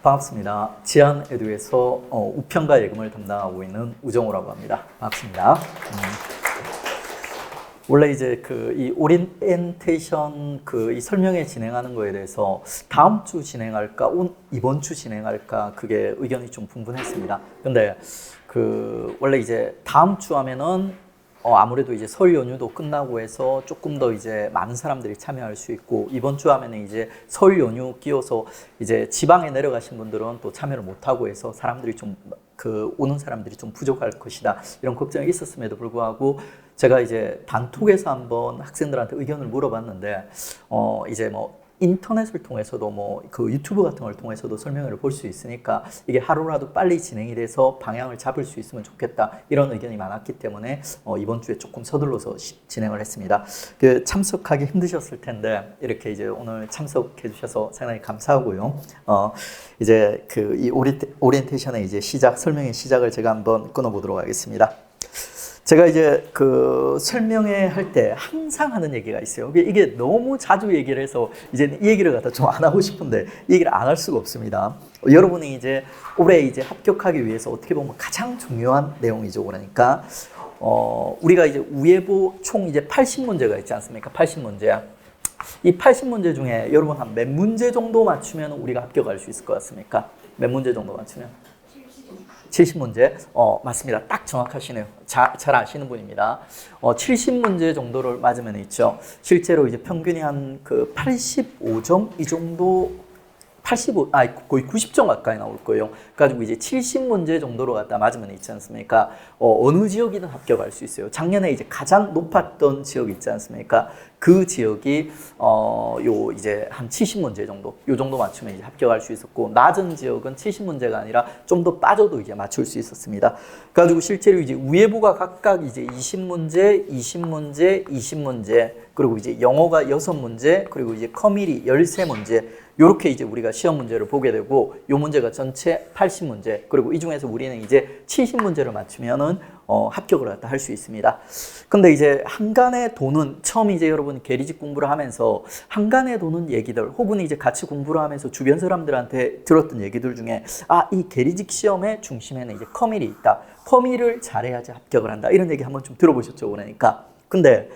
반갑습니다. 지안에듀에서 우편과 예금을 담당하고 있는 우정우라고 합니다. 반갑습니다. 원래 이제 이 오리엔테이션 이 설명회 진행하는 거에 대해서 다음 주 진행할까, 이번 주 진행할까, 그게 의견이 좀 분분했습니다. 근데 원래 이제 다음 주 하면은 아무래도 이제 설 연휴도 끝나고 해서 조금 더 이제 많은 사람들이 참여할 수 있고, 이번 주 하면은 이제 설 연휴 끼워서 이제 지방에 내려가신 분들은 또 참여를 못하고 해서 사람들이 좀 오는 사람들이 좀 부족할 것이다, 이런 걱정이 있었음에도 불구하고 제가 이제 단톡에서 한번 학생들한테 의견을 물어봤는데, 이제 인터넷을 통해서도 유튜브 같은 걸 통해서도 설명회를 볼 수 있으니까 이게 하루라도 빨리 진행이 돼서 방향을 잡을 수 있으면 좋겠다, 이런 의견이 많았기 때문에 이번 주에 조금 서둘러서 진행을 했습니다. 참석하기 힘드셨을 텐데 이렇게 이제 오늘 참석해 주셔서 상당히 감사하고요. 이제 이 오리엔테이션의 이제 설명의 시작을 제가 한번 끊어보도록 하겠습니다. 제가 이제 설명회 할 때 항상 하는 얘기가 있어요. 이게 너무 자주 얘기를 해서 이제 이 얘기를 갖다 좀 안 하고 싶은데 이 얘기를 안 할 수가 없습니다. 여러분이 이제 올해 이제 합격하기 위해서 어떻게 보면 가장 중요한 내용이죠. 그러니까 우리가 이제 우예보 총 이제 80문제가 있지 않습니까? 80문제. 이 80문제 중에 여러분 한 몇 문제 정도 맞추면 우리가 합격할 수 있을 것 같습니까? 몇 문제 정도 맞추면? 70문제? 맞습니다. 딱 정확하시네요. 잘 아시는 분입니다. 70문제 정도를 맞으면 있죠. 실제로 이제 평균이 한 85점? 이 정도, 거의 90점 가까이 나올 거예요. 그래가지고 이제 70문제 정도로 갖다 맞으면 있지 않습니까? 어느 지역이든 합격할 수 있어요. 작년에 이제 가장 높았던 지역이 있지 않습니까? 그 지역이, 이제 한 70문제 정도, 요 정도 맞추면 이제 합격할 수 있었고, 낮은 지역은 70문제가 아니라 좀 더 빠져도 이제 맞출 수 있었습니다. 그래가지고 실제로 이제 우예보가 각각 이제 20문제, 20문제, 20문제, 그리고 이제 영어가 6문제, 그리고 이제 커밀이 13문제, 요렇게 이제 우리가 시험 문제를 보게 되고, 요 문제가 전체 80문제, 그리고 이 중에서 우리는 이제 70문제를 맞추면은 합격을 갖다 할 수 있습니다. 근데 이제 한간에 도는, 처음 이제 여러분 계리직 공부를 하면서 한간에 도는 얘기들, 혹은 이제 같이 공부를 하면서 주변 사람들한테 들었던 얘기들 중에, 이 계리직 시험의 중심에는 이제 커밀이 있다, 커밀을 잘해야지 합격을 한다, 이런 얘기 한번 좀 들어보셨죠? 그러니까. 근데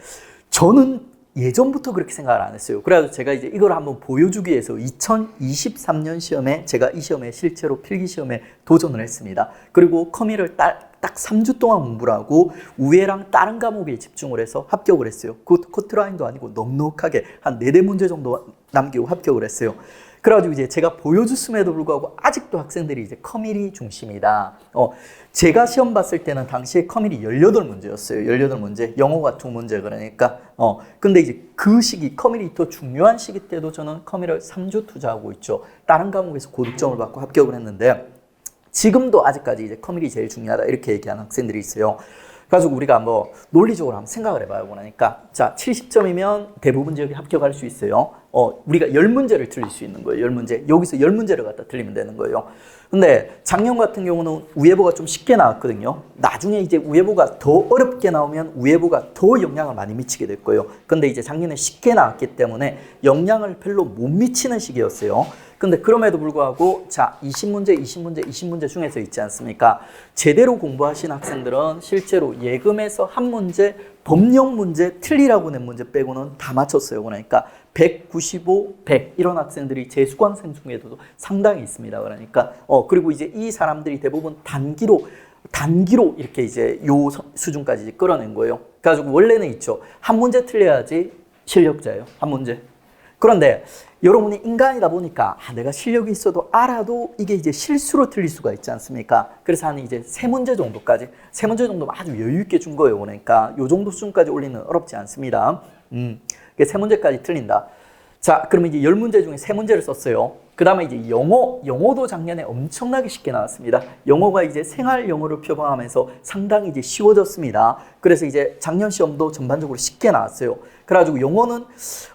저는 예전부터 그렇게 생각을 안 했어요. 그래서 제가 이제 이걸 한번 보여주기 위해서 2023년 시험에 제가 이 시험에 실제로 필기 시험에 도전을 했습니다. 그리고 커밀을 딱 3주 동안 공부를 하고 우예랑 다른 과목에 집중을 해서 합격을 했어요. 그 커트라인도 아니고 넉넉하게 한 4대 문제 정도 남기고 합격을 했어요. 그래가지고 이제 제가 보여줬음에도 불구하고 아직도 학생들이 이제 커밀이 중심이다. 제가 시험 봤을 때는 당시에 커밀이 18문제였어요. 18문제. 영어가 2문제. 그러니까. 근데 이제 그 시기, 커밀이 더 중요한 시기 때도 저는 커밀을 3주 투자하고 있죠. 다른 과목에서 고득점을 받고 합격을 했는데, 지금도 아직까지 이제 커밀이 제일 중요하다, 이렇게 얘기하는 학생들이 있어요. 그래가지고 우리가 한번 논리적으로 한번 생각을 해봐요. 그러니까 자, 70점이면 대부분 지역이 합격할 수 있어요. 우리가 10문제를 틀릴 수 있는 거예요. 10문제. 여기서 10문제를 갖다 틀리면 되는 거예요. 근데 작년 같은 경우는 우예보가 좀 쉽게 나왔거든요. 나중에 이제 우예보가 더 어렵게 나오면 우예보가 더 영향을 많이 미치게 될 거예요. 근데 이제 작년에 쉽게 나왔기 때문에 영향을 별로 못 미치는 시기였어요. 근데 그럼에도 불구하고 자, 20문제, 20문제, 20문제 중에서 있지 않습니까? 제대로 공부하신 학생들은 실제로 예금에서 한 문제, 법령 문제 틀리라고 낸 문제 빼고는 다 맞췄어요. 그러니까 195, 100 이런 학생들이 재수강생 중에도 상당히 있습니다. 그러니까 그리고 이제 이 사람들이 대부분 단기로 이렇게 이제 요 수준까지 끌어낸 거예요. 그래가지고 원래는 있죠. 한 문제 틀려야지 실력자예요. 한 문제. 그런데 여러분이 인간이다 보니까 내가 실력이 있어도 알아도 이게 이제 실수로 틀릴 수가 있지 않습니까? 그래서 한 이제 3문제 정도까지, 3문제 정도면 아주 여유 있게 준 거예요. 그러니까 요 정도 수준까지 올리는 어렵지 않습니다. 3문제까지 틀린다. 자, 그러면 이제 10문제 중에 3문제를 썼어요. 그 다음에 이제 영어도 작년에 엄청나게 쉽게 나왔습니다. 영어가 이제 생활 영어를 표방하면서 상당히 이제 쉬워졌습니다. 그래서 이제 작년 시험도 전반적으로 쉽게 나왔어요. 그래가지고 영어는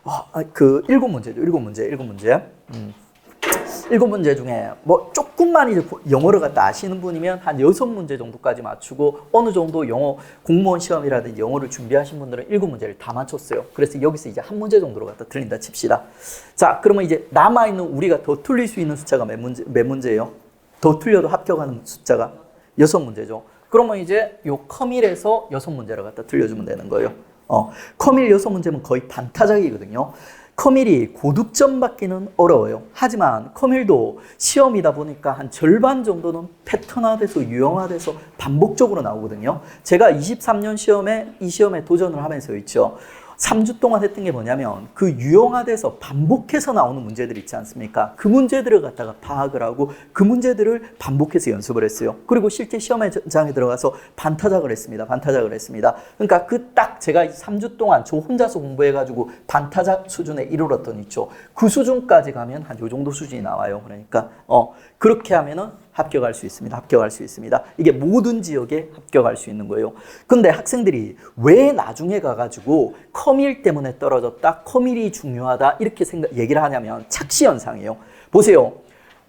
7문제죠. 7문제. 7문제 중에 뭐 조금만 이제 영어를 갖다 아시는 분이면 한 6문제 정도까지 맞추고 어느 정도 영어 공무원 시험이라든지 영어를 준비하신 분들은 7문제를 다 맞췄어요. 그래서 여기서 이제 한 문제 정도로 갖다 틀린다 칩시다. 자, 그러면 이제 남아있는 우리가 더 틀릴 수 있는 숫자가 몇 문제예요? 더 틀려도 합격하는 숫자가 6문제죠. 그러면 이제 요 커밀에서 6문제를 갖다 틀려주면 되는 거예요. 커밀 6문제면 거의 반타작이거든요. 커밀이 고득점 받기는 어려워요. 하지만 커밀도 시험이다 보니까 한 절반 정도는 패턴화돼서 유형화돼서 반복적으로 나오거든요. 제가 23년 시험에 이 시험에 도전을 하면서 있죠. 3주 동안 했던 게 뭐냐면 그 유형화돼서 반복해서 나오는 문제들 있지 않습니까? 그 문제들을 갖다가 파악을 하고 그 문제들을 반복해서 연습을 했어요. 그리고 실제 시험장에 들어가서 반타작을 했습니다. 반타작을 했습니다. 그러니까 그 딱 제가 3주 동안 저 혼자서 공부해가지고 반타작 수준에 이르렀던 있죠. 그 수준까지 가면 한 요 정도 수준이 나와요. 그러니까 그렇게 하면은 합격할 수 있습니다. 합격할 수 있습니다. 이게 모든 지역에 합격할 수 있는 거예요. 근데 학생들이 왜 나중에 가가지고 커밀 때문에 떨어졌다, 커밀이 중요하다 이렇게 얘기를 하냐면 착시 현상이에요. 보세요.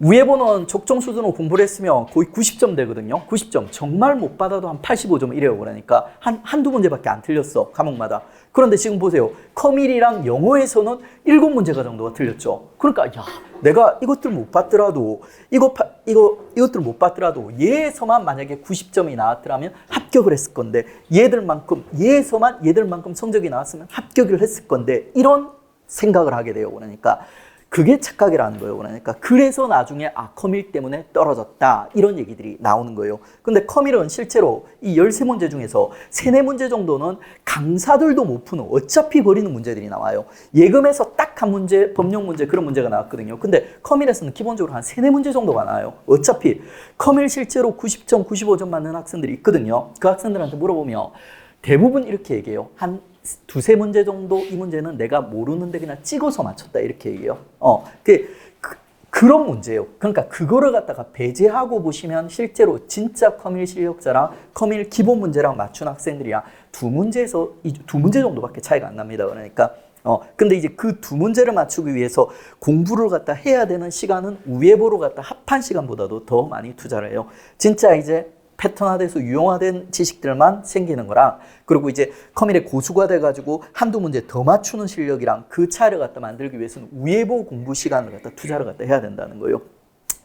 위에 보는 적정 수준으로 공부를 했으면 거의 90점 되거든요. 90점. 정말 못 받아도 한 85점 이래요. 그러니까 한두 문제밖에 안 틀렸어. 과목마다. 그런데 지금 보세요. 커밀이랑 영어에서는 7문제가 정도가 틀렸죠. 그러니까 야, 내가 이것들 못 받더라도 이것들 못 받더라도 얘에서만 만약에 90점이 나왔더라면 합격을 했을 건데 얘들만큼 성적이 나왔으면 합격을 했을 건데 이런 생각을 하게 돼요. 그러니까 그게 착각이라는 거예요. 그러니까 그래서 나중에 커밀 때문에 떨어졌다 이런 얘기들이 나오는 거예요. 근데 커밀은 실제로 이 13문제 중에서 3, 4문제 정도는 강사들도 못 푸는 어차피 버리는 문제들이 나와요. 예금에서 딱 한 문제, 법령 문제 그런 문제가 나왔거든요. 근데 커밀에서는 기본적으로 한 3, 4문제 정도가 나와요. 어차피 커밀 실제로 90점, 95점 맞는 학생들이 있거든요. 그 학생들한테 물어보면 대부분 이렇게 얘기해요. 한 두세 문제 정도 이 문제는 내가 모르는데 그냥 찍어서 맞췄다 이렇게 얘기해요. 그런 문제예요. 그러니까 그거를 갖다가 배제하고 보시면 실제로 진짜 커밀 실력자랑 커밀 기본 문제랑 맞춘 학생들이야 두 문제 정도밖에 차이가 안 납니다. 그러니까 근데 이제 그 2문제를 맞추기 위해서 공부를 갖다 해야 되는 시간은 우회보로 갖다 합한 시간보다도 더 많이 투자를 해요. 진짜 이제 패턴화돼서 유용화된 지식들만 생기는 거랑 그리고 이제 커밀의 고수가 돼가지고 한두 문제 더 맞추는 실력이랑 그 차이를 갖다 만들기 위해서는 우회보 공부 시간을 갖다 투자를 갖다 해야 된다는 거예요.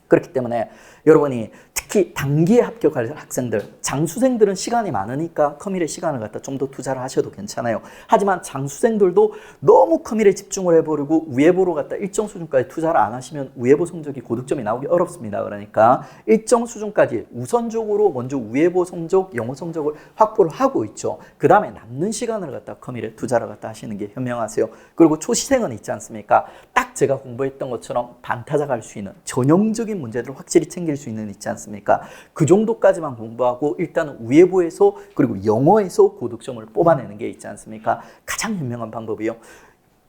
그렇기 때문에 여러분이 특히 단기에 합격할 학생들, 장수생들은 시간이 많으니까 커밀에 시간을 갖다 좀 더 투자를 하셔도 괜찮아요. 하지만 장수생들도 너무 커밀에 집중을 해버리고 우회보로 갖다 일정 수준까지 투자를 안 하시면 우회보 성적이 고득점이 나오기 어렵습니다. 그러니까 일정 수준까지 우선적으로 먼저 우회보 성적, 영어 성적을 확보를 하고 있죠. 그 다음에 남는 시간을 갖다 커밀에 투자를 갖다 하시는 게 현명하세요. 그리고 초시생은 있지 않습니까? 딱 제가 공부했던 것처럼 반타작할 수 있는 전형적인 문제들을 확실히 챙길 수 있는 있지 않습니까? 그 정도까지만 공부하고 일단은 우회보에서 그리고 영어에서 고득점을 뽑아내는 게 있지 않습니까? 가장 현명한 방법이요.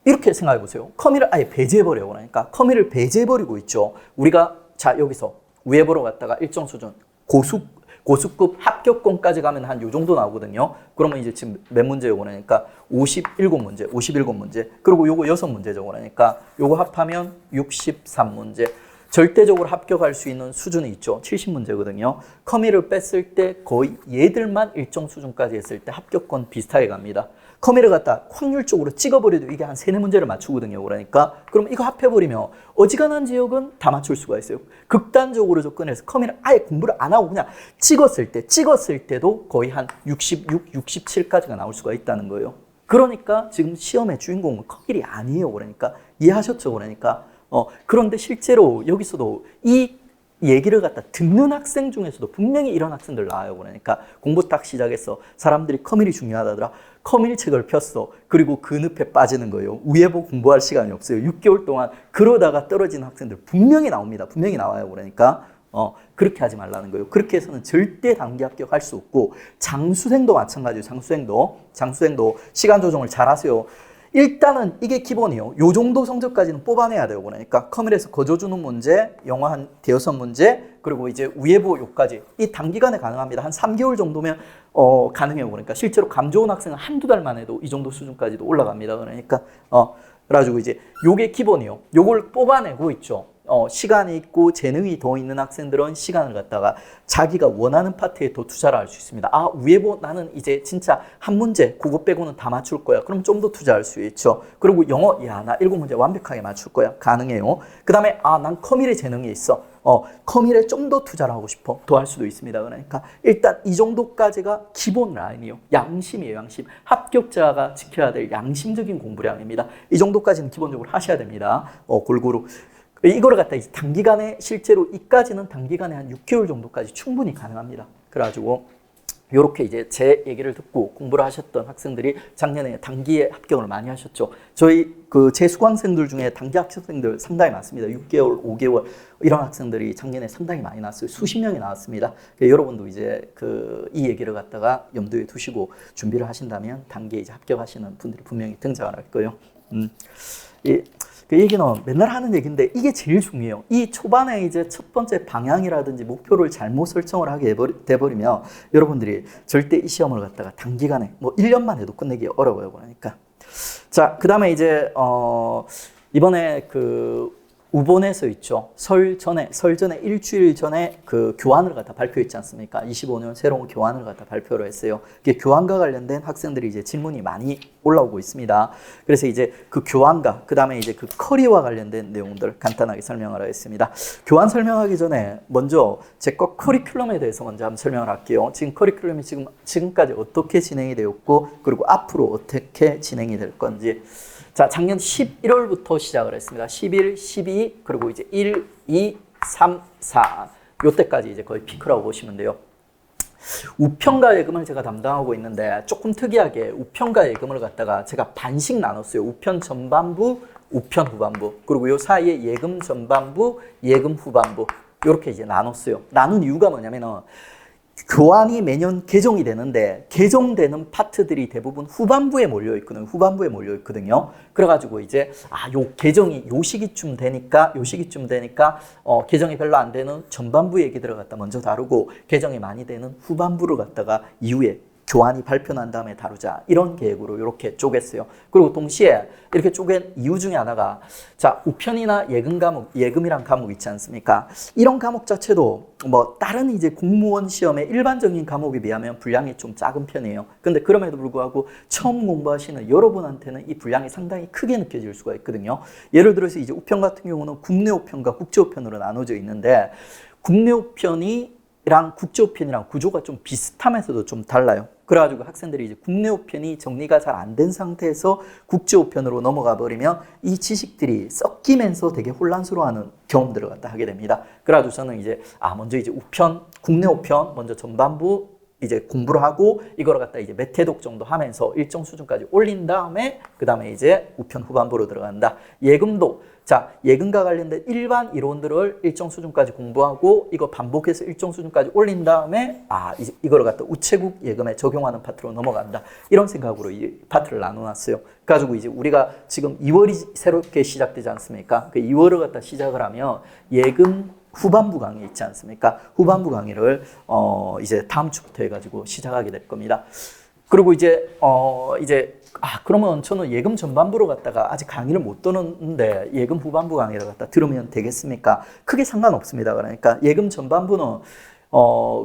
이렇게 생각해 보세요. 커밀을 아예 배제해버려요. 그러니까 커밀을 배제해버리고 있죠. 우리가 자 여기서 우회보로 갔다가 일정 수준 고수급 합격권까지 가면 한 요 정도 나오거든요. 그러면 이제 지금 몇 문제요? 그러니까 57문제. 그리고 요거 6문제죠. 그러니까 요거 합하면 63문제. 절대적으로 합격할 수 있는 수준이 있죠. 70문제거든요. 커밀을 뺐을 때 거의 얘들만 일정 수준까지 했을 때 합격권 비슷하게 갑니다. 커밀을 갖다 확률적으로 찍어버려도 이게 한 3, 4문제를 맞추거든요. 그러니까 그럼 이거 합해버리면 어지간한 지역은 다 맞출 수가 있어요. 극단적으로 접근해서 커밀을 아예 공부를 안 하고 그냥 찍었을 때도 거의 한 66, 67까지가 나올 수가 있다는 거예요. 그러니까 지금 시험의 주인공은 커밀이 아니에요. 그러니까 이해하셨죠? 그러니까 그런데 실제로 여기서도 이 얘기를 갖다 듣는 학생 중에서도 분명히 이런 학생들 나와요. 그러니까 공부 딱 시작해서 사람들이 커밀이 중요하다더라. 커밀 책을 폈어. 그리고 그 늪에 빠지는 거예요. 우회보 공부할 시간이 없어요. 6개월 동안 그러다가 떨어지는 학생들 분명히 나옵니다. 분명히 나와요. 그러니까 그렇게 하지 말라는 거예요. 그렇게 해서는 절대 단기 합격할 수 없고 장수생도 마찬가지예요. 장수생도 시간 조정을 잘 하세요. 일단은 이게 기본이에요. 요 정도 성적까지는 뽑아내야 돼요. 그러니까 커밀에서 거저주는 문제, 영어 한 5문제, 그리고 이제 우회보 요까지 이 단기간에 가능합니다. 한 3개월 정도면 가능해요. 그러니까 실제로 감 좋은 학생은 한두 달만 해도 이 정도 수준까지도 올라갑니다. 그러니까 그래가지고 이제 요게 기본이요. 요걸 뽑아내고 있죠. 시간이 있고 재능이 더 있는 학생들은 시간을 갖다가 자기가 원하는 파트에 더 투자를 할 수 있습니다. 아, 위에보 나는 이제 진짜 한 문제 그거 빼고는 다 맞출 거야. 그럼 좀 더 투자할 수 있죠. 그리고 영어, 야, 나 7문제 완벽하게 맞출 거야. 가능해요. 그 다음에 아, 난 커밀에 재능이 있어. 커밀에 좀 더 투자를 하고 싶어. 더 할 수도 있습니다. 그러니까 일단 이 정도까지가 기본 라인이에요. 양심이에요, 양심. 합격자가 지켜야 될 양심적인 공부량입니다. 이 정도까지는 기본적으로 하셔야 됩니다. 골고루. 이거를 갖다 이제 단기간에 실제로 이까지는 단기간에 한 6개월 정도까지 충분히 가능합니다. 그래가지고 이렇게 이제 제 얘기를 듣고 공부를 하셨던 학생들이 작년에 단기에 합격을 많이 하셨죠. 저희 제 수강생들 중에 단기 학생들 상당히 많습니다. 6개월, 5개월 이런 학생들이 작년에 상당히 많이 나왔어요. 수십 명이 나왔습니다. 여러분도 이제 이 얘기를 갖다가 염두에 두시고 준비를 하신다면 단기에 이제 합격하시는 분들이 분명히 등장할 거예요. 그 얘기는 맨날 하는 얘기인데 이게 제일 중요해요. 이 초반에 이제 첫 번째 방향이라든지 목표를 잘못 설정을 하게 돼버리면 여러분들이 절대 이 시험을 갖다가 단기간에 뭐 1년만 해도 끝내기 어려워요. 그러니까. 자, 그 다음에 이제, 이번에 우본에서 있죠. 설 전에 일주일 전에 그 교환을 갖다 발표했지 않습니까? 25년 새로운 교환을 갖다 발표를 했어요. 이게 교환과 관련된 학생들이 이제 질문이 많이 올라오고 있습니다. 그래서 이제 그 교환과 그 다음에 이제 그 커리와 관련된 내용들 간단하게 설명을 하겠습니다. 교환 설명하기 전에 먼저 제 거 커리큘럼에 대해서 먼저 한번 설명을 할게요. 지금 커리큘럼이 지금까지 어떻게 진행이 되었고 그리고 앞으로 어떻게 진행이 될 건지. 자, 작년 11월부터 시작을 했습니다. 11, 12, 그리고 이제 1, 2, 3, 4. 요때까지 이제 거의 피크라고 보시면 돼요. 우편과 예금을 제가 담당하고 있는데 조금 특이하게 우편과 예금을 갖다가 제가 반씩 나눴어요. 우편 전반부, 우편 후반부. 그리고 요 사이에 예금 전반부, 예금 후반부. 이렇게 이제 나눴어요. 나눈 이유가 뭐냐면은 교환이 매년 개정이 되는데 개정되는 파트들이 대부분 후반부에 몰려 있거든요. 그래가지고 이제 요 개정이 요 시기쯤 되니까 개정이 별로 안 되는 전반부 얘기들을 갖다 먼저 다루고 개정이 많이 되는 후반부를 갖다가 이후에 교환이 발표난 다음에 다루자 이런 계획으로 이렇게 쪼갰어요. 그리고 동시에 이렇게 쪼갠 이유 중에 하나가 자, 우편이나 예금 과목, 예금이란 과목 있지 않습니까? 이런 과목 자체도 뭐 다른 이제 공무원 시험의 일반적인 과목에 비하면 분량이 좀 작은 편이에요. 근데 그럼에도 불구하고 처음 공부하시는 여러분한테는 이 분량이 상당히 크게 느껴질 수가 있거든요. 예를 들어서 이제 우편 같은 경우는 국내 우편과 국제 우편으로 나눠져 있는데 국내 우편이랑 국제 우편이랑 구조가 좀 비슷하면서도 좀 달라요. 그래가지고 학생들이 이제 국내 우편이 정리가 잘 안 된 상태에서 국제 우편으로 넘어가 버리면 이 지식들이 섞이면서 되게 혼란스러워하는 경험들을 갖다 하게 됩니다. 그래가지고 저는 이제 먼저 이제 국내 우편 먼저 전반부 이제 공부를 하고 이걸 갖다 이제 몇 회독 정도 하면서 일정 수준까지 올린 다음에 그 다음에 이제 우편 후반부로 들어간다. 예금도 자, 예금과 관련된 일반 이론들을 일정 수준까지 공부하고 이거 반복해서 일정 수준까지 올린 다음에 이걸 갖다 우체국 예금에 적용하는 파트로 넘어간다. 이런 생각으로 이 파트를 나눠놨어요. 그래가지고 이제 우리가 지금 2월이 새롭게 시작되지 않습니까? 그 2월을 갖다 시작을 하면 예금 후반부 강의 있지 않습니까? 후반부 강의를 이제 다음 주부터 해가지고 시작하게 될 겁니다. 그리고 이제 그러면 저는 예금 전반부로 갖다가 아직 강의를 못 듣는데 예금 후반부 강의를 갖다 들으면 되겠습니까? 크게 상관없습니다. 그러니까 예금 전반부는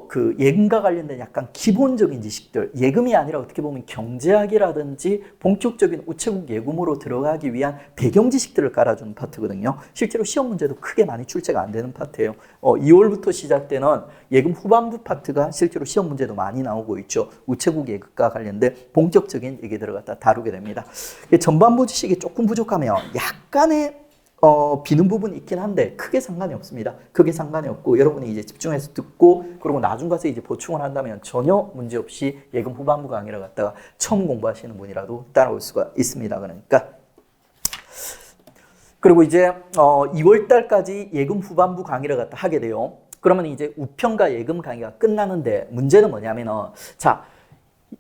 그 예금과 관련된 약간 기본적인 지식들, 예금이 아니라 어떻게 보면 경제학이라든지 본격적인 우체국 예금으로 들어가기 위한 배경 지식들을 깔아주는 파트거든요. 실제로 시험 문제도 크게 많이 출제가 안 되는 파트예요. 2월부터 시작되는 예금 후반부 파트가 실제로 시험 문제도 많이 나오고 있죠. 우체국 예금과 관련된 본격적인 얘기들을 갖다 다루게 됩니다. 전반부 지식이 조금 부족하면 약간의 비는 부분이 있긴 한데 크게 상관이 없습니다. 크게 상관이 없고 여러분이 이제 집중해서 듣고 그리고 나중 가서 이제 보충을 한다면 전혀 문제 없이 예금 후반부 강의를 갖다가 처음 공부하시는 분이라도 따라올 수가 있습니다. 그러니까 그리고 이제 2월 달까지 예금 후반부 강의를 갖다 하게 돼요. 그러면 이제 우편과 예금 강의가 끝나는데 문제는 뭐냐면은 자,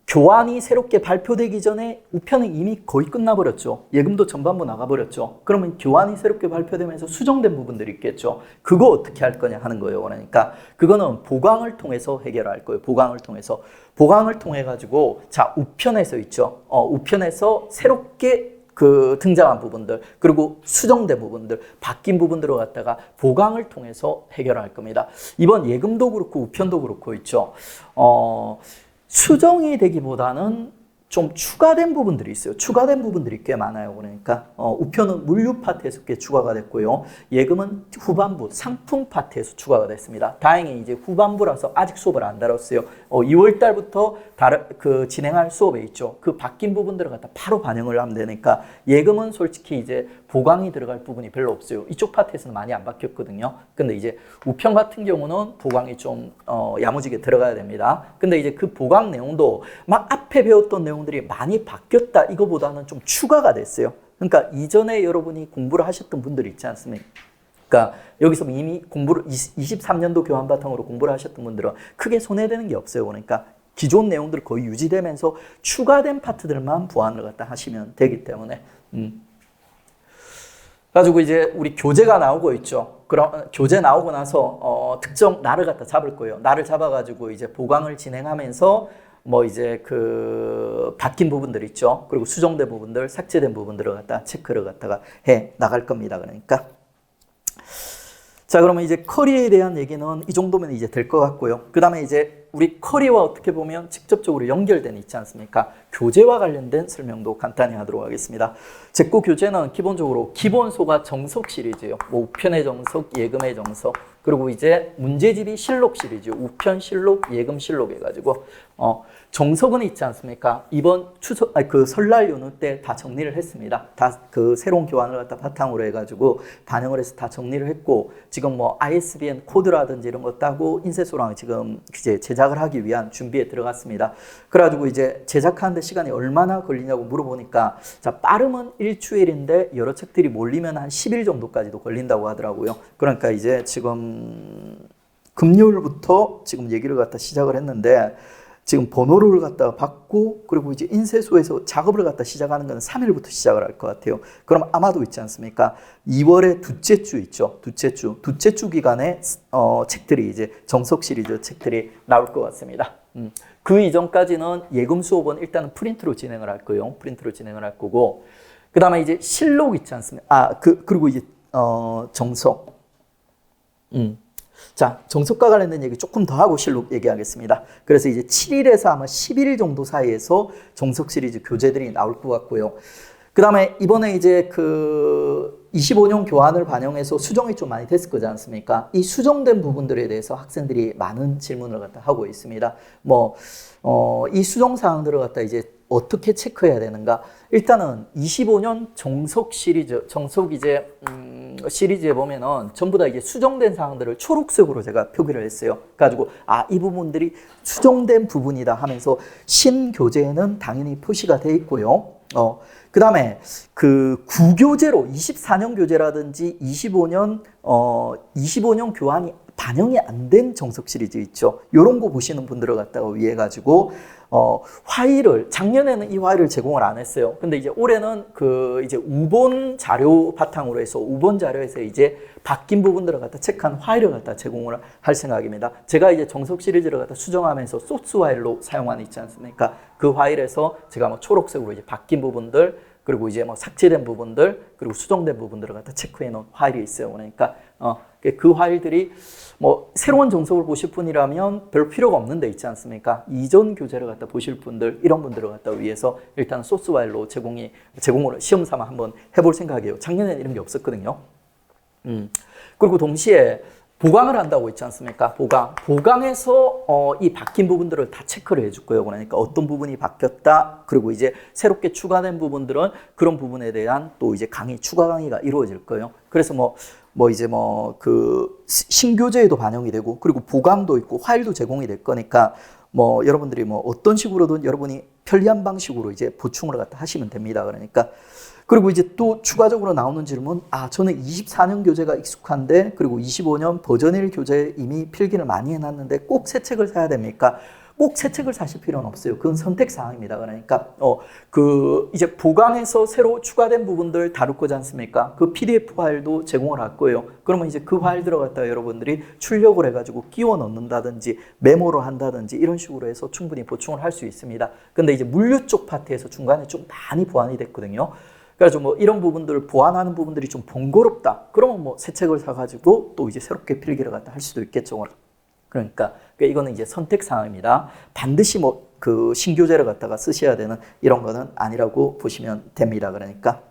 교환이 새롭게 발표되기 전에 우편은 이미 거의 끝나버렸죠. 예금도 전반부 나가버렸죠. 그러면 교환이 새롭게 발표되면서 수정된 부분들이 있겠죠. 그거 어떻게 할 거냐 하는 거예요. 그러니까 그거는 보강을 통해서 해결할 거예요. 보강을 통해 가지고 자, 우편에서 있죠. 우편에서 새롭게 그 등장한 부분들, 그리고 수정된 부분들, 바뀐 부분들을 갖다가 보강을 통해서 해결할 겁니다. 이번 예금도 그렇고 우편도 그렇고 있죠. 수정이 되기보다는 좀 추가된 부분들이 있어요. 추가된 부분들이 꽤 많아요. 그러니까 우편은 물류 파트에서 꽤 추가가 됐고요. 예금은 후반부 상품 파트에서 추가가 됐습니다. 다행히 이제 후반부라서 아직 수업을 안 다뤘어요. 2월 달부터 진행할 수업에 있죠. 그 바뀐 부분들을 갖다 바로 반영을 하면 되니까 예금은 솔직히 이제 보강이 들어갈 부분이 별로 없어요. 이쪽 파트에서는 많이 안 바뀌었거든요. 근데 이제 우편 같은 경우는 보강이 좀 야무지게 들어가야 됩니다. 근데 이제 그 보강 내용도 막 앞에 배웠던 내용들이 많이 바뀌었다 이거보다는 좀 추가가 됐어요. 그러니까 이전에 여러분이 공부를 하셨던 분들이 있지 않습니까? 그러니까 여기서 이미 공부를 23년도 교환 바탕으로 공부를 하셨던 분들은 크게 손해되는 게 없어요. 그러니까 기존 내용들 거의 유지되면서 추가된 파트들만 보완을 갖다 하시면 되기 때문에 가지고 이제 우리 교재가 나오고 있죠. 그럼 교재 나오고 나서 특정 날을 갖다 잡을 거예요. 날을 잡아가지고 이제 보강을 진행하면서 뭐 이제 그 바뀐 부분들 있죠. 그리고 수정된 부분들, 삭제된 부분들을 갖다 체크를 갖다가 해 나갈 겁니다. 그러니까 자, 그러면 이제 커리에 대한 얘기는 이 정도면 이제 될 것 같고요. 그 다음에 이제 우리 커리와 어떻게 보면 직접적으로 연결된 있지 않습니까? 교재와 관련된 설명도 간단히 하도록 하겠습니다. 제 거 교재는 기본적으로 기본소가 정석 시리즈예요. 뭐 우편의 정석, 예금의 정석, 그리고 이제 문제집이 실록 시리즈, 우편 실록, 예금 실록 해가지고 정석은 있지 않습니까? 이번 그 설날 연휴 때 다 정리를 했습니다. 다 그 새로운 교환을 갖다 바탕으로 해가지고 반영을 해서 다 정리를 했고, 지금 뭐 ISBN 코드라든지 이런 거 따고 인쇄소랑 지금 이제 제작을 하기 위한 준비에 들어갔습니다. 그래가지고 이제 제작하는데 시간이 얼마나 걸리냐고 물어보니까, 자, 빠르면 일주일인데 여러 책들이 몰리면 한 10일 정도까지도 걸린다고 하더라고요. 그러니까 이제 지금 금요일부터 지금 얘기를 갖다 시작을 했는데, 지금 번호를 갖다가 받고, 그리고 이제 인쇄소에서 작업을 갖다 시작하는 건 3일부터 시작을 할 것 같아요. 그럼 아마도 있지 않습니까? 2월의 둘째 주 있죠. 둘째 주 기간에 책들이 이제 정석 시리즈 책들이 나올 것 같습니다. 그 이전까지는 예금 수업은 일단은 프린트로 진행을 할 거예요. 프린트로 진행을 할 거고, 그 다음에 이제 실록 있지 않습니까? 그리고 이제 정석. 자, 정석과 관련된 얘기 조금 더 하고 실록 얘기하겠습니다. 그래서 이제 7일에서 아마 11일 정도 사이에서 정석 시리즈 교재들이 나올 것 같고요. 그 다음에 이번에 이제 그 25년 교환을 반영해서 수정이 좀 많이 됐을 거지 않습니까? 이 수정된 부분들에 대해서 학생들이 많은 질문을 갖다 하고 있습니다. 이 수정 사항들을 갖다 이제 어떻게 체크해야 되는가? 일단은 25년 정석 시리즈, 정석 이제 시리즈에 보면은 전부 다 이제 수정된 사항들을 초록색으로 제가 표기를 했어요. 그래가지고 이 부분들이 수정된 부분이다 하면서 신교재에는 당연히 표시가 돼 있고요. 그 다음에 그 구교재로 24년 교재라든지 25년 교환이 반영이 안 된 정석 시리즈 있죠. 요런 거 보시는 분들을 갖다가 위해 가지고 화일을, 작년에는 이 화일을 제공을 안 했어요. 근데 이제 올해는 그 이제 우본 자료 바탕으로 해서 우본 자료에서 이제 바뀐 부분들을 갖다 체크한 화일을 갖다 제공을 할 생각입니다. 제가 이제 정석 시리즈를 갖다 수정하면서 소스 화일로 사용하는 있지 않습니까? 그 화일에서 제가 뭐 초록색으로 이제 바뀐 부분들, 그리고 이제 뭐 삭제된 부분들, 그리고 수정된 부분들을 갖다 체크해 놓은 화일이 있어요. 그러니까 그 화일들이 뭐 새로운 정석을 보실 분이라면 별 필요가 없는 데 있지 않습니까? 이전 교재를 갖다 보실 분들, 이런 분들을 갖다 위해서 일단 소스 파일로 제공을 시험 삼아 한번 해볼 생각이에요. 작년에는 이런 게 없었거든요. 그리고 동시에 보강을 한다고 있지 않습니까? 보강해서 이 바뀐 부분들을 다 체크를 해줄 거예요. 그러니까 어떤 부분이 바뀌었다. 그리고 이제 새롭게 추가된 부분들은 그런 부분에 대한 또 이제 추가 강의가 이루어질 거예요. 그래서 그 신교재에도 반영이 되고, 그리고 보강도 있고 화일도 제공이 될 거니까 여러분들이 어떤 식으로든 여러분이 편리한 방식으로 이제 보충을 갖다 하시면 됩니다. 그러니까 그리고 이제 또 추가적으로 나오는 질문, 저는 24년 교재가 익숙한데, 그리고 25년 버전 1 교재 이미 필기를 많이 해놨는데 꼭 새 책을 사야 됩니까? 꼭 새 책을 사실 필요는 없어요. 그건 선택 사항입니다. 그러니까 이제 보강해서 새로 추가된 부분들 다룰 거지 않습니까? 그 PDF 파일도 제공을 할 거예요. 그러면 이제 그 파일 들어갔다 여러분들이 출력을 해가지고 끼워 넣는다든지 메모를 한다든지 이런 식으로 해서 충분히 보충을 할 수 있습니다. 근데 이제 물류 쪽 파트에서 중간에 좀 많이 보완이 됐거든요. 그래서 뭐 이런 부분들을 보완하는 부분들이 좀 번거롭다. 그러면 뭐 새 책을 사가지고 또 이제 새롭게 필기를 갖다 할 수도 있겠죠. 그러니까 이거는 이제 선택 사항입니다. 반드시 뭐 그 신교재를 갖다가 쓰셔야 되는 이런 거는 아니라고 보시면 됩니다. 그러니까.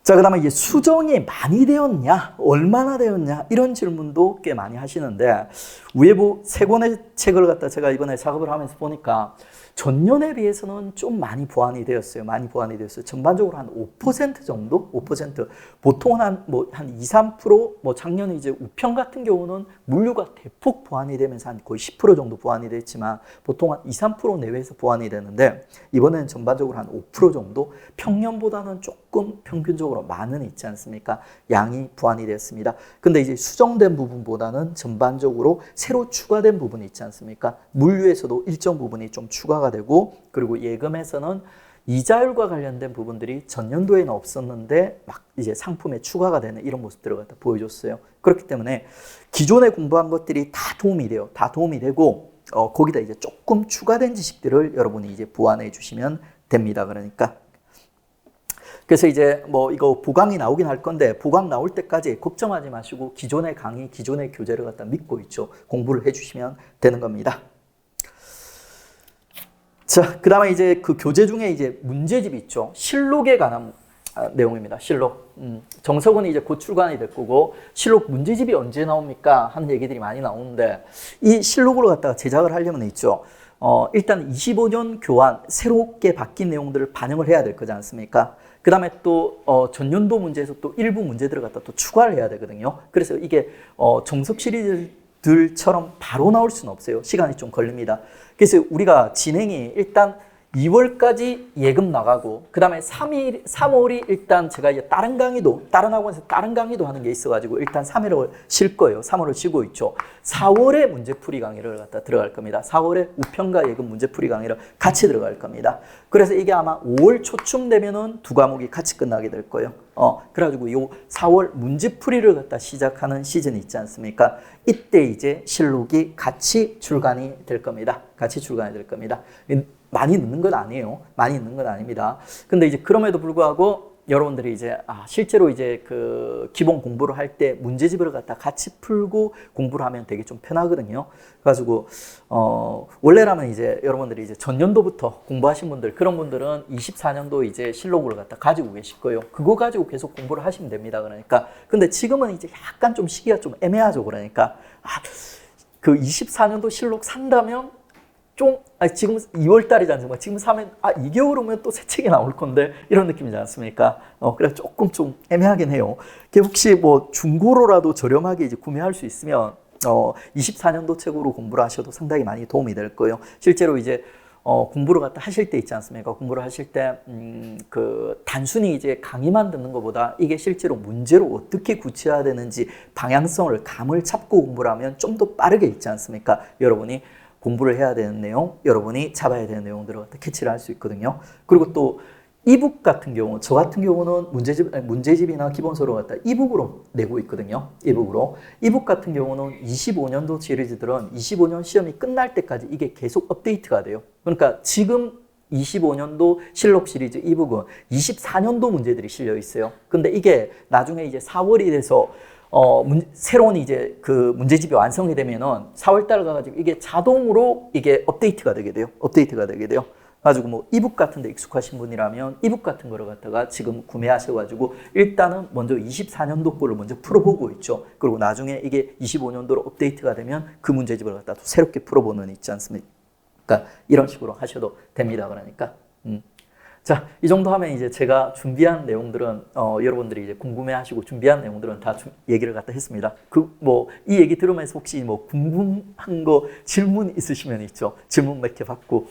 자, 그 다음에 이제 수정이 많이 되었냐, 얼마나 되었냐, 이런 질문도 꽤 많이 하시는데, 위에 세 권의 책을 갖다 제가 이번에 작업을 하면서 보니까 전년에 비해서는 좀 많이 보완이 되었어요. 많이 보완이 되었어요. 전반적으로 한 5% 정도? 5%. 보통은 한 2, 3%, 뭐 작년에 이제 우편 같은 경우는 물류가 대폭 보완이 되면서 한 거의 10% 정도 보완이 됐지만 보통 한 2, 3% 내외에서 보완이 되는데 이번에는 전반적으로 한 5% 정도? 평년보다는 조금 평균적으로 많은 있지 않습니까? 양이 보완이 됐습니다. 근데 이제 수정된 부분보다는 전반적으로 새로 추가된 부분이 있지 않습니까? 물류에서도 일정 부분이 좀 추가가 되고 그리고 예금에서는 이자율과 관련된 부분들이 전년도에는 없었는데 막 이제 상품에 추가가 되는 이런 모습들을 갖다 보여줬어요. 그렇기 때문에 기존에 공부한 것들이 다 도움이 돼요. 다 도움이 되고 거기다 이제 조금 추가된 지식들을 여러분이 이제 보완해 주시면 됩니다. 그러니까 그래서 이제 뭐 이거 보강이 나오긴 할 건데 보강 나올 때까지 걱정하지 마시고 기존의 강의, 기존의 교재를 갖다 믿고 있죠. 공부를 해주시면 되는 겁니다. 자, 그 다음에 이제 그 교재 중에 이제 문제집이 있죠. 실록에 관한 내용입니다. 실록. 정석은 이제 곧 출간이 될 거고, 실록 문제집이 언제 나옵니까? 하는 얘기들이 많이 나오는데, 이 실록으로 갖다가 제작을 하려면 있죠. 일단 25년 교환, 새롭게 바뀐 내용들을 반영을 해야 될 거지 않습니까? 그 다음에 또, 전년도 문제에서 또 일부 문제들을 갖다 또 추가를 해야 되거든요. 그래서 이게, 정석 시리즈들처럼 바로 나올 수는 없어요. 시간이 좀 걸립니다. 그래서 우리가 진행이 일단 2월까지 예금 나가고 그 다음에 3월이 일단 제가 이제 다른 학원에서 다른 강의도 하는 게 있어가지고 일단 3월을 쉴 거예요. 3월을 쉬고 있죠. 4월에 문제풀이 강의를 갖다 들어갈 겁니다. 4월에 우편과 예금 문제풀이 강의를 같이 들어갈 겁니다. 그래서 이게 아마 5월 초쯤 되면은 두 과목이 같이 끝나게 될 거예요. 그래가지고 요 4월 문제풀이를 갖다 시작하는 시즌이 있지 않습니까? 이때 이제 실록이 같이 출간이 될 겁니다. 같이 출간이 될 겁니다. 많이 늦는 건 아니에요. 많이 늦는 건 아닙니다. 근데 이제 그럼에도 불구하고 여러분들이 이제 실제로 이제 그 기본 공부를 할 때 문제집을 갖다 같이 풀고 공부를 하면 되게 좀 편하거든요. 그래가지고 원래라면 이제 여러분들이 이제 전년도부터 공부하신 분들 그런 분들은 24년도 이제 실록을 갖다 가지고 계실 거예요. 그거 가지고 계속 공부를 하시면 됩니다. 그러니까 근데 지금은 이제 약간 좀 시기가 좀 애매하죠. 그러니까 그 24년도 실록 산다면 좀 지금 2월 달이지 않습니까? 지금 사면 2개월 후면 또 새 책이 나올 건데 이런 느낌이지 않습니까? 그래서 조금 좀 애매하긴 해요. 혹시 뭐 중고로라도 저렴하게 이제 구매할 수 있으면 24년도 책으로 공부를 하셔도 상당히 많이 도움이 될 거예요. 실제로 이제 공부를 갖다 하실 때 있지 않습니까? 공부를 하실 때 그 단순히 이제 강의만 듣는 것보다 이게 실제로 문제로 어떻게 구체화해야 되는지 방향성을 감을 잡고 공부를 하면 좀 더 빠르게 있지 않습니까? 여러분이 공부를 해야 되는 내용, 여러분이 잡아야 되는 내용들을 갖다 캐치를 할 수 있거든요. 그리고 또 이북 같은 경우, 저 같은 경우는 문제집이나 기본서를 갖다 이북으로 내고 있거든요. 이북으로. 이북 같은 경우는 25년도 시리즈들은 25년 시험이 끝날 때까지 이게 계속 업데이트가 돼요. 그러니까 지금 25년도 실록 시리즈 이북은 24년도 문제들이 실려 있어요. 근데 이게 나중에 이제 4월이 돼서 새로운 이제 그 문제집이 완성이 되면은 4월달 가가지고 이게 자동으로 이게 업데이트가 되게 돼요. 업데이트가 되게 돼요. 가지고 뭐 이북 같은 데 익숙하신 분이라면 이북 같은 거를 갖다가 지금 구매하셔가지고 일단은 먼저 24년도 거를 먼저 풀어보고 있죠. 그리고 나중에 이게 25년도로 업데이트가 되면 그 문제집을 갖다 또 새롭게 풀어보는 있지 않습니까? 그러니까 이런 식으로 하셔도 됩니다. 그러니까. 자, 이 정도 하면 이제 제가 준비한 내용들은 여러분들이 이제 궁금해하시고 준비한 내용들은 다 얘기를 갖다 했습니다. 이 얘기 들으면서 혹시 뭐 궁금한 거 질문 있으시면 있죠. 질문 몇 개 받고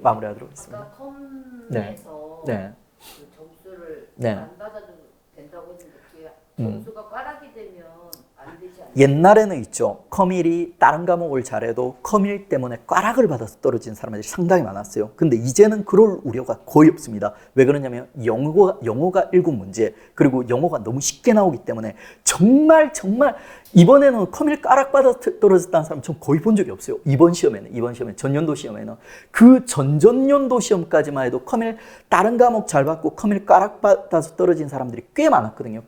마무리하도록 하겠습니다. 아까 컴에서 네. 그 점수를 네. 안 받아도 된다고 했는데 그게 점수가 꽈락이 되면 안 되지 않나요? 옛날에는 있죠. 커밀이 다른 과목을 잘해도 커밀 때문에 꽈락을 받아서 떨어진 사람들이 상당히 많았어요. 근데 이제는 그럴 우려가 거의 없습니다. 왜 그러냐면 영어가 1급 문제, 그리고 영어가 너무 쉽게 나오기 때문에 정말 이번에는 커밀 꽈락 받아 떨어졌다는 사람 전 거의 본 적이 없어요. 이번 시험에는 전년도 시험에는 그 전전년도 시험까지만 해도 커밀 다른 과목 잘 받고 커밀 꽈락 받아서 떨어진 사람들이 꽤 많았거든요.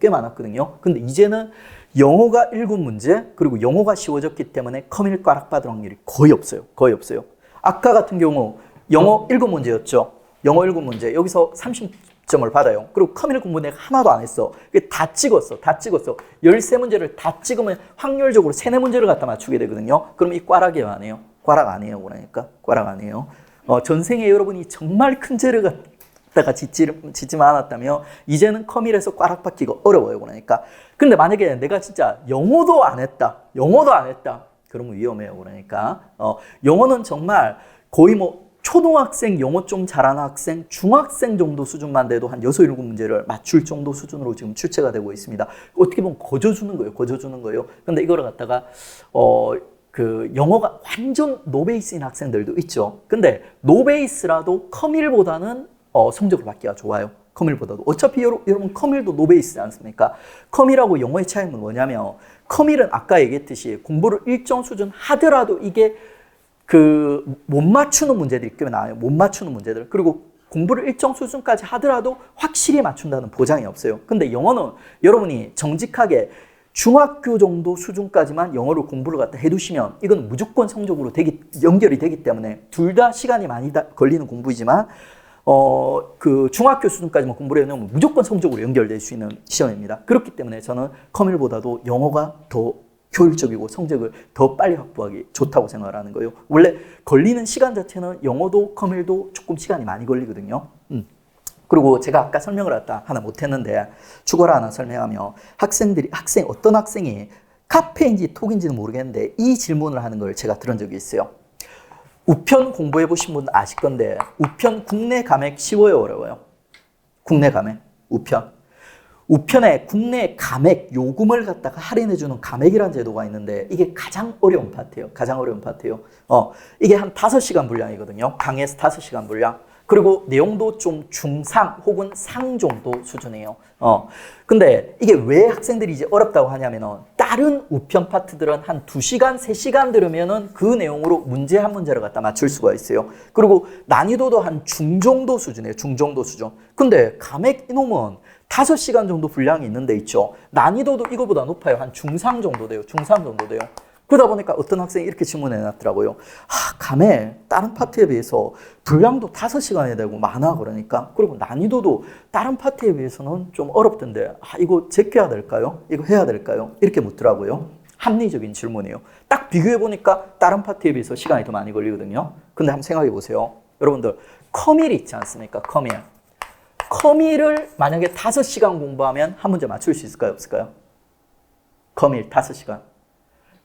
근데 이제는 영어가 1급 문제, 그리고 영어가 쉬워졌기 때문에 커밀 꽈락 받을 확률이 거의 없어요. 아까 같은 경우 영어 1급 문제였죠. 영어 1급 문제. 여기서 30점을 받아요. 그리고 커밀 공부 내가 하나도 안 했어. 다 찍었어. 13문제를 다 찍으면 확률적으로 3, 4문제를 갖다 맞추게 되거든요. 그럼 이 꽈락이 아니에요. 꽈락 아니에요. 전생에 여러분이 정말 큰 죄를 갖다가 짓지만 않았다면 이제는 커밀에서 꽈락 받기가 어려워요. 그러니까. 근데 만약에 내가 진짜 영어도 안 했다. 그러면 위험해요. 그러니까. 영어는 정말 거의 뭐 초등학생 영어 좀 잘하는 학생, 중학생 정도 수준만 돼도 한 6, 7문제를 맞출 정도 수준으로 지금 출제가 되고 있습니다. 어떻게 보면 거저주는 거예요. 근데 이거를 갖다가, 그 영어가 완전 노베이스인 학생들도 있죠. 근데 노베이스라도 커밀보다는 성적을 받기가 좋아요. 커밀보다도. 어차피 여러분 커밀도 노베이스지 않습니까? 커밀하고 영어의 차이는 뭐냐면 커밀은 아까 얘기했듯이 공부를 일정 수준 하더라도 이게 그 못 맞추는 문제들이 꽤 나와요. 그리고 공부를 일정 수준까지 하더라도 확실히 맞춘다는 보장이 없어요. 근데 영어는 여러분이 정직하게 중학교 정도 수준까지만 영어를 공부를 갖다 해두시면 이건 무조건 성적으로 연결이 되기 때문에 둘 다 시간이 많이 걸리는 공부이지만 그 중학교 수준까지만 공부를 해놓으면 무조건 성적으로 연결될 수 있는 시험입니다. 그렇기 때문에 저는 커밀보다도 영어가 더 효율적이고 성적을 더 빨리 확보하기 좋다고 생각을 하는 거예요. 원래 걸리는 시간 자체는 영어도 커밀도 조금 시간이 많이 걸리거든요. 그리고 제가 아까 설명을 하나 못했는데 추가로 하나 설명하면 어떤 학생이 카페인지 톡인지는 모르겠는데 이 질문을 하는 걸 제가 들은 적이 있어요. 우편 공부해 보신 분 아실 건데 우편 국내 감액 쉬워요, 어려워요? 국내 감액, 우편에 국내 감액 요금을 갖다가 할인해주는 감액이라는 제도가 있는데 이게 가장 어려운 파트예요. 이게 한 5시간 분량이거든요. 강의에서 5시간 분량. 그리고 내용도 좀 중상 혹은 상 정도 수준이에요. 근데 이게 왜 학생들이 이제 어렵다고 하냐면은 다른 우편 파트들은 한 2시간, 3시간 들으면은 그 내용으로 문제 한 문제를 갖다 맞출 수가 있어요. 그리고 난이도도 한 중정도 수준이에요. 근데 감액 이놈은 5시간 정도 분량이 있는데 있죠. 난이도도 이거보다 높아요. 한 중상 정도 돼요. 그러다 보니까 어떤 학생이 이렇게 질문해 놨더라고요. 감액 다른 파트에 비해서 분량도 5시간이 되고 많아 그러니까. 그리고 난이도도 다른 파트에 비해서는 좀 어렵던데 이거 제껴야 될까요? 이거 해야 될까요? 이렇게 묻더라고요. 합리적인 질문이에요. 딱 비교해 보니까 다른 파트에 비해서 시간이 더 많이 걸리거든요. 근데 한번 생각해 보세요. 여러분들 커밀 있지 않습니까? 커밀을 만약에 5시간 공부하면 한 문제 맞출 수 있을까요? 없을까요? 커밀 5시간.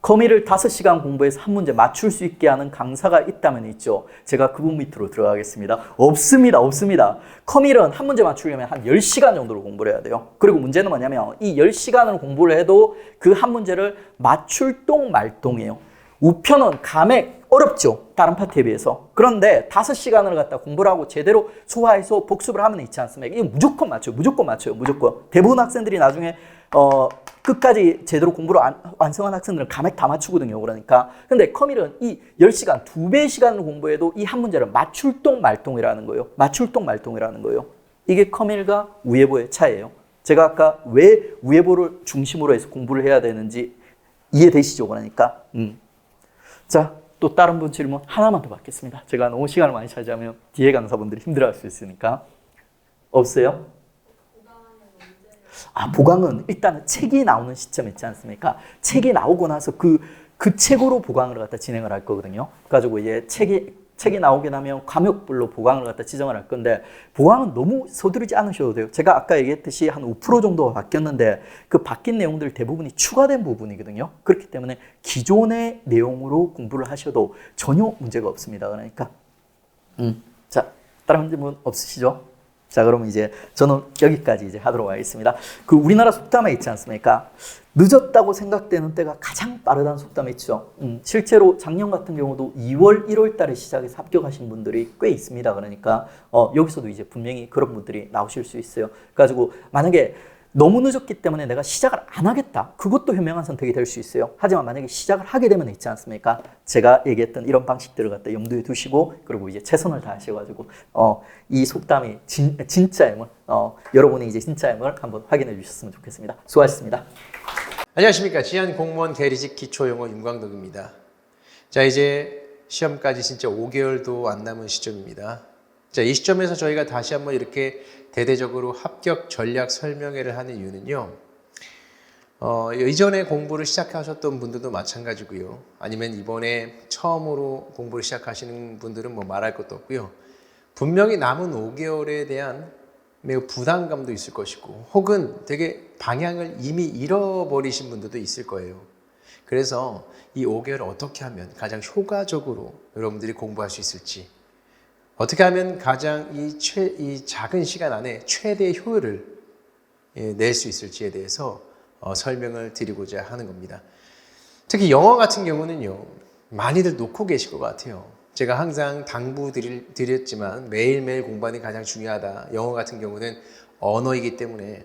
커밀을 5시간 공부해서 한 문제 맞출 수 있게 하는 강사가 있다면 있죠. 제가 그분 밑으로 들어가겠습니다. 없습니다. 커밀은 한 문제 맞추려면 한 10시간 정도로 공부를 해야 돼요. 그리고 문제는 뭐냐면 이 10시간을 공부를 해도 그 한 문제를 맞출 똥 말똥이에요. 우편은 감액 어렵죠. 다른 파트에 비해서. 그런데 5시간을 갖다 공부를 하고 제대로 소화해서 복습을 하면 있지 않습니까? 이거 무조건 맞춰요. 대부분 학생들이 나중에 끝까지 제대로 공부를 완성한 학생들은 감액 다 맞추거든요. 그러니까. 근데 커밀은 이 10시간, 2배 시간을 공부해도 이 한 문제를 맞출똥 말똥이라는 거예요. 이게 커밀과 우예보의 차이예요. 제가 아까 왜 우예보를 중심으로 해서 공부를 해야 되는지 이해되시죠? 그러니까. 자, 또 다른 분 질문 하나만 더 받겠습니다. 제가 너무 시간을 많이 차지하면 뒤에 강사분들이 힘들어할 수 있으니까. 없어요? 보강은 일단은 책이 나오는 시점 있지 않습니까? 책이 나오고 나서 그 책으로 보강을 갖다 진행을 할 거거든요. 그래가지고 이제 책이 나오게 되면 과목별로 보강을 갖다 지정을 할 건데 보강은 너무 서두르지 않으셔도 돼요. 제가 아까 얘기했듯이 한 5% 정도가 바뀌었는데 그 바뀐 내용들 대부분이 추가된 부분이거든요. 그렇기 때문에 기존의 내용으로 공부를 하셔도 전혀 문제가 없습니다. 그러니까 자, 다른 질문 없으시죠? 자, 그러면 이제 저는 여기까지 이제 하도록 하겠습니다. 그 우리나라 속담에 있지 않습니까? 늦었다고 생각되는 때가 가장 빠르다는 속담이 있죠. 실제로 작년 같은 경우도 2월, 1월 달에 시작해서 합격하신 분들이 꽤 있습니다. 그러니까 여기서도 이제 분명히 그런 분들이 나오실 수 있어요. 그래가지고 만약에 너무 늦었기 때문에 내가 시작을 안 하겠다. 그것도 현명한 선택이 될 수 있어요. 하지만 만약에 시작을 하게 되면 있지 않습니까? 제가 얘기했던 이런 방식들을 갖다 염두에 두시고 그리고 이제 최선을 다하셔가지고 이 속담이 진짜임을 여러분이 이제 진짜임을 한번 확인해 주셨으면 좋겠습니다. 수고하셨습니다. 안녕하십니까. 지한공무원 대리직 기초영어 윤광덕입니다. 자, 이제 시험까지 진짜 5개월도 안 남은 시점입니다. 자, 이 시점에서 저희가 다시 한번 이렇게 대대적으로 합격 전략 설명회를 하는 이유는요. 이전에 공부를 시작하셨던 분들도 마찬가지고요. 아니면 이번에 처음으로 공부를 시작하시는 분들은 뭐 말할 것도 없고요. 분명히 남은 5개월에 대한 매우 부담감도 있을 것이고 혹은 되게 방향을 이미 잃어버리신 분들도 있을 거예요. 그래서 이 5개월을 어떻게 하면 가장 효과적으로 여러분들이 공부할 수 있을지, 어떻게 하면 가장 이 작은 시간 안에 최대 효율을 낼 수 있을지에 대해서 설명을 드리고자 하는 겁니다. 특히 영어 같은 경우는요, 많이들 놓고 계실 것 같아요. 제가 항상 당부드렸지만 매일매일 공부하는 게 가장 중요하다. 영어 같은 경우는 언어이기 때문에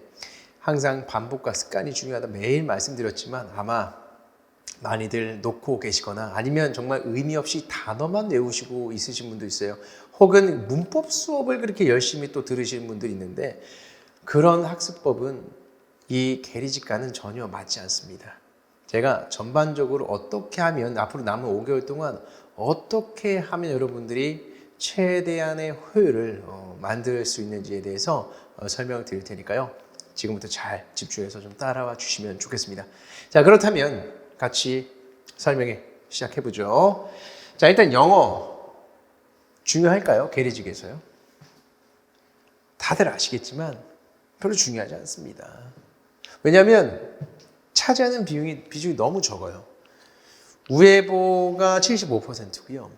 항상 반복과 습관이 중요하다. 매일 말씀드렸지만 아마 많이들 놓고 계시거나 아니면 정말 의미 없이 단어만 외우시고 있으신 분도 있어요. 혹은 문법 수업을 그렇게 열심히 또 들으시는 분들이 있는데 그런 학습법은 이 계리직과는 전혀 맞지 않습니다. 제가 전반적으로 어떻게 하면 앞으로 남은 5개월 동안 어떻게 하면 여러분들이 최대한의 효율을 만들 수 있는지에 대해서 설명을 드릴 테니까요. 지금부터 잘 집중해서 좀 따라와 주시면 좋겠습니다. 자, 그렇다면 같이 설명해 시작해보죠. 자, 일단 영어 중요할까요? 계리직에서요? 다들 아시겠지만 별로 중요하지 않습니다. 왜냐하면 차지하는 비중이 너무 적어요. 우회보가 75%고요.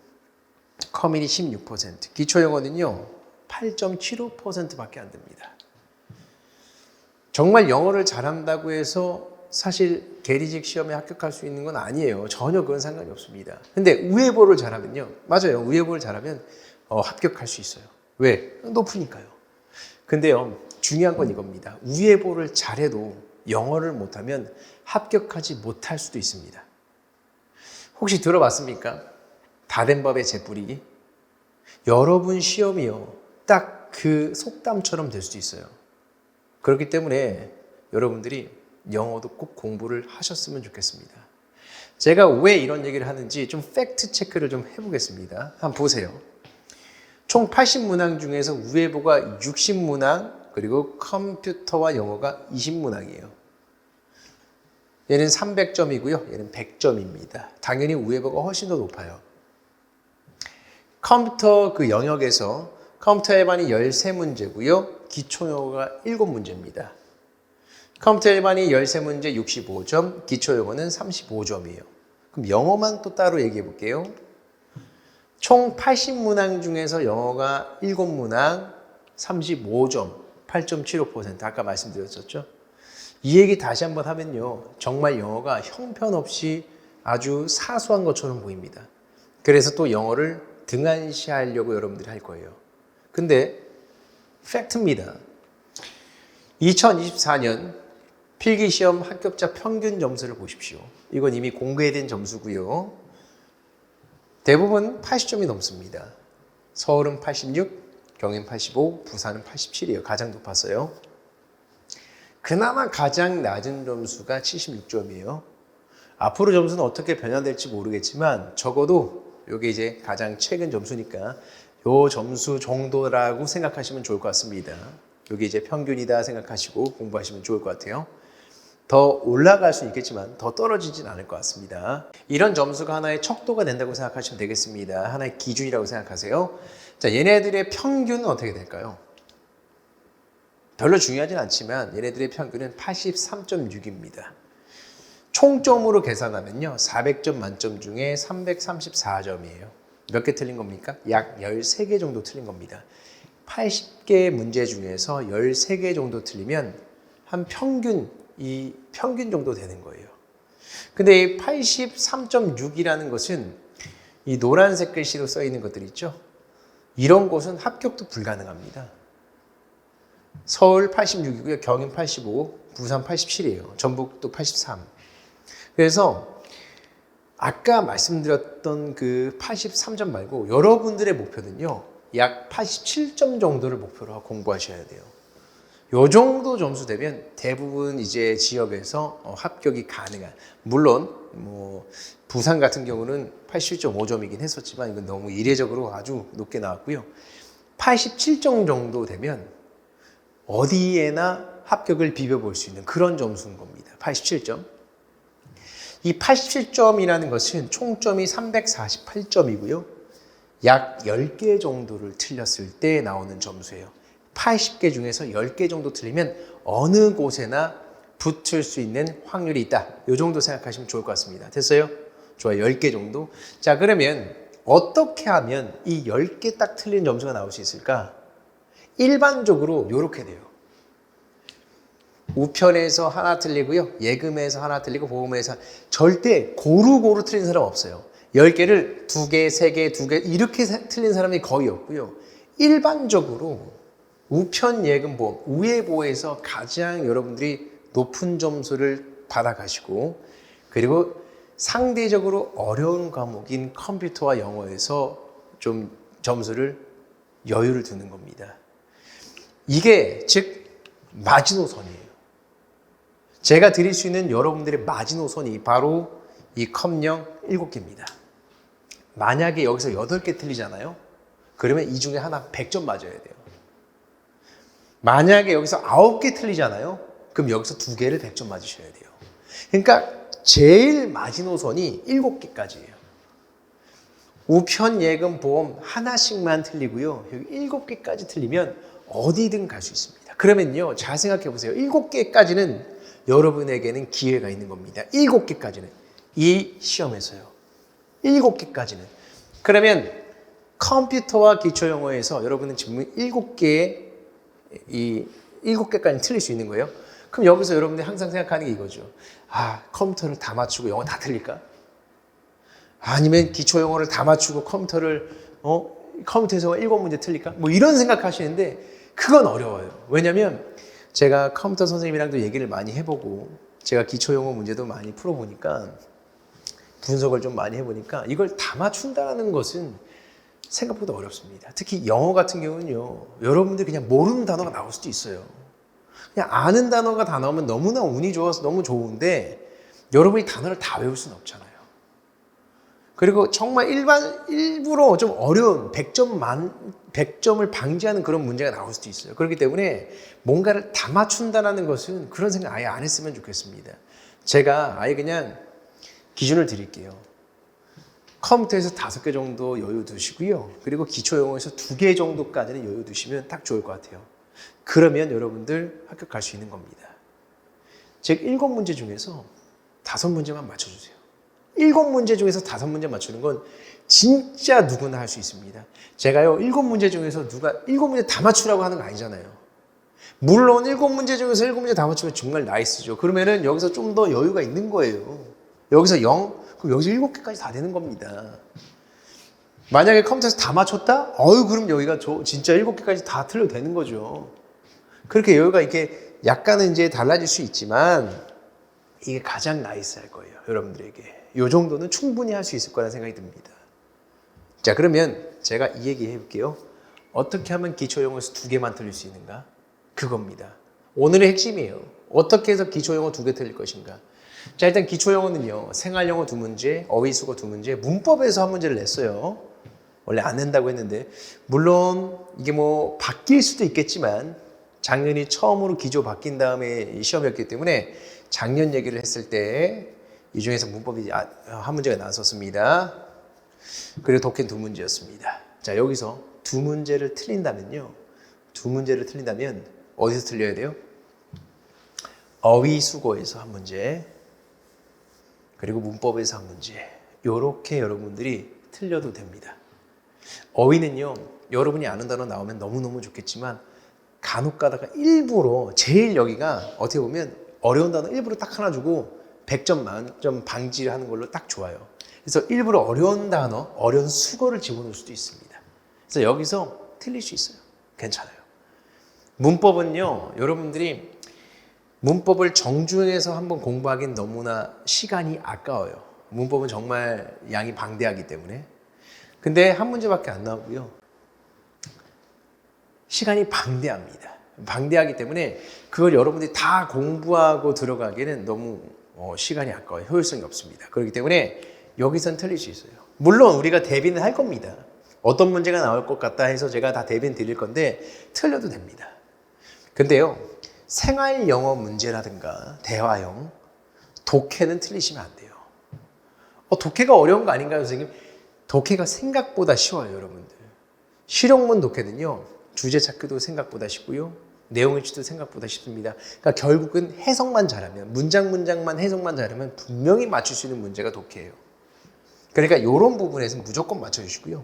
커밋이 16%, 기초영어는요 8.75%밖에 안 됩니다. 정말 영어를 잘한다고 해서 사실 계리직 시험에 합격할 수 있는 건 아니에요. 전혀 그건 상관이 없습니다. 근데 우회보를 잘하면요, 맞아요. 우회보를 잘하면 합격할 수 있어요. 왜? 높으니까요. 근데요, 중요한 건 이겁니다. 우회보를 잘해도 영어를 못하면 합격하지 못할 수도 있습니다. 혹시 들어봤습니까? 다 된 법의 재뿌리기? 여러분 시험이요, 딱 그 속담처럼 될 수도 있어요. 그렇기 때문에 여러분들이 영어도 꼭 공부를 하셨으면 좋겠습니다. 제가 왜 이런 얘기를 하는지 좀 팩트 체크를 좀 해보겠습니다. 한번 보세요. 총 80문항 중에서 우회보가 60문항, 그리고 컴퓨터와 영어가 20문항이에요. 얘는 300점이고요. 얘는 100점입니다. 당연히 우회보가 훨씬 더 높아요. 컴퓨터 그 영역에서 컴퓨터 일반이 13문제고요. 기초 영어가 7문제입니다. 컴퓨터 일반이 13문제 65점, 기초 영어는 35점이에요. 그럼 영어만 또 따로 얘기해 볼게요. 총 80문항 중에서 영어가 7문항, 35점, 8.75%. 아까 말씀드렸었죠? 이 얘기 다시 한번 하면요, 정말 영어가 형편없이 아주 사소한 것처럼 보입니다. 그래서 또 영어를 등한시하려고 여러분들이 할 거예요. 근데 팩트입니다. 2024년 필기시험 합격자 평균 점수를 보십시오. 이건 이미 공개된 점수고요. 대부분 80점이 넘습니다. 서울은 86, 경인 85, 부산은 87이에요. 가장 높았어요. 그나마 가장 낮은 점수가 76점이에요. 앞으로 점수는 어떻게 변화될지 모르겠지만 적어도 이게 이제 가장 최근 점수니까 요 점수 정도라고 생각하시면 좋을 것 같습니다. 여기 이제 평균이다 생각하시고 공부하시면 좋을 것 같아요. 더 올라갈 수 있겠지만 더 떨어지진 않을 것 같습니다. 이런 점수가 하나의 척도가 된다고 생각하시면 되겠습니다. 하나의 기준이라고 생각하세요. 자, 얘네들의 평균은 어떻게 될까요? 별로 중요하진 않지만 얘네들의 평균은 83.6입니다. 총점으로 계산하면요, 400점 만점 중에 334점이에요. 몇 개 틀린 겁니까? 약 13개 정도 틀린 겁니다. 80개 문제 중에서 13개 정도 틀리면 한 평균 정도 되는 거예요. 근데 이 83.6이라는 것은 이 노란색 글씨로 써 있는 것들 있죠? 이런 곳은 합격도 불가능합니다. 서울 86이고요. 경인 85, 부산 87이에요. 전북도 83. 그래서 아까 말씀드렸던 그 83점 말고 여러분들의 목표는요. 약 87점 정도를 목표로 하고 공부하셔야 돼요. 요 정도 점수 되면 대부분 이제 지역에서 합격이 가능한. 물론 뭐 부산 같은 경우는 87.5점이긴 했었지만 이건 너무 이례적으로 아주 높게 나왔고요. 87점 정도 되면 어디에나 합격을 비벼볼 수 있는 그런 점수인 겁니다. 87점. 이 87점이라는 것은 총점이 348점이고요. 약 10개 정도를 틀렸을 때 나오는 점수예요. 80개 중에서 10개 정도 틀리면 어느 곳에나 붙을 수 있는 확률이 있다. 이 정도 생각하시면 좋을 것 같습니다. 됐어요? 좋아요. 10개 정도. 자, 그러면 어떻게 하면 이 10개 딱 틀린 점수가 나올 수 있을까? 일반적으로 이렇게 돼요. 우편에서 하나 틀리고요. 예금에서 하나 틀리고 보험에서 절대 고루고루 틀린 사람 없어요. 10개를 2개, 3개, 2개 이렇게 틀린 사람이 거의 없고요. 일반적으로 우편, 예금, 보험, 우회보에서 가장 여러분들이 높은 점수를 받아가시고 그리고 상대적으로 어려운 과목인 컴퓨터와 영어에서 좀 점수를 여유를 두는 겁니다. 이게 즉 마지노선이에요. 제가 드릴 수 있는 여러분들의 마지노선이 바로 이 컴령 7개입니다. 만약에 여기서 8개 틀리잖아요. 그러면 이 중에 하나 100점 맞아야 돼요. 만약에 여기서 9개 틀리잖아요. 그럼 여기서 2개를 100점 맞으셔야 돼요. 그러니까 제일 마지노선이 7개까지예요. 우편, 예금, 보험 하나씩만 틀리고요. 여기 7개까지 틀리면 어디든 갈 수 있습니다. 그러면요, 잘 생각해 보세요. 7개까지는 여러분에게는 기회가 있는 겁니다. 7개까지는. 이 시험에서요. 7개까지는. 그러면 컴퓨터와 기초영어에서 여러분은 지금 7개까지 틀릴 수 있는 거예요. 그럼 여기서 여러분들이 항상 생각하는 게 이거죠. 아, 컴퓨터를 다 맞추고 영어 다 틀릴까? 아니면 기초영어를 다 맞추고 컴퓨터에서 7문제 틀릴까? 뭐 이런 생각하시는데 그건 어려워요. 왜냐면 제가 컴퓨터 선생님이랑도 얘기를 많이 해보고 제가 기초영어 문제도 많이 풀어보니까 분석을 좀 많이 해보니까 이걸 다 맞춘다는 것은 생각보다 어렵습니다. 특히 영어 같은 경우는요. 여러분들이 그냥 모르는 단어가 나올 수도 있어요. 그냥 아는 단어가 다 나오면 너무나 운이 좋아서 너무 좋은데 여러분이 단어를 다 외울 수는 없잖아요. 그리고 정말 일부러 좀 어려운 100점을 방지하는 그런 문제가 나올 수도 있어요. 그렇기 때문에 뭔가를 다 맞춘다는 것은 그런 생각 아예 안 했으면 좋겠습니다. 제가 아예 그냥 기준을 드릴게요. 컴퓨터에서 5개 정도 여유 두시고요. 그리고 기초영어에서 2개 정도까지는 여유 두시면 딱 좋을 것 같아요. 그러면 여러분들 합격할 수 있는 겁니다. 즉 7문제 중에서 5문제만 맞춰주세요. 7문제 중에서 5문제 맞추는 건 진짜 누구나 할 수 있습니다. 제가요 7문제 중에서 누가 7문제 다 맞추라고 하는 거 아니잖아요. 물론 7문제 중에서 7문제 다 맞추면 정말 나이스죠. 그러면은 여기서 좀 더 여유가 있는 거예요. 여기서 0, 그럼 여기서 7개까지 다 되는 겁니다. 만약에 컴퓨터에서 다 맞췄다? 그럼 여기가 진짜 7개까지 다 틀려도 되는 거죠. 그렇게 여유가 이렇게 약간은 이제 달라질 수 있지만 이게 가장 나이스할 거예요. 여러분들에게. 이 정도는 충분히 할 수 있을 거라는 생각이 듭니다. 자, 그러면 제가 이 얘기 해볼게요. 어떻게 하면 기초영어에서 2개만 틀릴 수 있는가? 그겁니다. 오늘의 핵심이에요. 어떻게 해서 기초영어 2개 틀릴 것인가? 자, 일단 기초영어는요. 생활영어 2문제, 어휘수거 2문제, 문법에서 1문제를 냈어요. 원래 안 낸다고 했는데 물론 이게 뭐 바뀔 수도 있겠지만 작년이 처음으로 기조 바뀐 다음에 시험이었기 때문에 작년 얘기를 했을 때 이 중에서 문법이 1문제가 나왔었습니다. 그리고 독해 2문제였습니다. 자, 여기서 2문제를 틀린다면요. 2문제를 틀린다면 어디서 틀려야 돼요? 어휘수거에서 1문제, 그리고 문법에서 1문제. 이렇게 여러분들이 틀려도 됩니다. 어휘는요, 여러분이 아는 단어 나오면 너무너무 좋겠지만 간혹 가다가 일부러 제일 여기가 어떻게 보면 어려운 단어 일부러 딱 하나 주고 100점 만점 방지하는 걸로 딱 좋아요. 그래서 일부러 어려운 단어, 어려운 수거를 집어넣을 수도 있습니다. 그래서 여기서 틀릴 수 있어요. 괜찮아요. 문법은요, 여러분들이 문법을 정중해서 한번 공부하기엔 너무나 시간이 아까워요. 문법은 정말 양이 방대하기 때문에. 근데 한 문제밖에 안 나오고요. 시간이 방대합니다. 방대하기 때문에 그걸 여러분들이 다 공부하고 들어가기에는 너무 시간이 아까워요. 효율성이 없습니다. 그렇기 때문에 여기선 틀릴 수 있어요. 물론 우리가 대비는 할 겁니다. 어떤 문제가 나올 것 같다 해서 제가 다 대비는 드릴 건데 틀려도 됩니다. 근데요, 생활 영어 문제라든가 대화형, 독해는 틀리시면 안 돼요. 독해가 어려운 거 아닌가요, 선생님? 독해가 생각보다 쉬워요, 여러분들. 실용문 독해는요, 주제 찾기도 생각보다 쉽고요, 내용 읽기도 생각보다 쉽습니다. 그러니까 결국은 해석만 잘하면, 문장만 해석만 잘하면 분명히 맞출 수 있는 문제가 독해예요. 그러니까 이런 부분에서 무조건 맞춰주시고요.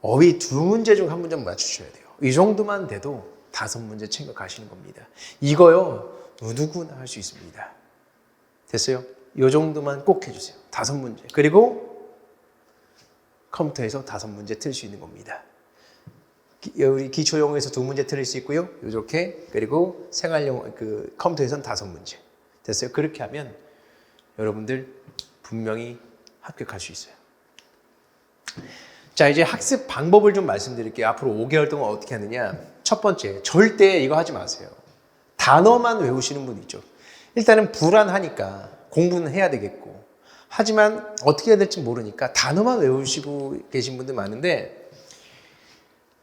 어휘 2문제 중 1문제 맞추셔야 돼요. 이 정도만 돼도 5문제 챙겨 가시는 겁니다. 이거요, 누구나 할 수 있습니다. 됐어요? 이 정도만 꼭 해주세요. 5문제. 그리고 컴퓨터에서 5문제 틀 수 있는 겁니다. 우리 기초영어에서 2문제 틀릴 수 있고요. 이렇게. 그리고 생활영어, 컴퓨터에서는 5문제. 됐어요? 그렇게 하면 여러분들 분명히 합격할 수 있어요. 자, 이제 학습 방법을 좀 말씀드릴게요. 앞으로 5개월 동안 어떻게 하느냐. 첫 번째, 절대 이거 하지 마세요. 단어만 외우시는 분 있죠. 일단은 불안하니까 공부는 해야 되겠고, 하지만 어떻게 해야 될지 모르니까 단어만 외우시고 계신 분들 많은데,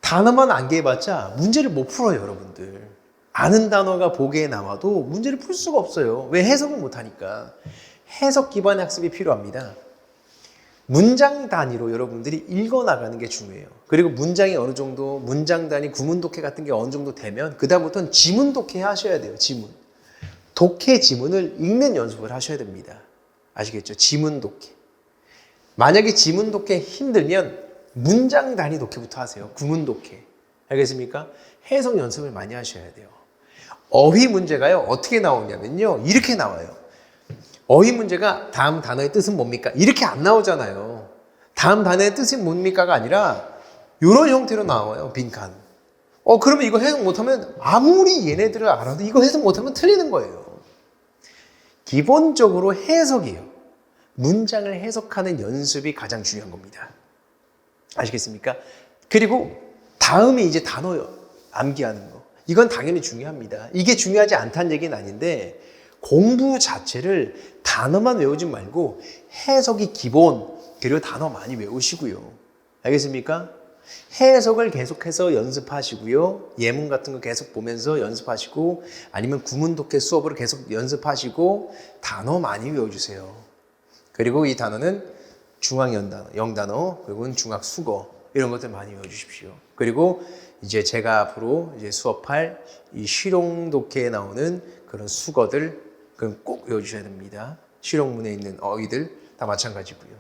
단어만 암기해봤자 문제를 못 풀어요, 여러분들. 아는 단어가 보기에 나와도 문제를 풀 수가 없어요. 왜? 해석을 못하니까. 해석 기반의 학습이 필요합니다. 문장 단위로 여러분들이 읽어나가는 게 중요해요. 그리고 문장이 어느 정도, 문장 단위, 구문 독해 같은 게 어느 정도 되면 그다음부터는 지문 독해 하셔야 돼요. 지문. 독해 지문을 읽는 연습을 하셔야 됩니다. 아시겠죠? 지문 독해. 만약에 지문 독해 힘들면 문장 단위 독해부터 하세요. 구문 독해. 알겠습니까? 해석 연습을 많이 하셔야 돼요. 어휘 문제가요, 어떻게 나오냐면요, 이렇게 나와요. 어휘 문제가 다음 단어의 뜻은 뭡니까? 이렇게 안 나오잖아요. 다음 단어의 뜻이 뭡니까가 아니라 이런 형태로 나와요. 빈칸. 그러면 이거 해석 못하면 아무리 얘네들을 알아도 이거 해석 못하면 틀리는 거예요. 기본적으로 해석이에요. 문장을 해석하는 연습이 가장 중요한 겁니다. 아시겠습니까? 그리고 다음이 이제 단어 암기하는 거. 이건 당연히 중요합니다. 이게 중요하지 않다는 얘기는 아닌데, 공부 자체를 단어만 외우지 말고 해석이 기본, 그리고 단어 많이 외우시고요. 알겠습니까? 해석을 계속해서 연습하시고요. 예문 같은 거 계속 보면서 연습하시고, 아니면 구문 독해 수업을 계속 연습하시고, 단어 많이 외워주세요. 그리고 이 단어는 중앙 연단어, 영단어, 그리고 중학 수거, 이런 것들 많이 외워주십시오. 그리고 이제 제가 앞으로 이제 수업할 이 실용 독해에 나오는 그런 수거들, 그럼 꼭 외워주셔야 됩니다. 실용문에 있는 어휘들 다 마찬가지고요.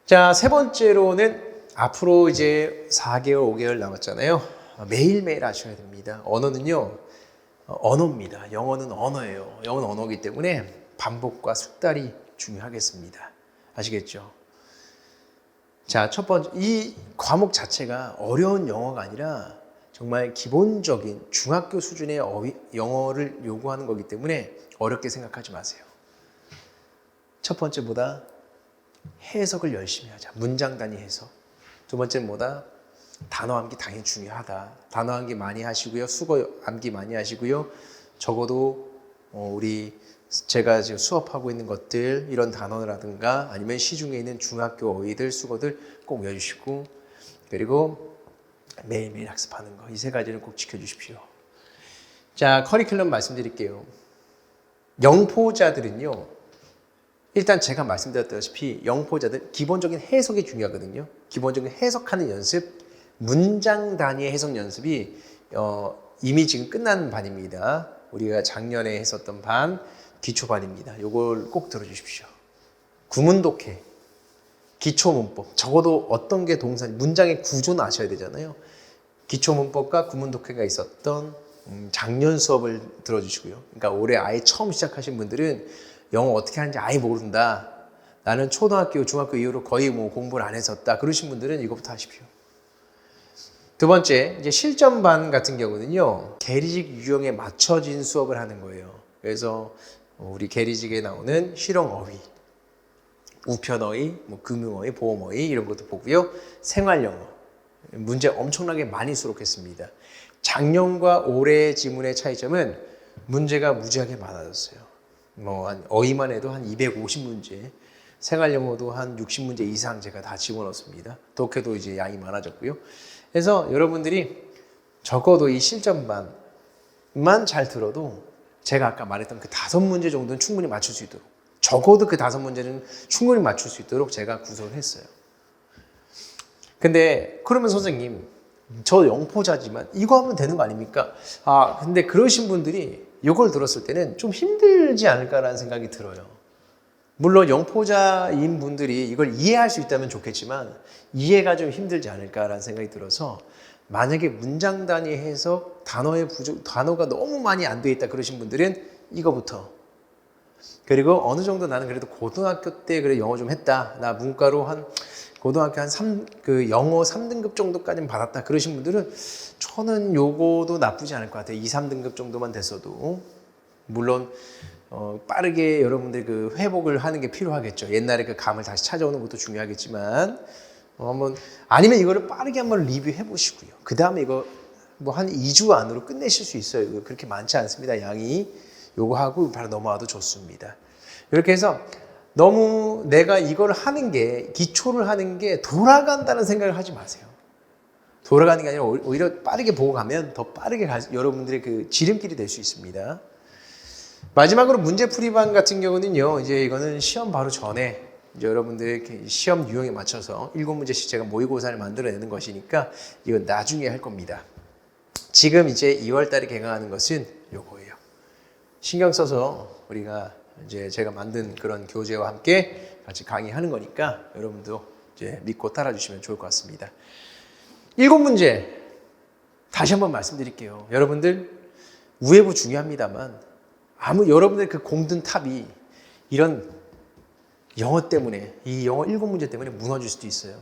자, 세 번째로는 앞으로 이제 4개월, 5개월 남았잖아요. 매일매일 하셔야 됩니다. 언어는요, 언어입니다. 영어는 언어예요. 영어는 언어이기 때문에 반복과 숙달이 중요하겠습니다. 아시겠죠? 자, 첫 번째, 이 과목 자체가 어려운 영어가 아니라 정말 기본적인 중학교 수준의 영어를 요구하는 거기 때문에 어렵게 생각하지 마세요. 첫 번째보다 해석을 열심히 하자. 문장 단위 해석. 두 번째는 뭐다? 단어 암기 당연히 중요하다. 단어 암기 많이 하시고요. 수거 암기 많이 하시고요. 적어도 제가 지금 수업하고 있는 것들, 이런 단어라든가 아니면 시중에 있는 중학교 어휘들, 수거들 꼭 외워주시고, 그리고 매일매일 학습하는 거, 이 세 가지를 꼭 지켜주십시오. 자, 커리큘럼 말씀드릴게요. 영포자들은요, 일단 제가 말씀드렸다시피 영포자들 기본적인 해석이 중요하거든요. 기본적인 해석하는 연습, 문장 단위의 해석 연습이 이미 지금 끝난 반입니다. 우리가 작년에 했었던 반, 기초반입니다. 이걸 꼭 들어주십시오. 구문 독해, 기초문법, 적어도 어떤 게 동사, 문장의 구조는 아셔야 되잖아요. 기초문법과 구문독해가 있었던 작년 수업을 들어주시고요. 그러니까 올해 아예 처음 시작하신 분들은 영어 어떻게 하는지 아예 모른다. 나는 초등학교, 중학교 이후로 거의 뭐 공부를 안 했었다. 그러신 분들은 이거부터 하십시오. 두 번째, 이제 실전반 같은 경우는요, 계리직 유형에 맞춰진 수업을 하는 거예요. 그래서 우리 계리직에 나오는 실용어휘, 우편어휘, 뭐 금융어휘, 보험어휘 이런 것도 보고요. 생활영어. 문제 엄청나게 많이 수록했습니다. 작년과 올해 지문의 차이점은 문제가 무지하게 많아졌어요. 뭐 한 어휘만 해도 한 250문제, 생활영어도 한 60문제 이상 제가 다 집어넣었습니다. 독해도 이제 양이 많아졌고요. 그래서 여러분들이 적어도 이 실전반만 잘 들어도 제가 아까 말했던 그 5문제 정도는 충분히 맞출 수 있도록, 적어도 그 5문제는 충분히 맞출 수 있도록 제가 구성을 했어요. 근데 그러면 선생님, 저 영포자지만 이거 하면 되는 거 아닙니까? 근데 그러신 분들이 이걸 들었을 때는 좀 힘들지 않을까라는 생각이 들어요. 물론 영포자인 분들이 이걸 이해할 수 있다면 좋겠지만 이해가 좀 힘들지 않을까라는 생각이 들어서, 만약에 문장 단위 해석, 단어가 너무 많이 안 돼 있다 그러신 분들은 이거부터, 그리고 어느 정도 나는 그래도 고등학교 때 그래 영어 좀 했다, 나 문과로 한 고등학교 한 영어 3등급 정도까지는 받았다 그러신 분들은 저는 요거도 나쁘지 않을 것 같아요. 2, 3등급 정도만 됐어도. 물론 빠르게 여러분들 그 회복을 하는 게 필요하겠죠. 옛날에 그 감을 다시 찾아오는 것도 중요하겠지만 아니면 이거를 빠르게 한번 리뷰해 보시고요. 그 다음에 이거 뭐 한 2주 안으로 끝내실 수 있어요. 그렇게 많지 않습니다, 양이. 요거 하고 바로 넘어와도 좋습니다. 이렇게 해서 너무 내가 이걸 하는 게, 기초를 하는 게 돌아간다는 생각을 하지 마세요. 돌아가는 게 아니라 오히려 빠르게 보고 가면 더 빠르게 여러분들의 그 지름길이 될 수 있습니다. 마지막으로 문제풀이반 같은 경우는요, 이제 이거는 시험 바로 전에 이제 여러분들 시험 유형에 맞춰서 7문제씩 제가 모의고사를 만들어내는 것이니까 이건 나중에 할 겁니다. 지금 이제 2월 달에 개강하는 것은 요거예요. 신경 써서 우리가 이제 제가 만든 그런 교재와 함께 같이 강의하는 거니까 여러분도 이제 믿고 따라주시면 좋을 것 같습니다. 7문제 다시 한번 말씀드릴게요. 여러분들 우회부 중요합니다만 여러분들 그 공든 탑이 이런 영어 때문에, 이 영어 7문제 때문에 무너질 수도 있어요.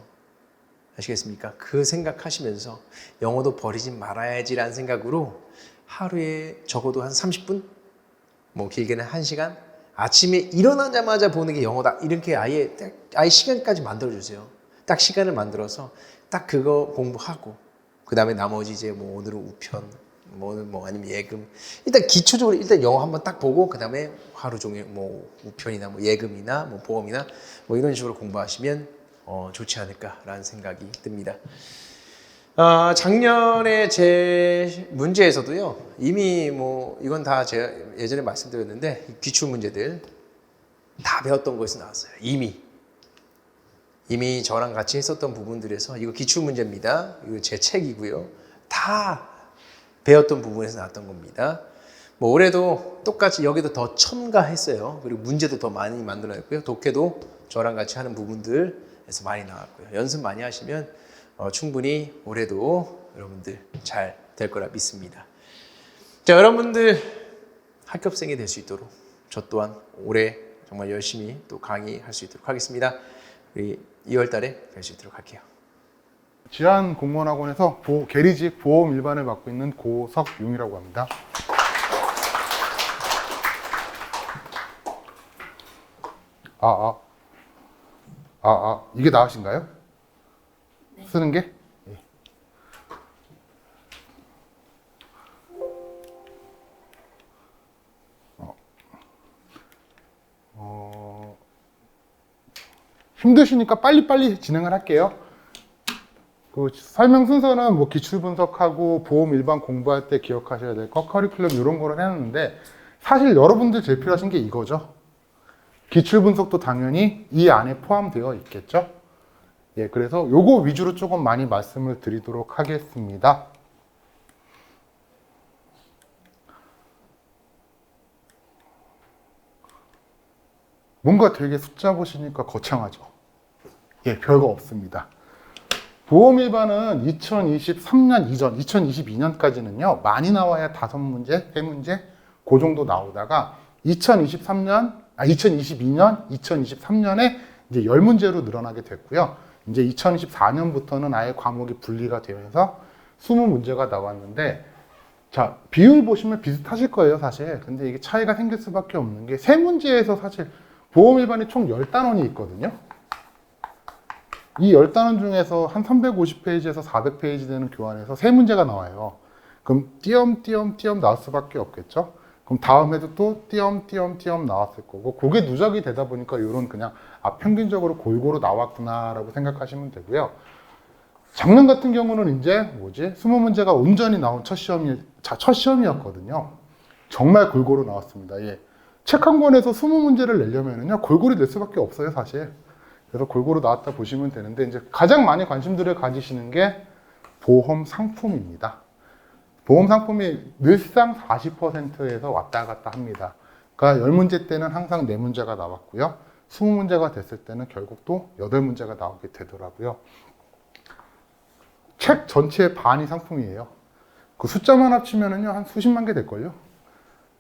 아시겠습니까? 그 생각하시면서 영어도 버리지 말아야지라는 생각으로 하루에 적어도 한 30분? 뭐 길게는 1시간? 아침에 일어나자마자 보는 게 영어다. 이렇게 아예 시간까지 만들어주세요. 딱 시간을 만들어서 딱 그거 공부하고, 그 다음에 나머지 이제 뭐 오늘은 우편, 뭐 아니면 예금. 일단 기초적으로 일단 영어 한번 딱 보고, 그 다음에 하루 종일 뭐 우편이나 뭐 예금이나 뭐 보험이나 뭐 이런 식으로 공부하시면 좋지 않을까라는 생각이 듭니다. 작년에 제 문제에서도요, 이미 뭐 이건 다 제가 예전에 말씀드렸는데 기출 문제들 다 배웠던 것이 나왔어요. 이미 저랑 같이 했었던 부분들에서 이거 기출 문제입니다. 이거 제 책이고요. 다 배웠던 부분에서 나왔던 겁니다. 뭐 올해도 똑같이 여기도 더 첨가했어요. 그리고 문제도 더 많이 만들어냈고요. 독해도 저랑 같이 하는 부분들에서 많이 나왔고요. 연습 많이 하시면 충분히 올해도 여러분들 잘 될 거라 믿습니다. 자, 여러분들 합격생이 될 수 있도록 저 또한 올해 정말 열심히 또 강의할 수 있도록 하겠습니다. 우리 2월 달에 뵐 수 있도록 할게요. 지안공무원학원에서 계리직 보험 일반을 맡고 있는 고석용이라고 합니다. 이게 나으신가요? 네. 쓰는 게? 예. 힘드시니까 빨리빨리 진행을 할게요. 그 설명 순서는 뭐 기출 분석하고 보험 일반 공부할 때 기억하셔야 될 거, 커리큘럼 이런 거를 해놨는데, 사실 여러분들 제일 필요하신 게 이거죠. 기출 분석도 당연히 이 안에 포함되어 있겠죠. 예, 그래서 요거 위주로 조금 많이 말씀을 드리도록 하겠습니다. 뭔가 되게 숫자 보시니까 거창하죠. 예, 별거 없습니다. 보험 일반은 2023년 이전, 2022년까지는요, 많이 나와야 5문제, 3문제, 그 정도 나오다가 2022년, 2023년에 이제 10문제로 늘어나게 됐고요. 이제 2024년부터는 아예 과목이 분리가 되면서 20문제가 나왔는데, 자, 비율 보시면 비슷하실 거예요, 사실. 근데 이게 차이가 생길 수밖에 없는 게, 3문제에서 사실 보험 일반이 총 10단원이 있거든요. 이 10단원 중에서 한 350페이지에서 400페이지 되는 교환에서 3문제가 나와요. 그럼 띄엄띄엄 나올 수밖에 없겠죠? 그럼 다음 해도 또 띄엄띄엄 나왔을 거고, 그게 누적이 되다 보니까 이런 그냥 평균적으로 골고루 나왔구나라고 생각하시면 되고요. 작년 같은 경우는 이제 20문제가 온전히 나온 첫 시험이었거든요. 정말 골고루 나왔습니다. 예. 책 한 권에서 20문제를 내려면은요, 골고루 낼 수밖에 없어요, 사실. 그래서 골고루 나왔다 보시면 되는데, 이제 가장 많이 관심들을 가지시는 게 보험 상품입니다. 보험 상품이 늘상 40%에서 왔다 갔다 합니다. 그러니까 10문제 때는 항상 4문제가 나왔고요. 20문제가 됐을 때는 결국 또 8문제가 나오게 되더라고요. 책 전체의 반이 상품이에요. 그 숫자만 합치면은요, 한 수십만 개 될걸요?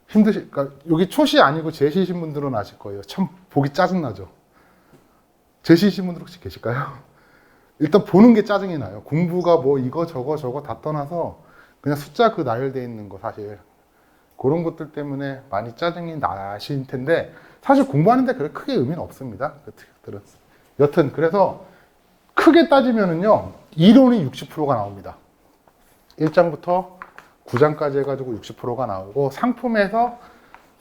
그러니까 여기 초시 아니고 제시이신 분들은 아실 거예요. 참 보기 짜증나죠? 제시이신 분들 혹시 계실까요? 일단 보는 게 짜증이 나요. 공부가 뭐 이거 저거 다 떠나서 그냥 숫자 그 나열되어 있는 거 사실 그런 것들 때문에 많이 짜증이 나실 텐데 사실 공부하는데 그렇게 크게 의미는 없습니다. 그 특들은. 여튼 그래서 크게 따지면은요, 이론이 60%가 나옵니다. 1장부터 9장까지 해가지고 60%가 나오고 상품에서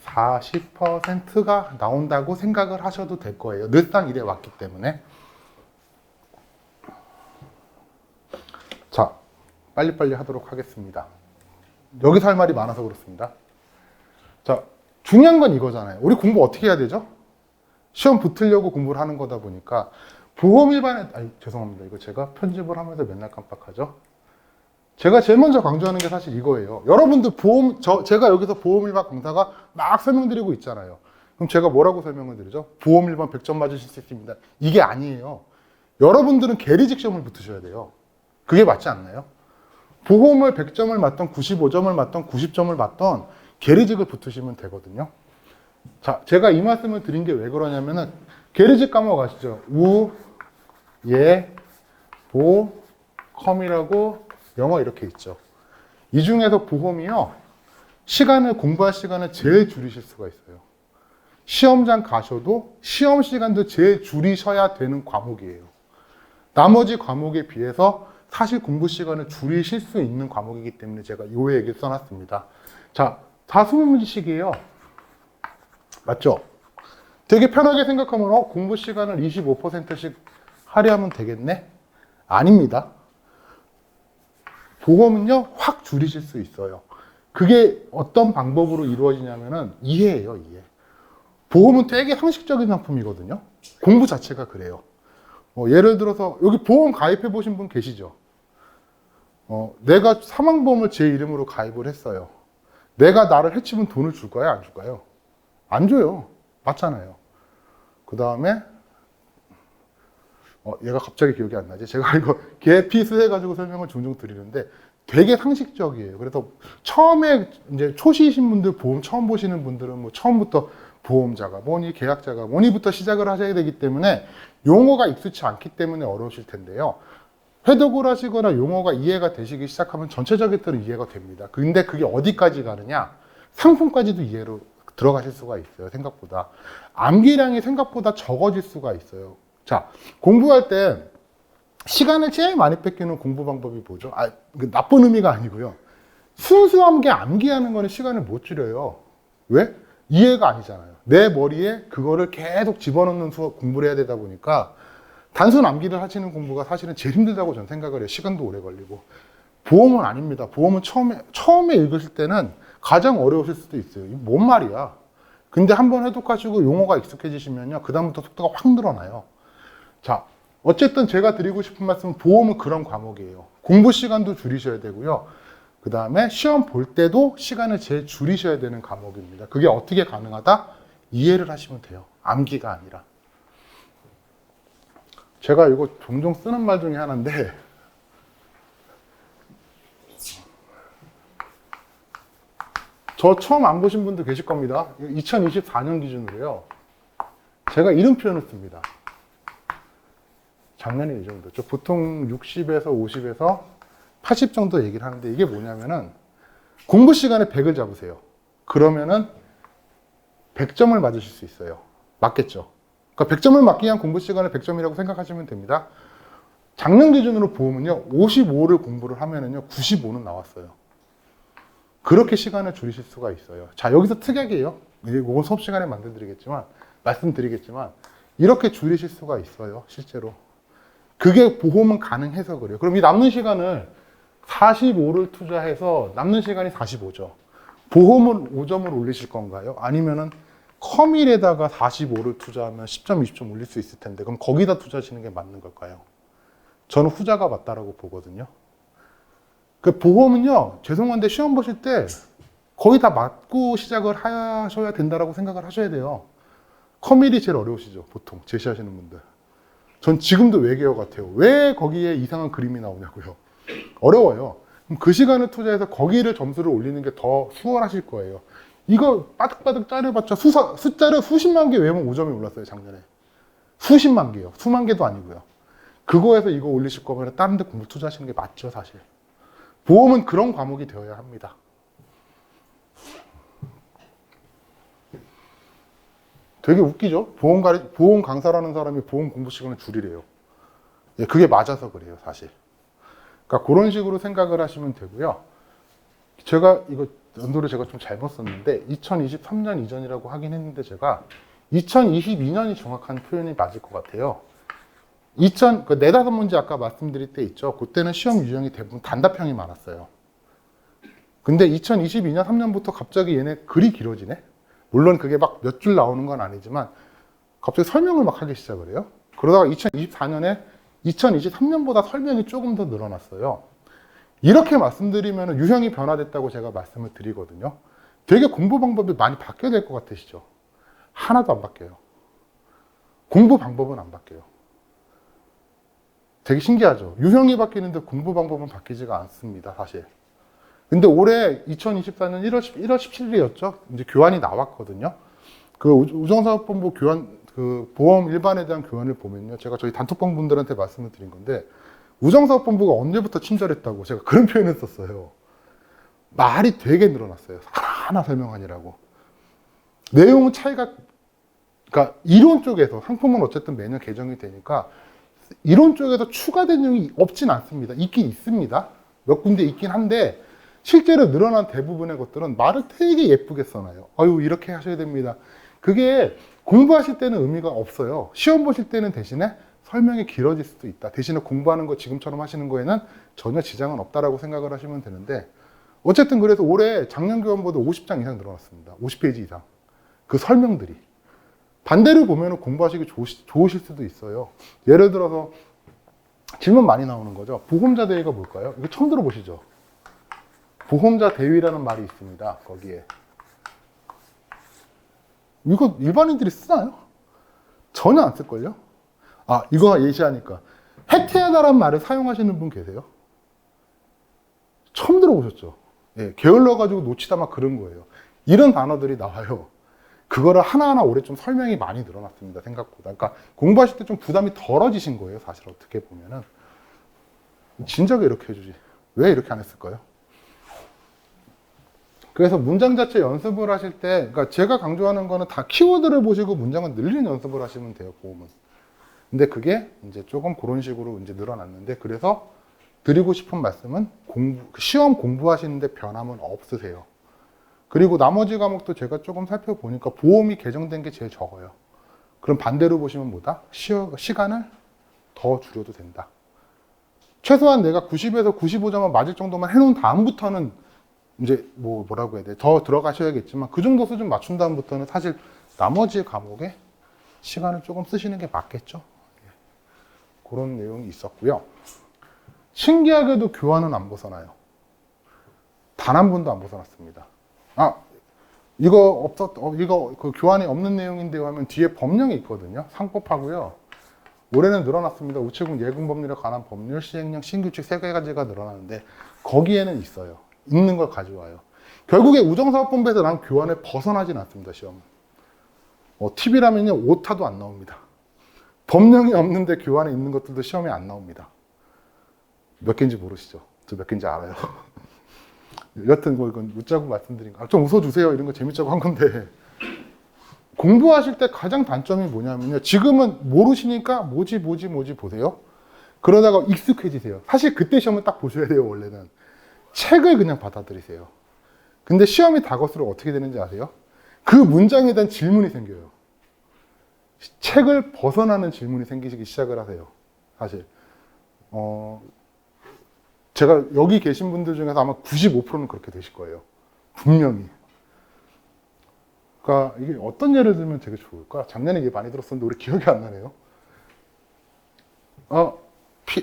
40%가 나온다고 생각을 하셔도 될 거예요. 늘상 이래 왔기 때문에. 자, 빨리빨리 하도록 하겠습니다. 여기서 할 말이 많아서 그렇습니다. 자, 중요한 건 이거잖아요. 우리 공부 어떻게 해야 되죠? 시험 붙으려고 공부를 하는 거다 보니까 보험 일반에, 죄송합니다. 이거 제가 편집을 하면서 맨날 깜빡하죠. 제가 제일 먼저 강조하는 게 사실 이거예요. 여러분들 제가 여기서 보험 일반 강사가 막 설명드리고 있잖아요. 그럼 제가 뭐라고 설명을 드리죠? 보험 일반 100점 맞으실 수 있습니다. 이게 아니에요. 여러분들은 계리직 시험을 붙으셔야 돼요. 그게 맞지 않나요? 보험을 100점을 맞던 95점을 맞던 90점을 맞던 계리직을 붙으시면 되거든요. 자, 제가 이 말씀을 드린 게 왜 그러냐면은 계리직 과목 아시죠? 우, 예, 보, 컴이라고 영어 이렇게 있죠. 이 중에서 보험이요, 공부할 시간을 제일 줄이실 수가 있어요. 시험장 가셔도 시험 시간도 제일 줄이셔야 되는 과목이에요. 나머지 과목에 비해서 사실 공부 시간을 줄이실 수 있는 과목이기 때문에 제가 이 얘기를 써놨습니다. 자, 다 20문제씩이에요. 맞죠? 되게 편하게 생각하면 공부 시간을 25%씩 할애하면 되겠네? 아닙니다. 보험은요, 확 줄이실 수 있어요. 그게 어떤 방법으로 이루어지냐면은 이해예요, 이해. 보험은 되게 상식적인 상품이거든요. 공부 자체가 그래요. 예를 들어서 여기 보험 가입해 보신 분 계시죠? 내가 사망보험을 제 이름으로 가입을 했어요. 내가 나를 해치면 돈을 줄까요? 안 줄까요? 안 줘요. 맞잖아요. 그 다음에 얘가 갑자기 기억이 안 나지? 제가 이거 개피수해가지고 설명을 종종 드리는데 되게 상식적이에요. 그래서 처음에 이제 초시이신 분들, 보험 처음 보시는 분들은 뭐 처음부터 보험자가 뭐니, 계약자가 뭐니부터 시작을 하셔야 되기 때문에 용어가 익숙치 않기 때문에 어려우실 텐데요. 회독을 하시거나 용어가 이해가 되시기 시작하면 전체적인 틀은 이해가 됩니다. 근데 그게 어디까지 가느냐? 상품까지도 이해로 들어가실 수가 있어요, 생각보다. 암기량이 생각보다 적어질 수가 있어요. 자, 공부할 때 시간을 제일 많이 뺏기는 공부 방법이 뭐죠? 나쁜 의미가 아니고요. 순수한 게 암기하는 거는 시간을 못 줄여요. 왜? 이해가 아니잖아요. 내 머리에 그거를 계속 집어넣는 공부를 해야 되다 보니까 단순 암기를 하시는 공부가 사실은 제일 힘들다고 저는 생각을 해요. 시간도 오래 걸리고. 보험은 아닙니다. 보험은 처음에 읽으실 때는 가장 어려우실 수도 있어요. 이게 뭔 말이야? 근데 한번 해독하시고 용어가 익숙해지시면요, 그다음부터 속도가 확 늘어나요. 자, 어쨌든 제가 드리고 싶은 말씀은 보험은 그런 과목이에요. 공부 시간도 줄이셔야 되고요. 그 다음에 시험 볼 때도 시간을 제일 줄이셔야 되는 과목입니다. 그게 어떻게 가능하다? 이해를 하시면 돼요. 암기가 아니라. 제가 이거 종종 쓰는 말 중에 하나인데, 저 처음 안 보신 분도 계실 겁니다. 2024년 기준으로요. 제가 이런 표현을 씁니다. 작년에 이 정도. 저 보통 60에서 50에서 80 정도 얘기를 하는데, 이게 뭐냐면은 공부 시간에 100을 잡으세요. 그러면은 100점을 맞으실 수 있어요. 맞겠죠? 그러니까 100점을 맞기 위한 공부 시간을 100점이라고 생각하시면 됩니다. 작년 기준으로 보면요, 55를 공부를 하면은요, 95는 나왔어요. 그렇게 시간을 줄이실 수가 있어요. 자, 여기서 특약이에요. 이건 수업 시간에 말씀드리겠지만, 이렇게 줄이실 수가 있어요, 실제로. 그게 보험은 가능해서 그래요. 그럼 이 남는 시간을 45를 투자해서 남는 시간이 45죠. 보험은 5점을 올리실 건가요? 아니면은 커밀에다가 45를 투자하면 10점, 20점 올릴 수 있을 텐데, 그럼 거기다 투자하시는 게 맞는 걸까요? 저는 후자가 맞다라고 보거든요. 그 보험은요, 죄송한데 시험 보실 때 거의 다 맞고 시작을 하셔야 된다라고 생각을 하셔야 돼요. 커밀이 제일 어려우시죠, 보통 제시하시는 분들. 전 지금도 외계어 같아요. 왜 거기에 이상한 그림이 나오냐고요. 어려워요. 그럼 그 시간을 투자해서 거기를 점수를 올리는 게 더 수월하실 거예요. 이거 빠득빠득 짜려봤자 숫자를 수십만 개 외우면 5점이 올랐어요, 작년에. 수십만 개요. 수만 개도 아니고요. 그거에서 이거 올리실 거면 다른 데 공부 투자하시는 게 맞죠, 사실. 보험은 그런 과목이 되어야 합니다. 되게 웃기죠? 보험 강사라는 사람이 보험 공부 시간을 줄이래요. 예, 그게 맞아서 그래요, 사실. 그러니까 그런 식으로 생각을 하시면 되고요. 제가 이거 연도를 제가 좀 잘못 썼는데 2023년 이전이라고 하긴 했는데, 제가 2022년이 정확한 표현이 맞을 것 같아요. 그 네다섯 문제 아까 말씀드릴 때 있죠. 그때는 시험 유형이 대부분 단답형이 많았어요. 근데 2022년 3년부터 갑자기 얘네 글이 길어지네. 물론 그게 막 몇 줄 나오는 건 아니지만 갑자기 설명을 막 하기 시작을 해요. 그러다가 2024년에 2023년보다 설명이 조금 더 늘어났어요. 이렇게 말씀드리면 유형이 변화됐다고 제가 말씀을 드리거든요. 되게 공부 방법이 많이 바뀌어야 될 것 같으시죠? 하나도 안 바뀌어요. 공부 방법은 안 바뀌어요. 되게 신기하죠? 유형이 바뀌는데 공부 방법은 바뀌지가 않습니다, 사실. 근데 올해 2024년 1월 17일이었죠? 이제 교환이 나왔거든요. 그 우정사업본부 그 보험 일반에 대한 교환을 보면요. 제가 저희 단톡방 분들한테 말씀을 드린 건데, 우정사업본부가 언제부터 친절했다고 제가 그런 표현을 썼어요. 말이 되게 늘어났어요. 하나하나 설명하느라고. 내용은 그러니까 이론 쪽에서, 상품은 어쨌든 매년 개정이 되니까 이론 쪽에서 추가된 내용이 없진 않습니다. 있긴 있습니다. 몇 군데 있긴 한데, 실제로 늘어난 대부분의 것들은 말을 되게 예쁘게 써놔요. 아유, 이렇게 하셔야 됩니다. 그게 공부하실 때는 의미가 없어요. 시험 보실 때는 대신에 설명이 길어질 수도 있다. 대신에 공부하는 거 지금처럼 하시는 거에는 전혀 지장은 없다라고 생각을 하시면 되는데, 어쨌든 그래서 올해 작년 교환보다 50장 이상 늘어났습니다. 50페이지 이상. 그 설명들이. 반대로 보면 공부하시기 좋으실 수도 있어요. 예를 들어서 질문 많이 나오는 거죠. 보험자 대위가 뭘까요? 이거 처음 들어보시죠? 보험자 대위라는 말이 있습니다. 거기에. 이거 일반인들이 쓰나요? 전혀 안 쓸걸요? 아, 이거 예시하니까. 해태하다라는 말을 사용하시는 분 계세요? 처음 들어보셨죠? 예, 게을러가지고 놓치다 막 그런 거예요. 이런 단어들이 나와요. 그거를 하나하나 올해 좀 설명이 많이 늘어났습니다, 생각보다. 그러니까 공부하실 때 좀 부담이 덜어지신 거예요, 사실 어떻게 보면은. 진작에 이렇게 해주지. 왜 이렇게 안 했을까요? 그래서 문장 자체 연습을 하실 때, 그러니까 제가 강조하는 거는 다 키워드를 보시고 문장을 늘리는 연습을 하시면 돼요, 보험은. 근데 그게 이제 조금 그런 식으로 이제 늘어났는데, 그래서 드리고 싶은 말씀은 시험 공부하시는데 변함은 없으세요. 그리고 나머지 과목도 제가 조금 살펴보니까 보험이 개정된 게 제일 적어요. 그럼 반대로 보시면 뭐다? 시간을 더 줄여도 된다. 최소한 내가 90에서 95점을 맞을 정도만 해놓은 다음부터는 이제 뭐라고 해야 돼? 더 들어가셔야겠지만 그 정도 수준 맞춘 다음부터는 사실 나머지 과목에 시간을 조금 쓰시는 게 맞겠죠. 그런 내용이 있었고요. 신기하게도 교환은 안 벗어나요. 단 한 번도 안 벗어났습니다. 아, 이거 그 교환이 없는 내용인데요 하면 뒤에 법령이 있거든요. 상법하고요. 올해는 늘어났습니다. 우체국 예금 법률에 관한 법률, 시행령, 신규칙 3가지가 늘어나는데 거기에는 있어요. 있는 걸 가져와요. 결국에 우정사업본부에서 난 교환을 벗어나진 않습니다. 시험은. 팁이라면요, 오타도 안 나옵니다. 법령이 없는데 교환에 있는 것들도 시험에 안 나옵니다. 몇 개인지 모르시죠? 저 몇 개인지 알아요. 여튼 뭐 이건 웃자고 말씀드린 거. 좀 웃어주세요. 이런 거 재밌자고 한 건데. 공부하실 때 가장 단점이 뭐냐면요. 지금은 모르시니까 뭐지 보세요. 그러다가 익숙해지세요. 사실 그때 시험을 딱 보셔야 돼요. 원래는. 책을 그냥 받아들이세요. 근데 시험이 다가올수록 어떻게 되는지 아세요? 그 문장에 대한 질문이 생겨요. 책을 벗어나는 질문이 생기기 시작을 하세요. 사실. 제가 여기 계신 분들 중에서 아마 95%는 그렇게 되실 거예요. 분명히. 그러니까 이게 어떤 예를 들면 되게 좋을까? 작년에 이게 많이 들었었는데 우리 기억이 안 나네요.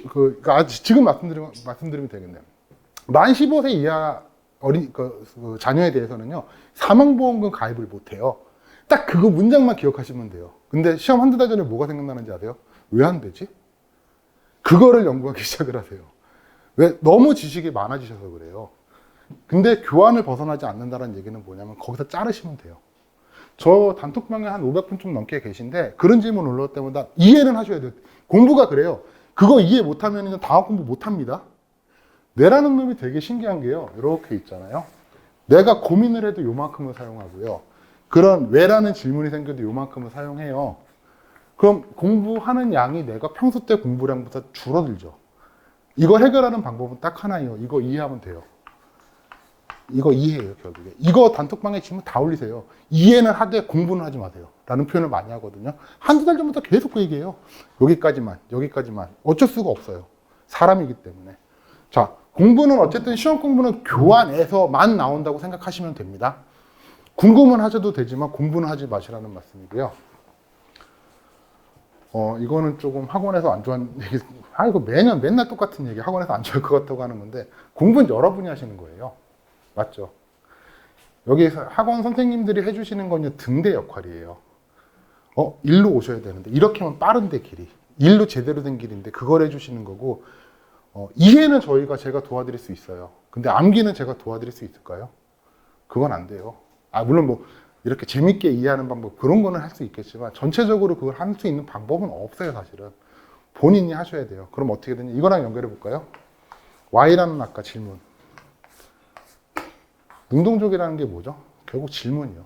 그러니까 지금 말씀드리면 되겠네요. 만 15세 이하 그 자녀에 대해서는요, 사망보험금 가입을 못해요. 딱 그거 문장만 기억하시면 돼요. 근데 시험 한두 달 전에 뭐가 생각나는지 아세요? 왜 안 되지? 그거를 연구하기 시작을 하세요. 왜? 너무 지식이 많아지셔서 그래요. 근데 교환을 벗어나지 않는다는 얘기는 뭐냐면 거기서 자르시면 돼요. 저 단톡방에 한 500분 좀 넘게 계신데 그런 질문 올라올 때마다 이해는 하셔야 돼요. 공부가 그래요. 그거 이해 못하면 다음 공부 못합니다. 뇌라는 놈이 되게 신기한 게요. 이렇게 있잖아요. 내가 고민을 해도 요만큼을 사용하고요. 그런 왜라는 질문이 생겨도 요만큼을 사용해요. 그럼 공부하는 양이 내가 평소 때 공부량보다 줄어들죠. 이거 해결하는 방법은 딱 하나예요. 이거 이해하면 돼요. 이거 이해해요, 결국에. 이거 단톡방에 질문 다 올리세요. 이해는 하되 공부는 하지 마세요. 라는 표현을 많이 하거든요. 한두 달 전부터 계속 그 얘기해요. 여기까지만. 어쩔 수가 없어요. 사람이기 때문에. 자, 공부는 어쨌든 시험 공부는 교환에서만 나온다고 생각하시면 됩니다. 궁금은 하셔도 되지만 공부는 하지 마시라는 말씀이고요. 이거는 조금 학원에서 안 좋아하는 얘기, 이거 맨날 똑같은 얘기, 학원에서 안 좋아할 것 같다고 하는 건데, 공부는 여러분이 하시는 거예요. 맞죠? 여기서 학원 선생님들이 해주시는 건요, 등대 역할이에요. 일로 오셔야 되는데, 이렇게 하면 빠른데 길이. 일로 제대로 된 길인데, 그걸 해주시는 거고, 이해는 제가 도와드릴 수 있어요. 근데 암기는 제가 도와드릴 수 있을까요? 그건 안 돼요. 물론 뭐, 이렇게 재밌게 이해하는 방법, 그런 거는 할 수 있겠지만, 전체적으로 그걸 할 수 있는 방법은 없어요, 사실은. 본인이 하셔야 돼요. 그럼 어떻게 되냐? 이거랑 연결해 볼까요? Y라는 아까 질문. 능동적이라는 게 뭐죠? 결국 질문이요.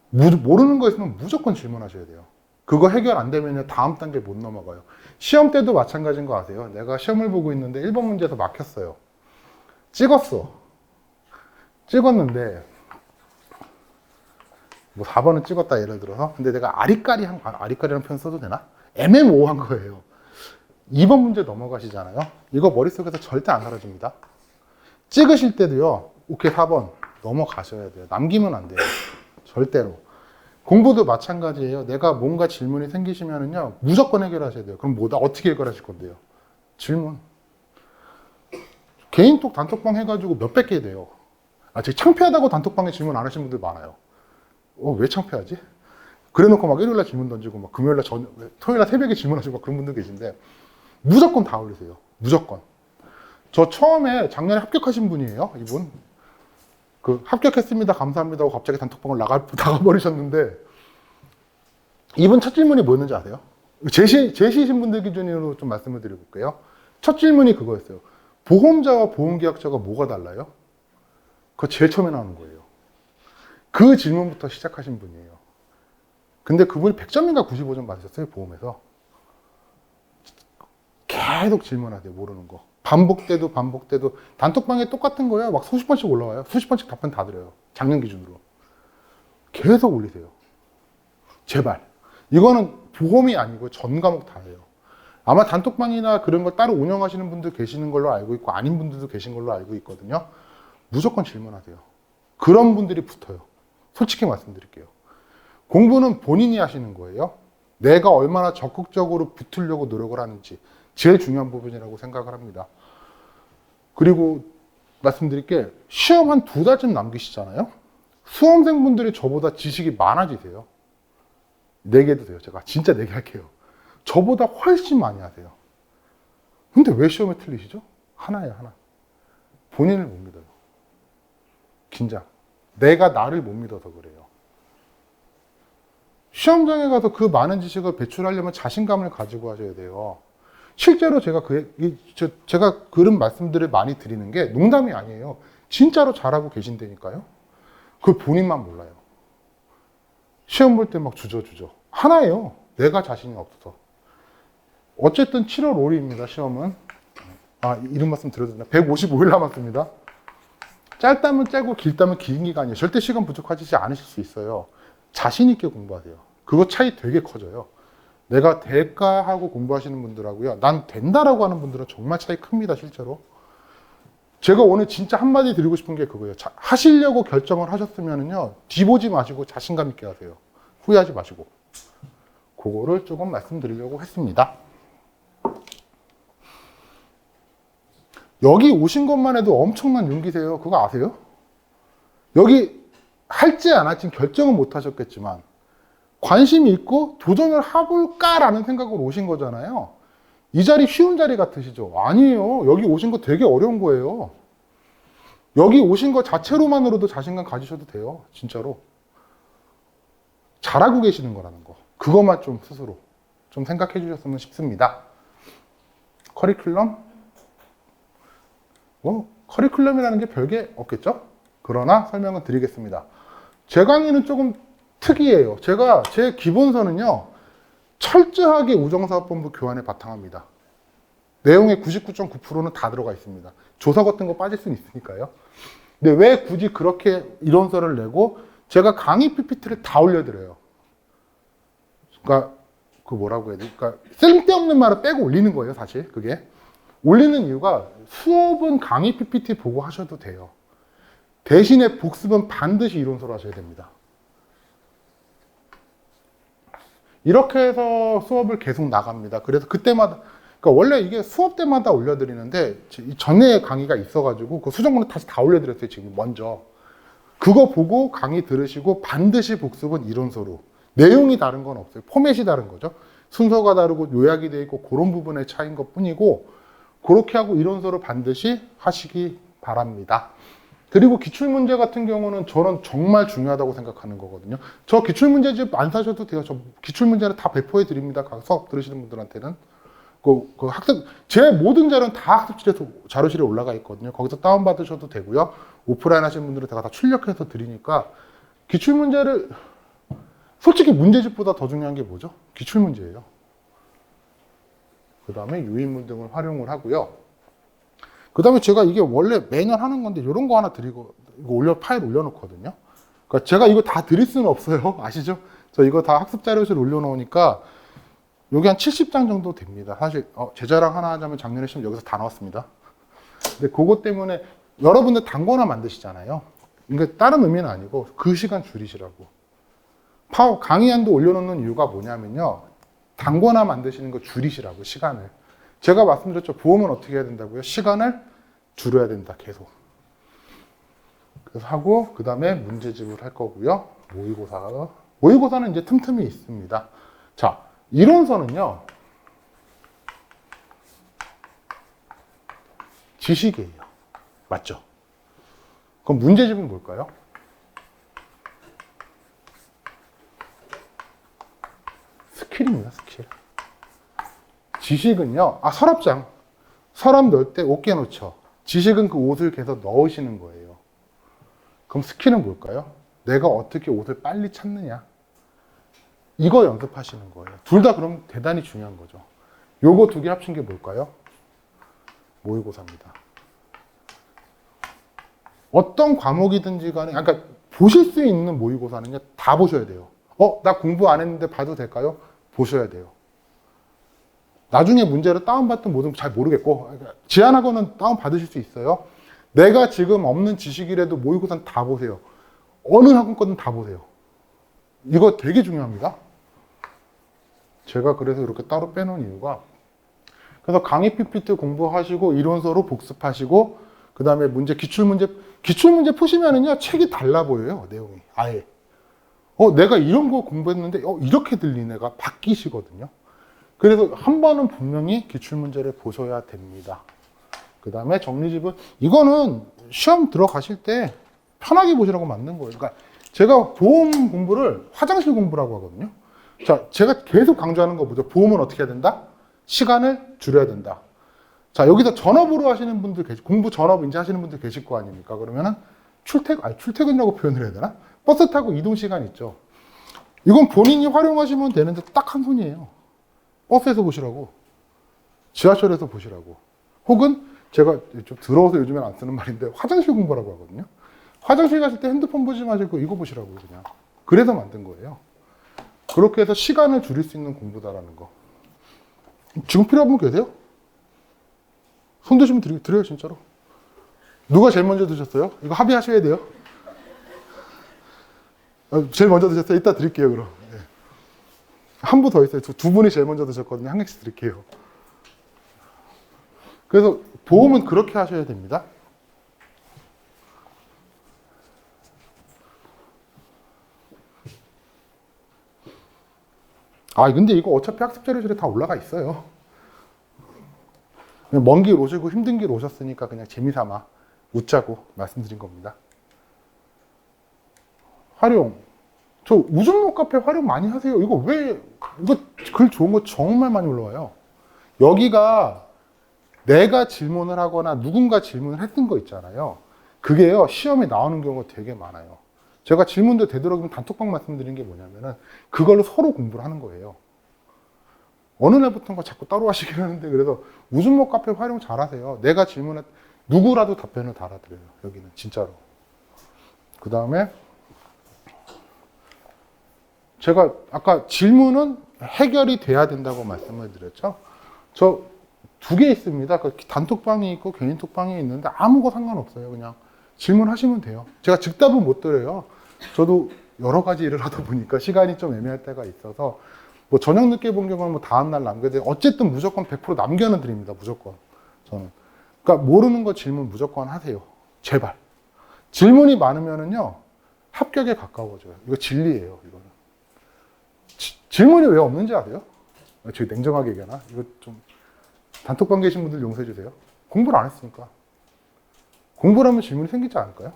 모르는 거 있으면 무조건 질문하셔야 돼요. 그거 해결 안 되면 다음 단계 못 넘어가요. 시험 때도 마찬가지인 거 아세요? 내가 시험을 보고 있는데 1번 문제에서 막혔어요. 찍었는데 뭐 4번은 찍었다 예를 들어서. 근데 내가 아리까리라는 표현 써도 되나? 애매모호한 거예요. 2번 문제 넘어가시잖아요. 이거 머릿속에서 절대 안 사라집니다. 찍으실 때도요. 오케이 4번 넘어가셔야 돼요. 남기면 안 돼요. 절대로. 공부도 마찬가지예요. 내가 뭔가 질문이 생기시면은요. 무조건 해결하셔야 돼요. 그럼 어떻게 해결하실 건데요? 질문. 개인톡 단톡방 해가지고 몇백 개 돼요. 되게 창피하다고 단톡방에 질문 안 하시는 분들 많아요. 왜 창피하지? 그래 놓고 막 일요일날 질문 던지고 막 금요일날 토요일날 새벽에 질문하시고 막 그런 분들 계신데 무조건 다 올리세요. 무조건. 저 처음에 작년에 합격하신 분이에요. 이분. 합격했습니다. 감사합니다 하고 갑자기 단톡방을 나가버리셨는데 이분 첫 질문이 뭐였는지 아세요? 제시신 분들 기준으로 좀 말씀을 드려볼게요. 첫 질문이 그거였어요. 보험자와 보험계약자가 뭐가 달라요? 그거 제일 처음에 나오는 거예요. 그 질문부터 시작하신 분이에요. 근데 그분이 100점인가 95점 받으셨어요, 보험에서. 계속 질문하세요, 모르는 거. 반복돼도 단톡방에 똑같은 거예요. 막 수십 번씩 올라와요. 수십 번씩 답변 다 드려요. 작년 기준으로. 계속 올리세요. 제발. 이거는 보험이 아니고 전 과목 다 해요. 아마 단톡방이나 그런 걸 따로 운영하시는 분들 계시는 걸로 알고 있고 아닌 분들도 계신 걸로 알고 있거든요. 무조건 질문하세요. 그런 분들이 붙어요. 솔직히 말씀드릴게요. 공부는 본인이 하시는 거예요. 내가 얼마나 적극적으로 붙으려고 노력을 하는지 제일 중요한 부분이라고 생각을 합니다. 그리고 말씀드릴게 시험 한 2달쯤 남기시잖아요. 수험생분들이 저보다 지식이 많아지세요. 4개 해도 돼요. 제가 진짜 4개 할게요. 저보다 훨씬 많이 하세요. 근데 왜 시험에 틀리시죠? 하나예요, 하나. 본인을 못 믿어요. 긴장. 내가 나를 못 믿어서 그래요. 시험장에 가서 그 많은 지식을 배출하려면 자신감을 가지고 하셔야 돼요. 실제로 제가 제가 그런 말씀들을 많이 드리는 게 농담이 아니에요. 진짜로 잘하고 계신다니까요. 그걸 본인만 몰라요. 시험 볼 때 막 주저주저. 하나예요. 내가 자신이 없어서. 어쨌든 7월 5일입니다, 시험은. 이런 말씀 드려도 되나? 155일 남았습니다. 짧다면 짧고 길다면 긴 기간이에요. 절대 시간 부족하지 않으실 수 있어요. 자신 있게 공부하세요. 그거 차이 되게 커져요. 내가 될까 하고 공부하시는 분들하고요. 난 된다라고 하는 분들은 정말 차이 큽니다, 실제로. 제가 오늘 진짜 한마디 드리고 싶은 게 그거예요. 하시려고 결정을 하셨으면은요, 뒤보지 마시고 자신감 있게 하세요. 후회하지 마시고. 그거를 조금 말씀드리려고 했습니다. 여기 오신 것만 해도 엄청난 용기세요. 그거 아세요? 여기 할지 안 할지 결정은 못 하셨겠지만 관심이 있고 도전을 해볼까라는 생각으로 오신 거잖아요. 이 자리 쉬운 자리 같으시죠? 아니에요. 여기 오신 거 되게 어려운 거예요. 여기 오신 거 자체로만으로도 자신감 가지셔도 돼요. 진짜로. 잘하고 계시는 거라는 거. 그것만 좀 스스로 좀 생각해 주셨으면 싶습니다. 커리큘럼? 커리큘럼이라는 게 별게 없겠죠? 그러나 설명을 드리겠습니다. 제 강의는 조금 특이해요. 제 기본서는요, 철저하게 우정사업본부 교환에 바탕합니다. 내용의 99.9%는 다 들어가 있습니다. 조사 같은 거 빠질 수는 있으니까요. 근데 왜 굳이 그렇게 이론서를 내고 제가 강의 PPT를 다 올려드려요. 그러니까 뭐라고 해야 돼? 그러니까 쓸데없는 말을 빼고 올리는 거예요, 사실 그게. 올리는 이유가 수업은 강의 PPT 보고 하셔도 돼요. 대신에 복습은 반드시 이론서로 하셔야 됩니다. 이렇게 해서 수업을 계속 나갑니다. 그래서 그때마다, 그러니까 원래 이게 수업 때마다 올려드리는데 전에 강의가 있어가지고 그 수정문을 다시 다 올려드렸어요, 지금 먼저. 그거 보고 강의 들으시고 반드시 복습은 이론서로. 내용이 다른 건 없어요. 포맷이 다른 거죠. 순서가 다르고 요약이 되어 있고 그런 부분의 차이인 것 뿐이고, 그렇게 하고 이론서를 반드시 하시기 바랍니다. 그리고 기출문제 같은 경우는 저는 정말 중요하다고 생각하는 거거든요. 저 기출문제집 안 사셔도 돼요. 저 기출문제는 다 배포해 드립니다. 수업 들으시는 분들한테는. 제 모든 자료는 다 학습실에서 자료실에 올라가 있거든요. 거기서 다운받으셔도 되고요. 오프라인 하시는 분들은 제가 다 출력해서 드리니까, 기출문제를, 솔직히 문제집보다 더 중요한 게 뭐죠? 기출문제예요. 그 다음에 유인문 등을 활용을 하고요. 그 다음에 제가 이게 원래 매년 하는 건데 이런 거 하나 드리고 이거 파일 올려놓거든요. 그러니까 제가 이거 다 드릴 수는 없어요. 아시죠? 저 이거 다 학습 자료실 올려놓으니까 여기 한 70장 정도 됩니다. 사실 제 자랑 하나 하자면 작년에 시험 여기서 다 나왔습니다. 근데 그것 때문에 여러분들 단권화 만드시잖아요. 그러니까 다른 의미는 아니고 그 시간 줄이시라고. 강의안도 올려놓는 이유가 뭐냐면요, 단권화 만드시는 거 줄이시라고, 시간을. 제가 말씀드렸죠. 보험은 어떻게 해야 된다고요? 시간을 줄여야 된다, 계속. 그래서 하고, 그 다음에 문제집을 할 거고요. 모의고사는 이제 틈틈이 있습니다. 자, 이론서는요, 지식이에요. 맞죠? 그럼 문제집은 뭘까요? 스킬입니다, 스킬. 지식은요, 서랍장. 서랍 넣을 때 옷 깨놓죠. 지식은 그 옷을 계속 넣으시는 거예요. 그럼 스킬은 뭘까요? 내가 어떻게 옷을 빨리 찾느냐. 이거 연습하시는 거예요. 둘 다 그럼 대단히 중요한 거죠. 요거 두 개 합친 게 뭘까요? 모의고사입니다. 어떤 과목이든지 간에, 그러니까 보실 수 있는 모의고사는요, 다 보셔야 돼요. 나 공부 안 했는데 봐도 될까요? 보셔야 돼요. 나중에 문제를 다운받든 뭐든 잘 모르겠고, 제안하고는 다운받으실 수 있어요. 내가 지금 없는 지식이라도 모의고사는 다 보세요. 어느 학원 거든 다 보세요. 이거 되게 중요합니다. 제가 그래서 이렇게 따로 빼놓은 이유가, 그래서 강의 PPT 공부하시고 이론서로 복습하시고, 그 다음에 기출문제 푸시면은요, 책이 달라 보여요, 내용이. 아예. 내가 이런 거 공부했는데, 이렇게 들리네가 바뀌시거든요. 그래서 한 번은 분명히 기출문제를 보셔야 됩니다. 그 다음에 정리집은, 이거는 시험 들어가실 때 편하게 보시라고 만든 거예요. 그러니까 제가 보험 공부를 화장실 공부라고 하거든요. 자, 제가 계속 강조하는 거 보죠. 보험은 어떻게 해야 된다? 시간을 줄여야 된다. 자, 여기서 전업으로 하시는 분들 공부 전업 이제 하시는 분들 계실 거 아닙니까? 그러면은 출퇴근이라고 표현을 해야 되나? 버스 타고 이동 시간 있죠. 이건 본인이 활용하시면 되는데 딱 한 손이에요. 버스에서 보시라고, 지하철에서 보시라고, 혹은 제가 좀 더러워서 요즘엔 안 쓰는 말인데 화장실 공부라고 하거든요. 화장실 가실 때 핸드폰 보지 마시고 이거 보시라고 그냥. 그래서 만든 거예요. 그렇게 해서 시간을 줄일 수 있는 공부다라는 거. 지금 필요한 분 계세요? 손 드시면 드려요, 진짜로. 누가 제일 먼저 드셨어요? 이거 합의하셔야 돼요. 제일 먼저 드셨어요? 이따 드릴게요, 그럼. 네. 한 분 더 있어요. 두 분이 제일 먼저 드셨거든요. 한 개씩 드릴게요. 그래서 보험은 그렇게 하셔야 됩니다. 근데 이거 어차피 학습 자료실에 다 올라가 있어요. 그냥 먼 길 오시고 힘든 길 오셨으니까 그냥 재미삼아 웃자고 말씀드린 겁니다. 활용. 저 우주목 카페 활용 많이 하세요. 이거 글 좋은 거 정말 많이 올라와요. 여기가 내가 질문을 하거나 누군가 질문을 했던 거 있잖아요. 그게요, 시험에 나오는 경우가 되게 많아요. 제가 질문도 되도록이면 단톡방 말씀드린 게 뭐냐면은 그걸로 서로 공부를 하는 거예요. 어느 날부터인가 자꾸 따로 하시긴 하는데, 그래서 우주목 카페 활용 잘 하세요. 내가 질문했, 누구라도 답변을 다 알아들어요. 여기는 진짜로. 그 다음에 제가 아까 질문은 해결이 돼야 된다고 말씀을 드렸죠. 저 2개 있습니다. 단톡방이 있고 개인톡방이 있는데 아무거 상관없어요. 그냥 질문하시면 돼요. 제가 즉답은 못 드려요. 저도 여러 가지 일을 하다 보니까 시간이 좀 애매할 때가 있어서, 뭐 저녁 늦게 본 경우는 뭐 다음날 남겨야 돼요. 어쨌든 무조건 100% 남겨는 드립니다. 무조건. 저는. 그러니까 모르는 거 질문 무조건 하세요. 제발. 질문이 많으면은요, 합격에 가까워져요. 이거 진리예요, 이거는. 질문이 왜 없는지 아세요? 저희 냉정하게 얘기하나? 이거 좀, 단톡방 계신 분들 용서해 주세요. 공부를 안 했으니까. 공부를 하면 질문이 생기지 않을까요?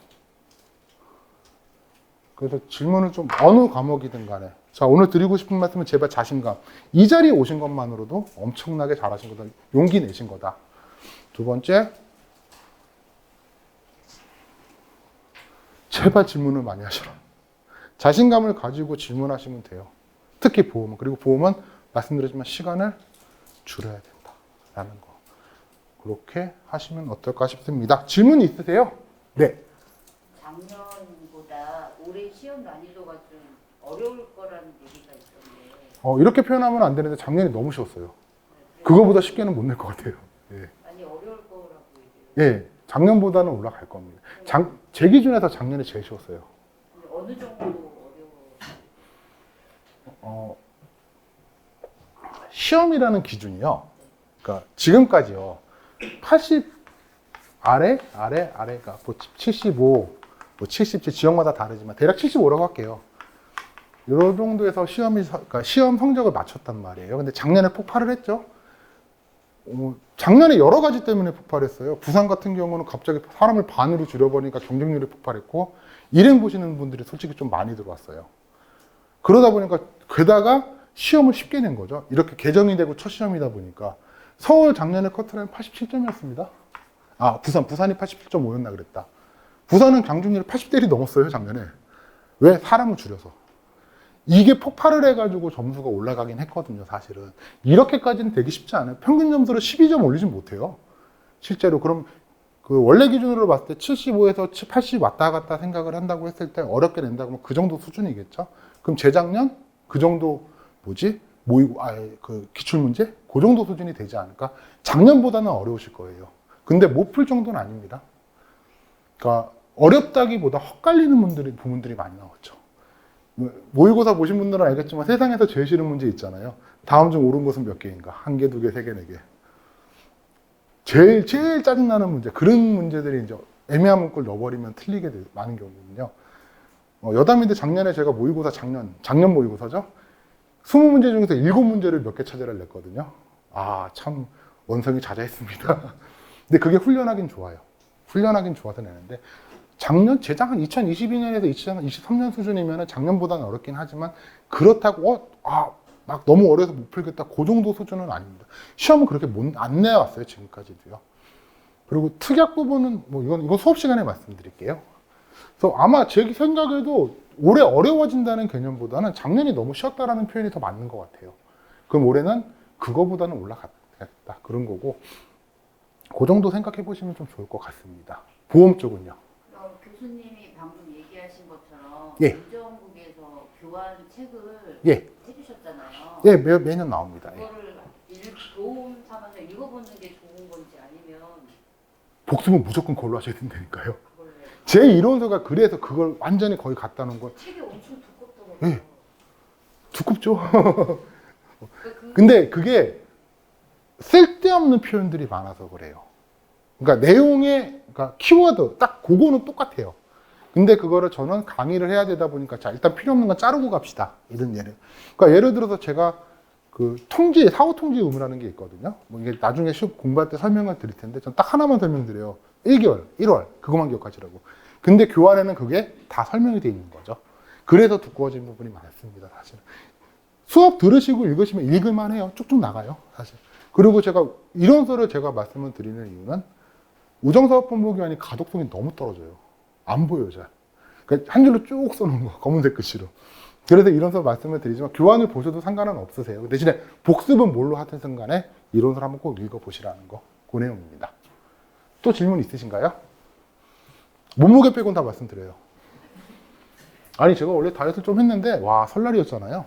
그래서 질문을 좀 어느 과목이든 간에. 자, 오늘 드리고 싶은 말씀은 제발 자신감. 이 자리에 오신 것만으로도 엄청나게 잘하신 거다. 용기 내신 거다. 두 번째, 제발 질문을 많이 하셔라. 자신감을 가지고 질문하시면 돼요. 특히 보험은. 그리고 보험은 말씀드렸지만 시간을 줄여야 된다라는 거. 그렇게 하시면 어떨까 싶습니다. 질문 있으세요? 네. 작년보다 올해 시험 난이도가 좀 어려울 거라는 얘기가 있던데. 이렇게 표현하면 안 되는데 작년이 너무 쉬웠어요. 그거보다 쉽게는 못 낼 것 같아요. 예. 많이 어려울 거라고 얘기해요. 예, 작년보다는 올라갈 겁니다. 제 기준에서 작년이 제일 쉬웠어요. 근데 어느 정도 어려워? 시험이라는 기준이요. 그러니까 지금까지요. 80 아래가 뭐 75, 뭐 77 지역마다 다르지만 대략 75라고 할게요. 이 정도에서 그러니까 시험 성적을 맞췄단 말이에요. 근데 작년에 폭발을 했죠. 작년에 여러 가지 때문에 폭발했어요. 부산 같은 경우는 갑자기 사람을 반으로 줄여버리니까 경쟁률이 폭발했고, 일행 보시는 분들이 솔직히 좀 많이 들어왔어요. 그러다 보니까 게다가 시험을 쉽게 낸 거죠. 이렇게 개정이 되고 첫 시험이다 보니까. 서울 작년에 커트라인 87점이었습니다. 부산이 87.5였나 그랬다. 부산은 경쟁률이 80대를 넘었어요, 작년에. 왜? 사람을 줄여서. 이게 폭발을 해가지고 점수가 올라가긴 했거든요, 사실은. 이렇게까지는 되기 쉽지 않아요. 평균 점수를 12점 올리진 못해요. 실제로. 그럼 그 원래 기준으로 봤을 때 75에서 80 왔다 갔다 생각을 한다고 했을 때 어렵게 낸다고 하면 그 정도 수준이겠죠. 그럼 재작년 그 정도 그 기출문제? 그 정도 수준이 되지 않을까? 작년보다는 어려우실 거예요. 근데 못 풀 정도는 아닙니다. 그러니까 어렵다기보다 헛갈리는 부분들이 많이 나왔죠. 모의고사 보신 분들은 알겠지만 세상에서 제일 싫은 문제 있잖아요. 다음 중 옳은 것은 몇 개인가? 1개, 2개, 3개, 4개. 제일 짜증나는 문제. 그런 문제들이 이제 애매한 문구를 넣어버리면 틀리게 많은 경우거든요. 여담인데 작년에 제가 모의고사 작년 모의고사죠. 20문제 중에서 7문제를 몇 개 찾으라 냈거든요. 아, 참 원성이 자자했습니다. 근데 그게 훈련하긴 좋아요. 훈련하긴 좋아서 내는데 재작 한 2022년에서 2023년 수준이면 작년보다는 어렵긴 하지만 그렇다고 막 너무 어려서 못 풀겠다 그 정도 수준은 아닙니다. 시험은 그렇게 안 내왔어요 지금까지도요. 그리고 특약 부분은 뭐 이건 수업 시간에 말씀드릴게요. 그래서 아마 제 생각에도 올해 어려워진다는 개념보다는 작년이 너무 쉬웠다라는 표현이 더 맞는 것 같아요. 그럼 올해는 그거보다는 올라갔다 그런 거고 그 정도 생각해 보시면 좀 좋을 것 같습니다. 보험 쪽은요? 교수님이 방금 얘기하신 것처럼 예. 문정국에서 교환 책을 예. 해주셨잖아요. 예, 매년 나옵니다. 예. 그거를 도움 삼아서 읽어보는 게 좋은 건지 아니면 복습은 무조건 그걸로 하셔야 된다니까요. 그걸 제 이론서가 그래서 그걸 완전히 거의 갖다 놓은 건 책이 엄청 두껍더라고요. 예. 두껍죠. 그러니까 근데 그게 쓸데없는 표현들이 많아서 그래요. 그러니까 내용의 그러니까 키워드 딱 그거는 똑같아요. 근데 그거를 저는 강의를 해야 되다 보니까 자 일단 필요 없는 건 자르고 갑시다. 이런 예를. 그러니까 예를 들어서 제가 그 사후 통지 의무라는 게 있거든요. 뭐 이게 나중에 공부할 때 설명을 드릴 텐데 전 딱 하나만 설명드려요. 1개월, 1월 그것만 기억하시라고. 근데 교환에는 그게 다 설명이 돼 있는 거죠. 그래서 두꺼워진 부분이 많습니다. 사실은. 수업 들으시고 읽으시면 읽을만 해요. 쭉쭉 나가요. 사실. 그리고 제가 이론서를 제가 말씀을 드리는 이유는 우정사업본부 교환이 가독성이 너무 떨어져요. 안 보여요, 잘. 그러니까 한 줄로 쭉 써놓은 거, 검은색 글씨로. 그래서 이론서 말씀을 드리지만 교환을 보셔도 상관은 없으세요. 대신에 복습은 뭘로 하든 간에 이론서를 한번 꼭 읽어보시라는 거, 그 내용입니다. 또 질문 있으신가요? 몸무게 빼고는 다 말씀드려요. 아니, 제가 원래 다이어트 좀 했는데, 와, 설날이었잖아요.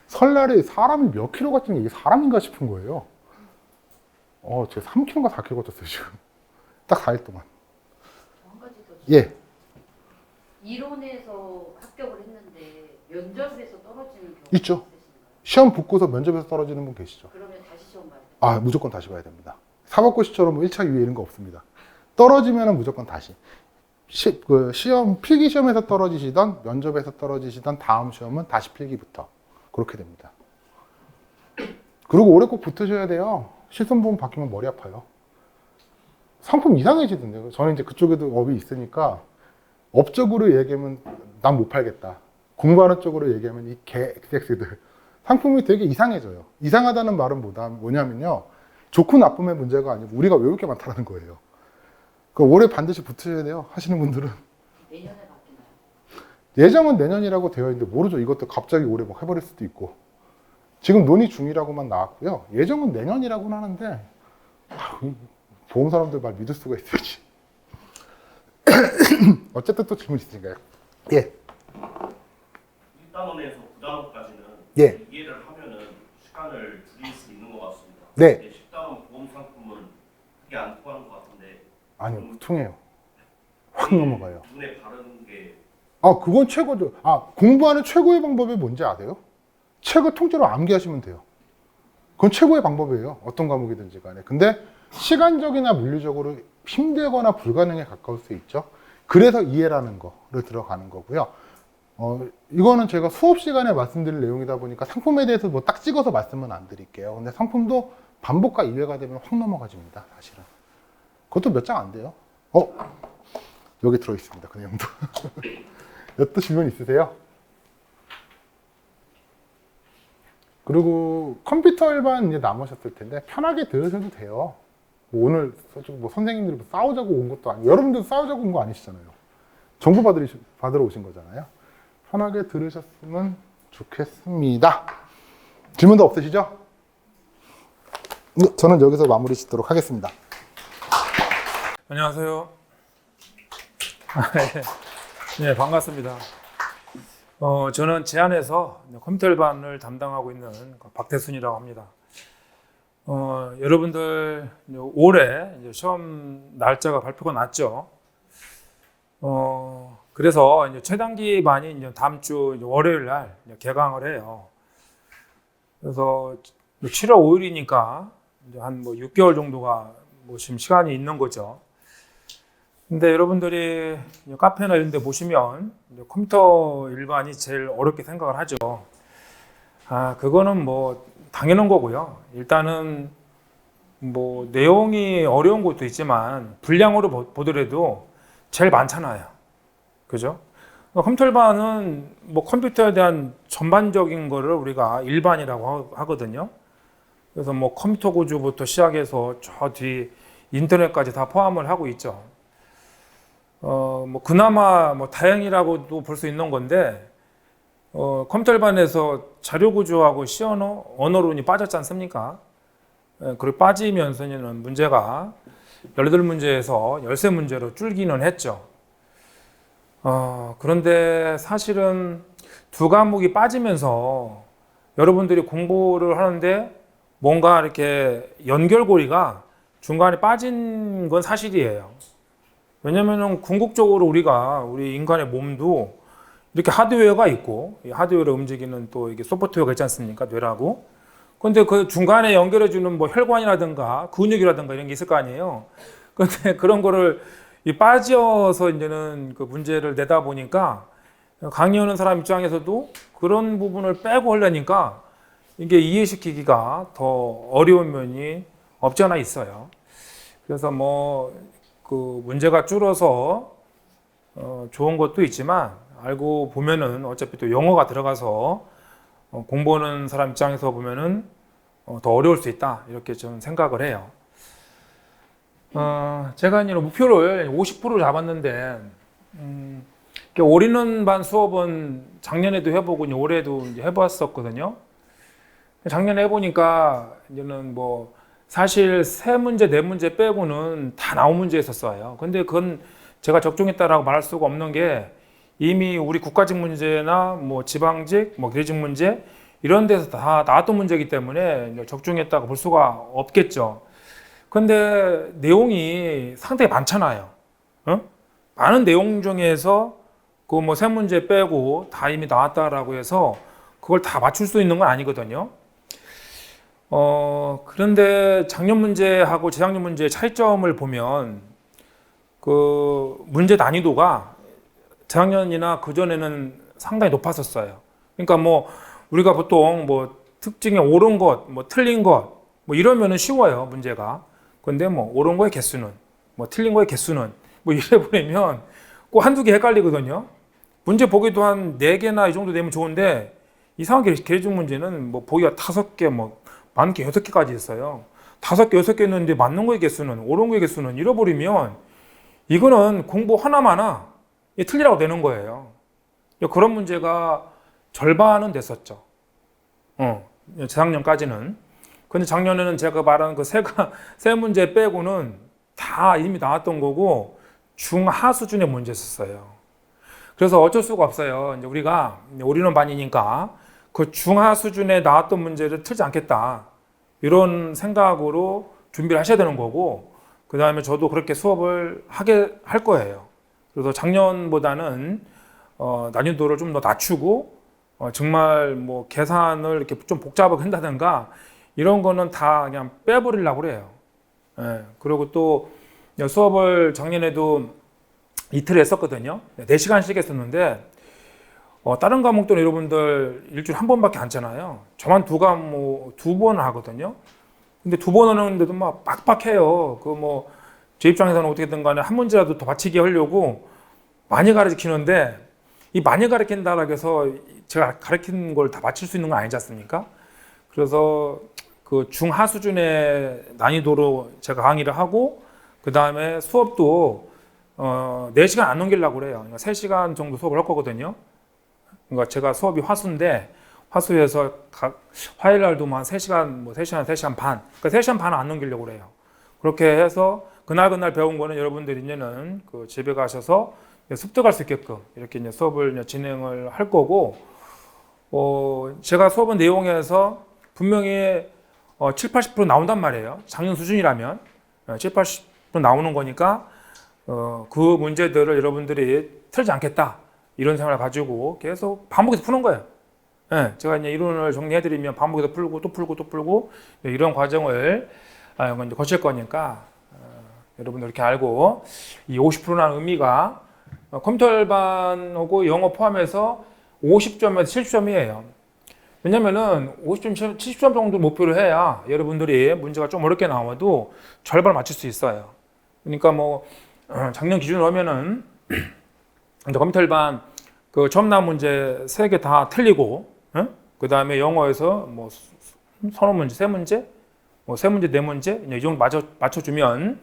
설날에 사람이 몇 킬로가 찌는 게 이게 사람인가 싶은 거예요. 제가 3kg인가 4kg 쪘어요, 지금. 딱 4일 동안. 한 가지 더 예. 이론에서 합격을 했는데 면접에서 떨어지는 경우가 있죠. 있으신가요? 시험 붙고서 면접에서 떨어지는 분 계시죠? 그러면 다시 시험 봐야 돼요? 무조건 다시 봐야 됩니다. 사법고시처럼 뭐 1차, 2회 이런 거 없습니다. 떨어지면 무조건 다시. 시험, 필기 시험에서 떨어지시던, 면접에서 떨어지시던 다음 시험은 다시 필기부터. 그렇게 됩니다. 그리고 올해 꼭 붙으셔야 돼요. 실손보험 바뀌면 머리 아파요. 상품 이상해지던데요. 저는 이제 그쪽에도 업이 있으니까 업적으로 얘기하면 난 못 팔겠다. 공부하는 쪽으로 얘기하면 이 엑스들 상품이 되게 이상해져요. 이상하다는 말은 뭐냐면요. 좋고 나쁨의 문제가 아니고 우리가 외울 게 많다는 거예요. 그러니까 올해 반드시 붙으셔야 돼요. 하시는 분들은. 내년에 바뀌나요? 예정은 내년이라고 되어 있는데 모르죠. 이것도 갑자기 올해 막 해버릴 수도 있고. 지금 논의 중이라고만 나왔고요. 예정은 내년이라고는 하는데 보험 사람들 말 믿을 수가 있을지. 어쨌든 또 질문 있으신가요? 예. 1단원에서 9단원까지는 예. 이해를 하면은 시간을 줄일 수 있는 것 같습니다. 네. 근데 10단원 보험 상품은 그게 안 통하는 것 같은데 아니요, 통해요. 확 넘어가요. 눈에 바르는 게 그건 최고죠. 공부하는 최고의 방법이 뭔지 아세요? 책을 통째로 암기하시면 돼요. 그건 최고의 방법이에요. 어떤 과목이든지 간에. 근데 시간적이나 물리적으로 힘들거나 불가능에 가까울 수 있죠. 그래서 이해라는 거를 들어가는 거고요. 이거는 제가 수업 시간에 말씀드릴 내용이다 보니까 상품에 대해서 뭐 딱 찍어서 말씀은 안 드릴게요. 근데 상품도 반복과 이해가 되면 확 넘어가집니다, 사실은. 그것도 몇 장 안 돼요. 여기 들어있습니다, 그 내용도. 또 질문 있으세요? 그리고 컴퓨터 일반 이제 남으셨을 텐데 편하게 들으셔도 돼요. 뭐 오늘 솔직히 뭐 선생님들이 뭐 싸우자고 온 것도 아니고 여러분들 싸우자고 온 거 아니시잖아요. 정보 받으러 오신 거잖아요. 편하게 들으셨으면 좋겠습니다. 질문도 없으시죠? 저는 여기서 마무리 짓도록 하겠습니다. 안녕하세요. 네, 반갑습니다. 저는 제안에서 컴퓨터 일반을 담당하고 있는 박태순이라고 합니다. 여러분들 올해 이제 시험 날짜가 발표가 났죠. 그래서 이제 최단기반이 이제 다음 주 월요일 날 개강을 해요. 그래서 7월 5일이니까 이제 한 뭐 6개월 정도가 뭐 지금 시간이 있는 거죠. 근데 여러분들이 카페나 이런 데 보시면 컴퓨터 일반이 제일 어렵게 생각을 하죠. 그거는 뭐 당연한 거고요. 일단은 뭐 내용이 어려운 것도 있지만 분량으로 보더라도 제일 많잖아요. 그죠? 컴퓨터반은 뭐 컴퓨터에 대한 전반적인 거를 우리가 일반이라고 하거든요. 그래서 뭐 컴퓨터 구조부터 시작해서 저 뒤 인터넷까지 다 포함을 하고 있죠. 뭐 그나마 뭐 다행이라고도 볼 수 있는 건데 컴퓨터반에서 자료 구조하고 C 언어론이 빠졌지 않습니까? 그리고 빠지면서는 문제가 18문제에서 13문제로 줄기는 했죠. 그런데 사실은 두 과목이 빠지면서 여러분들이 공부를 하는데 뭔가 이렇게 연결고리가 중간에 빠진 건 사실이에요. 왜냐면은 궁극적으로 우리 인간의 몸도 이렇게 하드웨어가 있고, 이 하드웨어를 움직이는 또 이게 소프트웨어가 있지 않습니까? 뇌라고. 근데 그 중간에 연결해주는 뭐 혈관이라든가 근육이라든가 이런 게 있을 거 아니에요. 근데 그런 거를 빠져서 이제는 그 문제를 내다 보니까 강의하는 사람 입장에서도 그런 부분을 빼고 하려니까 이게 이해시키기가 더 어려운 면이 없지 않아 있어요. 그래서 뭐 그 문제가 줄어서 좋은 것도 있지만 알고 보면은 어차피 또 영어가 들어가서 공부하는 사람 입장에서 보면은 더 어려울 수 있다 이렇게 좀 생각을 해요. 제가 이제 목표를 50% 잡았는데 올인원 반 수업은 작년에도 해보고 올해도 이제 해봤었거든요. 작년에 해보니까 이제는 뭐 사실 3문제, 4문제 빼고는 다 나온 문제였었어요. 근데 그건 제가 적중했다라고 말할 수가 없는 게 이미 우리 국가직 문제나 뭐 지방직, 뭐 계직 문제 이런 데서 다 나왔던 문제이기 때문에 적중했다고 볼 수가 없겠죠. 근데 내용이 상당히 많잖아요. 많은 내용 중에서 그 뭐 3문제 빼고 다 이미 나왔다라고 해서 그걸 다 맞출 수 있는 건 아니거든요. 그런데 작년 문제하고 재작년 문제의 차이점을 보면 그 문제 난이도가 재작년이나 그전에는 상당히 높았었어요. 그러니까 뭐 우리가 보통 뭐 특징에 옳은 것, 뭐 틀린 것, 뭐 이러면은 쉬워요, 문제가. 근데 뭐 옳은 거의 개수는, 뭐 틀린 거의 개수는, 뭐 이래버리면 꼭 한두 개 헷갈리거든요. 문제 보기도 한 4개나 이 정도 되면 좋은데 이상하게 계직 문제는 뭐 보기가 5개, 뭐 많게 6개까지 있어요. 5개, 6개 있는데 맞는 거의 개수는, 옳은 거의 개수는 잃어버리면 이거는 공부 하나마나 틀리라고 되는 거예요. 그런 문제가 절반은 됐었죠. 재작년까지는. 근데 작년에는 제가 말한 그 세 문제 빼고는 다 이미 나왔던 거고 중하 수준의 문제였어요. 그래서 어쩔 수가 없어요. 이제 우리가 올인원 반이니까 그 중하 수준에 나왔던 문제를 틀지 않겠다. 이런 생각으로 준비를 하셔야 되는 거고, 그 다음에 저도 그렇게 수업을 하게 할 거예요. 그래서 작년보다는 난이도를 좀 더 낮추고, 정말 뭐 계산을 이렇게 좀 복잡하게 한다든가, 이런 거는 다 그냥 빼버리려고 그래요. 예, 그리고 또 수업을 작년에도 이틀 했었거든요. 4시간씩 했었는데, 다른 과목들은 여러분들 일주일에 한 번밖에 안 잖아요. 저만 두 번을 하거든요. 근데 2번 하는데도 막 빡빡해요. 그 뭐 제 입장에서는 어떻게든 간에 한 문제라도 더 맞히게 하려고 많이 가르치는데 이 많이 가르친다고 해서 제가 가르친 걸 다 맞출 수 있는 건 아니지 않습니까? 그래서 그 중하 수준의 난이도로 제가 강의를 하고 그 다음에 수업도 4시간 안 넘기려고 그래요. 그러니까 3시간 정도 수업을 할 거거든요. 그러니까 제가 수업이 화수인데 화수에서 화요일 날도 한 3시간, 뭐 3시간, 3시간 반. 그러니까 3시간 반은 안 넘기려고 그래요. 그렇게 해서 그날 배운 거는 여러분들이 이제는 그 집에 가셔서 습득할 수 있게끔 이렇게 이제 수업을 진행을 할 거고, 제가 수업은 내용에서 분명히 7, 80% 나온단 말이에요. 작년 수준이라면 7, 80% 나오는 거니까 그 문제들을 여러분들이 틀지 않겠다. 이런 생각을 가지고 계속 반복해서 푸는 거예요. 네, 제가 이제 이론을 정리해드리면 반복해서 풀고 또 풀고 또 풀고 이런 과정을 이제 거칠 거니까 여러분들 이렇게 알고 이 50%라는 의미가 컴퓨터 일반하고 영어 포함해서 50점에서 70점이에요. 왜냐면은 50점, 70점 정도 목표를 해야 여러분들이 문제가 좀 어렵게 나와도 절반을 맞출 수 있어요. 그러니까 뭐 작년 기준으로 하면은 이제 컴퓨터 일반 그 처음 나온 문제 3개 다 틀리고, 그 다음에 영어에서 뭐 서너 문제, 3문제, 뭐 3문제, 4문제 이 정도 맞춰주면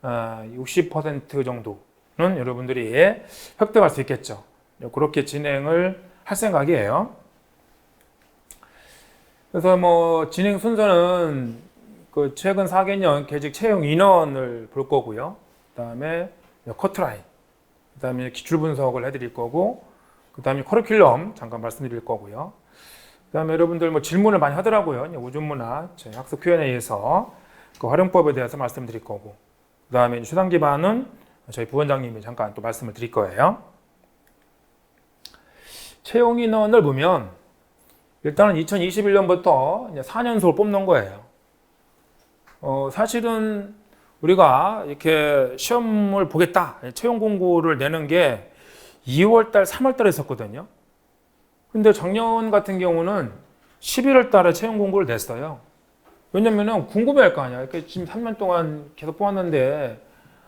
60% 정도는 여러분들이 획득할 수 있겠죠. 그렇게 진행을 할 생각이에요. 그래서 뭐 진행 순서는 그 최근 4개년 계직 채용 인원을 볼 거고요. 그 다음에 커트라인, 그 다음에 기출 분석을 해드릴 거고, 그 다음에 커리큘럼 잠깐 말씀드릴 거고요. 그 다음에 여러분들 뭐 질문을 많이 하더라고요. 우주문화 저희 학습 Q&A에서 그 활용법에 대해서 말씀드릴 거고, 그 다음에 수당 기반은 저희 부원장님이 잠깐 또 말씀을 드릴 거예요. 채용 인원을 보면 일단은 2021년부터 이제 4년수를 뽑는 거예요. 사실은 우리가 이렇게 시험을 보겠다, 채용 공고를 내는 게 2월달, 3월달에 했었거든요. 근데 작년 같은 경우는 11월달에 채용 공고를 냈어요. 왜냐면은 궁금해할 거 아니야. 이렇게 지금 3년 동안 계속 뽑았는데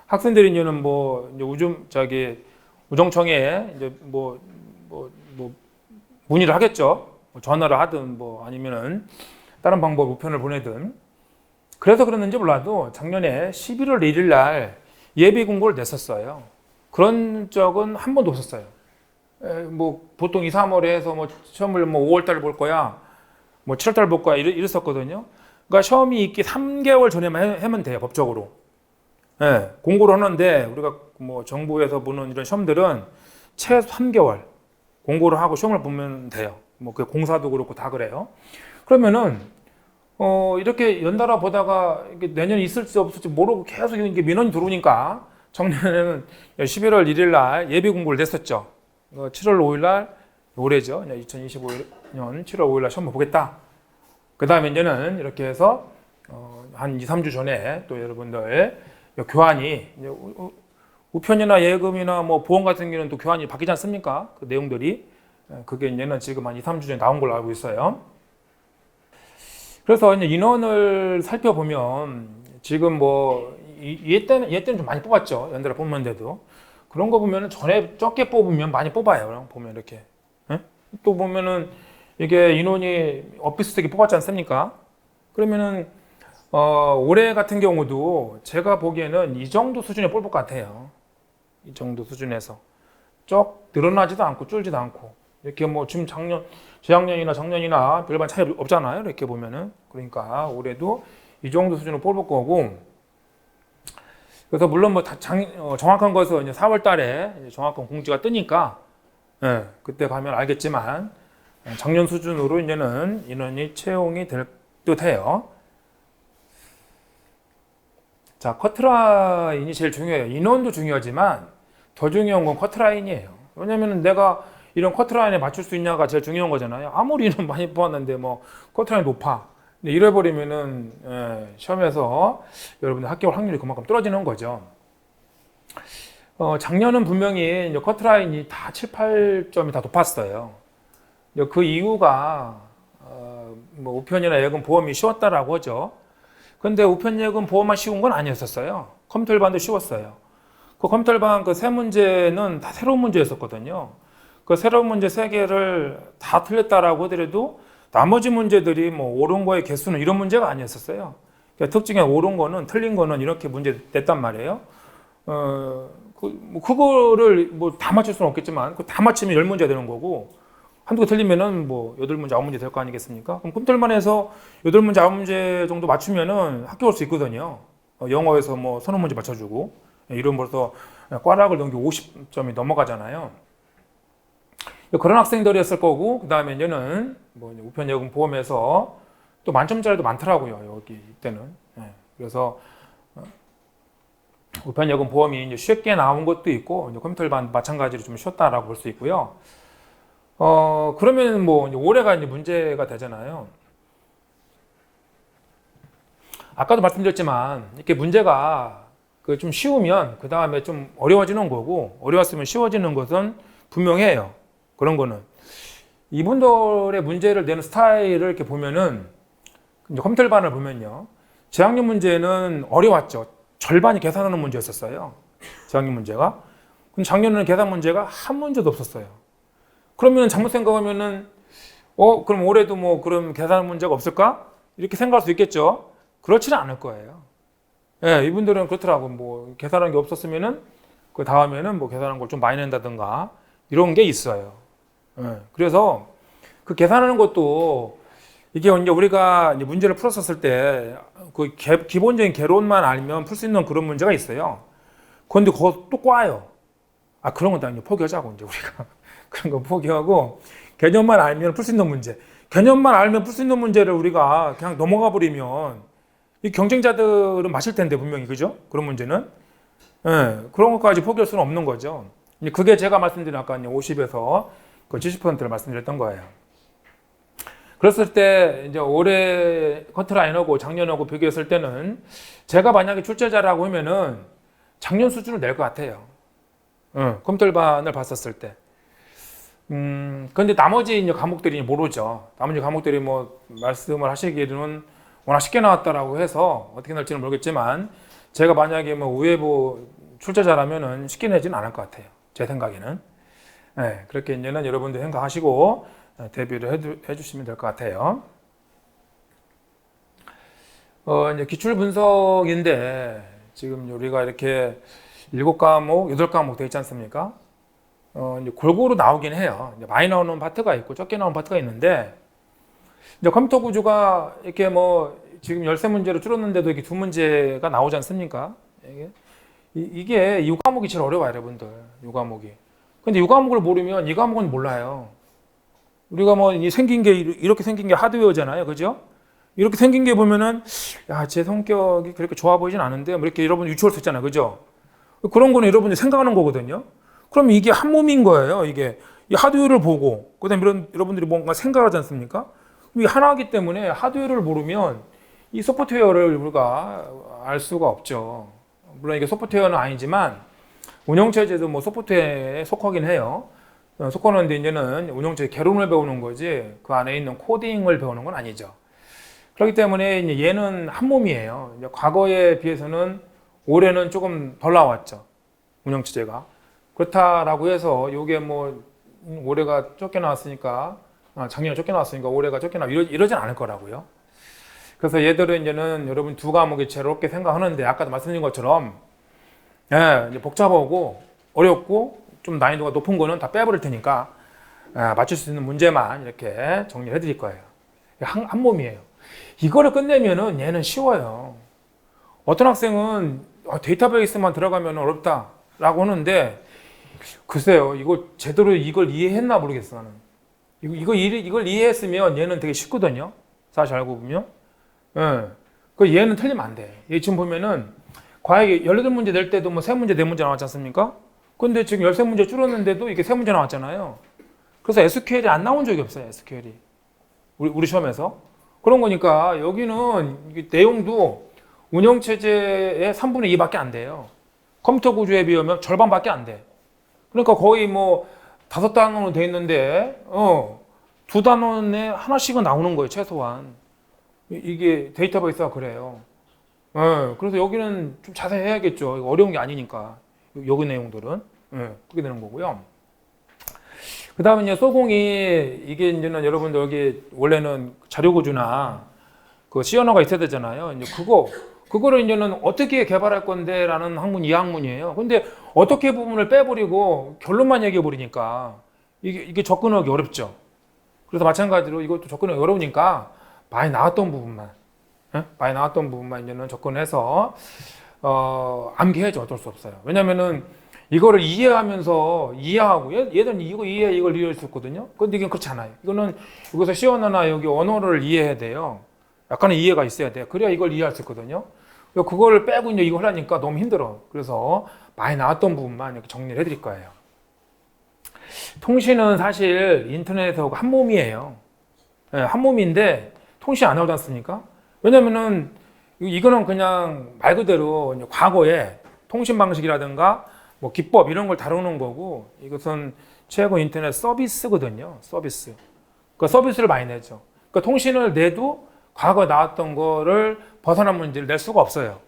학생들이 이제는 뭐 이제 우정청에 이제 뭐 문의를 하겠죠. 뭐 전화를 하든 뭐 아니면은 다른 방법 우편을 보내든. 그래서 그랬는지 몰라도 작년에 11월 1일 날 예비 공고를 냈었어요. 그런 적은 한 번도 없었어요. 뭐 보통 2, 3월에 해서 뭐 시험을 뭐 5월 달에 볼 거야, 뭐 7월 달에 볼 거야 이랬었거든요. 그러니까 시험이 있기 3개월 전에만 하면 돼요, 법적으로. 공고를 하는데 우리가 뭐 정부에서 보는 이런 시험들은 최소 3개월 공고를 하고 시험을 보면 돼요. 뭐 그 공사도 그렇고 다 그래요. 그러면은 이렇게 연달아 보다가 이게 내년 있을지 없을지 모르고 계속 이게 민원이 들어오니까 작년에는 11월 1일 날 예비 공고를 냈었죠. 7월 5일 날 올해죠. 2025년 7월 5일 날 시험을 보겠다. 그 다음에 이제는 이렇게 해서 한 2, 3주 전에 또 여러분들 교환이 우편이나 예금이나 뭐 보험 같은 경우는 또 교환이 바뀌지 않습니까? 그 내용들이 그게 이제는 지금 한 2, 3주 전에 나온 걸로 알고 있어요. 그래서 이제 인원을 살펴보면 지금 뭐 얘 때는 좀 많이 뽑았죠. 연달아 뽑는데도 그런 거 보면은 전에 적게 뽑으면 많이 뽑아요. 보면 이렇게 또 보면은 이게 인원이 엇비슷하게 뽑았지 않습니까? 그러면은 올해 같은 경우도 제가 보기에는 이 정도 수준에 뽑을 것 같아요. 이 정도 수준에서 쭉 늘어나지도 않고 줄지도 않고 이렇게 뭐 지금 재작년이나 작년이나 별반 차이 없잖아요. 이렇게 보면은 그러니까 올해도 이 정도 수준으로 뽑을 거고. 그래서 물론 뭐 정확한 것은 이제 4월 달에 이제 정확한 공지가 뜨니까 그때 가면 알겠지만 작년 수준으로 이제는 인원이 채용이 될 듯해요. 자, 커트라인이 제일 중요해요. 인원도 중요하지만 더 중요한 건 커트라인이에요. 왜냐면 내가 이런 커트라인에 맞출 수 있냐가 제일 중요한 거잖아요. 아무리 인원 많이 뽑았는데 뭐 커트라인 높아. 근데 이래버리면은 시험에서 여러분들 합격 확률이 그만큼 떨어지는 거죠. 작년은 분명히 이제 커트라인이 다 7, 8점이 다 높았어요. 그 이유가 뭐 우편이나 예금 보험이 쉬웠다라고 하죠. 근데 우편 예금 보험만 쉬운 건 아니었었어요. 컴퓨터 일반도 쉬웠어요. 그 컴퓨터 일반 그 3문제는 다 새로운 문제였었거든요. 그 새로운 문제 3개를 다 틀렸다라고 하더라도 나머지 문제들이 뭐 옳은 거의 개수는 이런 문제가 아니었었어요. 그러니까 특징에 옳은 거는 틀린 거는 이렇게 문제 냈단 말이에요. 그거를 뭐 다 맞출 수는 없겠지만 그 다 맞히면 10문제 되는 거고 한두 개 틀리면은 뭐 8문제, 9문제 될 거 아니겠습니까? 그럼 컴퓨터만 해서 8문제, 9문제 정도 맞추면은 학교 올 수 있거든요. 영어에서 뭐 서너 문제 맞춰주고 이런 벌써 꽈락을 넘기고 50점이 넘어가잖아요. 그런 학생들이었을 거고 그 다음에 이제는 뭐 우편 예금 보험에서 또 만점짜리도 많더라고요. 여기 이때는. 그래서 우편 예금 보험이 이제 쉽게 나온 것도 있고 이제 컴퓨터 일반 마찬가지로 좀 쉬웠다라고 볼 수 있고요. 그러면 뭐 이제 올해가 이제 문제가 되잖아요. 아까도 말씀드렸지만 이렇게 문제가 그 좀 쉬우면 그 다음에 좀 어려워지는 거고 어려웠으면 쉬워지는 것은 분명해요. 그런 거는 이분들의 문제를 내는 스타일을 이렇게 보면은 이제 컴퓨터반을 보면요. 재학년 문제는 어려웠죠. 절반이 계산하는 문제였었어요. 재학년 문제가. 근데 작년에는 계산 문제가 한 문제도 없었어요. 그러면 잘못 생각하면은 그럼 올해도 뭐 그럼 계산 문제가 없을까? 이렇게 생각할 수 있겠죠. 그렇지는 않을 거예요. 예, 이분들은 그렇더라고. 뭐 계산한 게 없었으면은 그 다음에는 뭐 계산한 걸 좀 많이 낸다든가 이런 게 있어요. 예, 그래서 그 계산하는 것도 이게 이제 우리가 이제 문제를 풀었었을 때 그 기본적인 개론만 알면 풀 수 있는 그런 문제가 있어요. 그런데 그거 또 꽈요. 그런 건 다 이제 포기하자고 이제 우리가 그런 거 포기하고 개념만 알면 풀 수 있는 문제. 개념만 알면 풀 수 있는 문제를 우리가 그냥 넘어가 버리면 이 경쟁자들은 마실 텐데 분명히 그죠? 그런 문제는 그런 것까지 포기할 수는 없는 거죠. 이제 그게 제가 말씀드린 아까 50에서 그 70%를 말씀드렸던 거예요. 그랬을 때 이제 올해 커트라인하고 작년하고 비교했을 때는 제가 만약에 출제자라고 하면은 작년 수준을 낼 것 같아요. 컴퓨터반을 봤었을 때. 근데 나머지 이제 과목들이 모르죠. 나머지 과목들이 뭐 말씀을 하시기에는 워낙 쉽게 나왔다라고 해서 어떻게 날지는 모르겠지만 제가 만약에 뭐 우회부 출제자라면은 쉽게 내지는 않을 것 같아요. 제 생각에는. 네, 그렇게 이제는 여러분들 생각하시고 대비를 해주시면 될 것 같아요. 이제 기출 분석인데 지금 우리가 이렇게 7과목, 8과목 되어 있지 않습니까? 이제 골고루 나오긴 해요. 이제 많이 나오는 파트가 있고 적게 나오는 파트가 있는데 이제 컴퓨터 구조가 이렇게 뭐 지금 13문제로 줄었는데도 이렇게 2문제가 나오지 않습니까? 이게 이 과목이 제일 어려워요, 여러분들. 이 과목이. 근데 이 과목을 모르면 이 과목은 몰라요. 우리가 뭐 생긴 게 이렇게 생긴 게 하드웨어잖아요, 그죠? 이렇게 생긴 게 보면은 제 성격이 그렇게 좋아 보이진 않은데 뭐 이렇게 여러분 유추할 수 있잖아요, 그죠? 그런 거는 여러분이 생각하는 거거든요. 그럼 이게 한 몸인 거예요. 이게 이 하드웨어를 보고 그다음에 여러분들이 뭔가 생각하지 않습니까? 이게 하나이기 때문에 하드웨어를 모르면 이 소프트웨어를 우리가 알 수가 없죠. 물론 이게 소프트웨어는 아니지만 운영체제도 뭐 소프트웨어에 속하긴 해요. 속하는데 이제는 운영체제 개론을 배우는 거지 그 안에 있는 코딩을 배우는 건 아니죠. 그렇기 때문에 이제 얘는 한 몸이에요. 이제 과거에 비해서는 올해는 조금 덜 나왔죠. 운영체제가. 그렇다라고 해서 이게 뭐 올해가 적게 나왔으니까 작년에 적게 나왔으니까 올해가 적게 나와 이러진 않을 거라고요. 그래서 얘들은 이제는 여러분 2과목이 제일 어렵게 생각하는데 아까도 말씀드린 것처럼 이제 복잡하고 어렵고 좀 난이도가 높은 거는 다 빼버릴 테니까 맞출 수 있는 문제만 이렇게 정리를 해드릴 거예요. 한 몸이에요. 이거를 끝내면은 얘는 쉬워요. 어떤 학생은 데이터베이스만 들어가면 어렵다라고 하는데 글쎄요, 이거 제대로 이걸 이해했나 모르겠어 나는. 이걸 이해했으면 얘는 되게 쉽거든요. 사실 알고 보면. 그 얘는 틀리면 안 돼. 얘 지금 보면은 과외 18문제 낼 때도 뭐 3문제, 4문제 나왔지 않습니까? 근데 지금 13문제 줄었는데도 이게 3문제 나왔잖아요. 그래서 SQL이 안 나온 적이 없어요, SQL이. 우리 시험에서. 그런 거니까 여기는 내용도 운영체제의 3분의 2밖에 안 돼요. 컴퓨터 구조에 비하면 절반밖에 안 돼. 그러니까 거의 뭐 5단원으로 돼 있는데 2단원에 하나씩은 나오는 거예요, 최소한. 이게 데이터베이스가 그래요. 그래서 여기는 좀 자세히 해야겠죠. 이거 어려운 게 아니니까. 여기 내용들은. 그렇게 되는 거고요. 그 다음에 이제 소공이 이게 이제는 여러분들 여기 원래는 자료구조나 그 C 언어가 있어야 되잖아요. 이제 그거를 이제는 어떻게 개발할 건데 라는 학문, 이 학문이에요. 근데 어떻게 부분을 빼버리고 결론만 얘기해 버리니까 이게 접근하기 어렵죠. 그래서 마찬가지로 이것도 접근하기 어려우니까 많이 나왔던 부분만 이제는 접근해서 암기해야죠. 어쩔 수 없어요. 왜냐면은 이거를 이해하면서 이해하고 얘들은 이거 이해 이걸 이해할 수 있거든요. 근데 이게 그렇지 않아요. 이거는 여기서 C 언어나 여기 언어를 이해해야 돼요. 약간의 이해가 있어야 돼요. 그래야 이걸 이해할 수 있거든요. 그거를 빼고 이제 이걸 하니까 너무 힘들어. 그래서 많이 나왔던 부분만 이렇게 정리를 해드릴 거예요. 통신은 사실 인터넷하고 한 몸이에요. 한 몸인데 통신 안 나오지 않습니까? 왜냐면은 이거는 그냥 말 그대로 과거에 통신 방식이라든가 뭐 기법 이런 걸 다루는 거고 이것은 최고 인터넷 서비스거든요. 서비스. 그 서비스를 많이 내죠. 그러니까 통신을 내도 과거에 나왔던 거를 벗어난 문제를 낼 수가 없어요.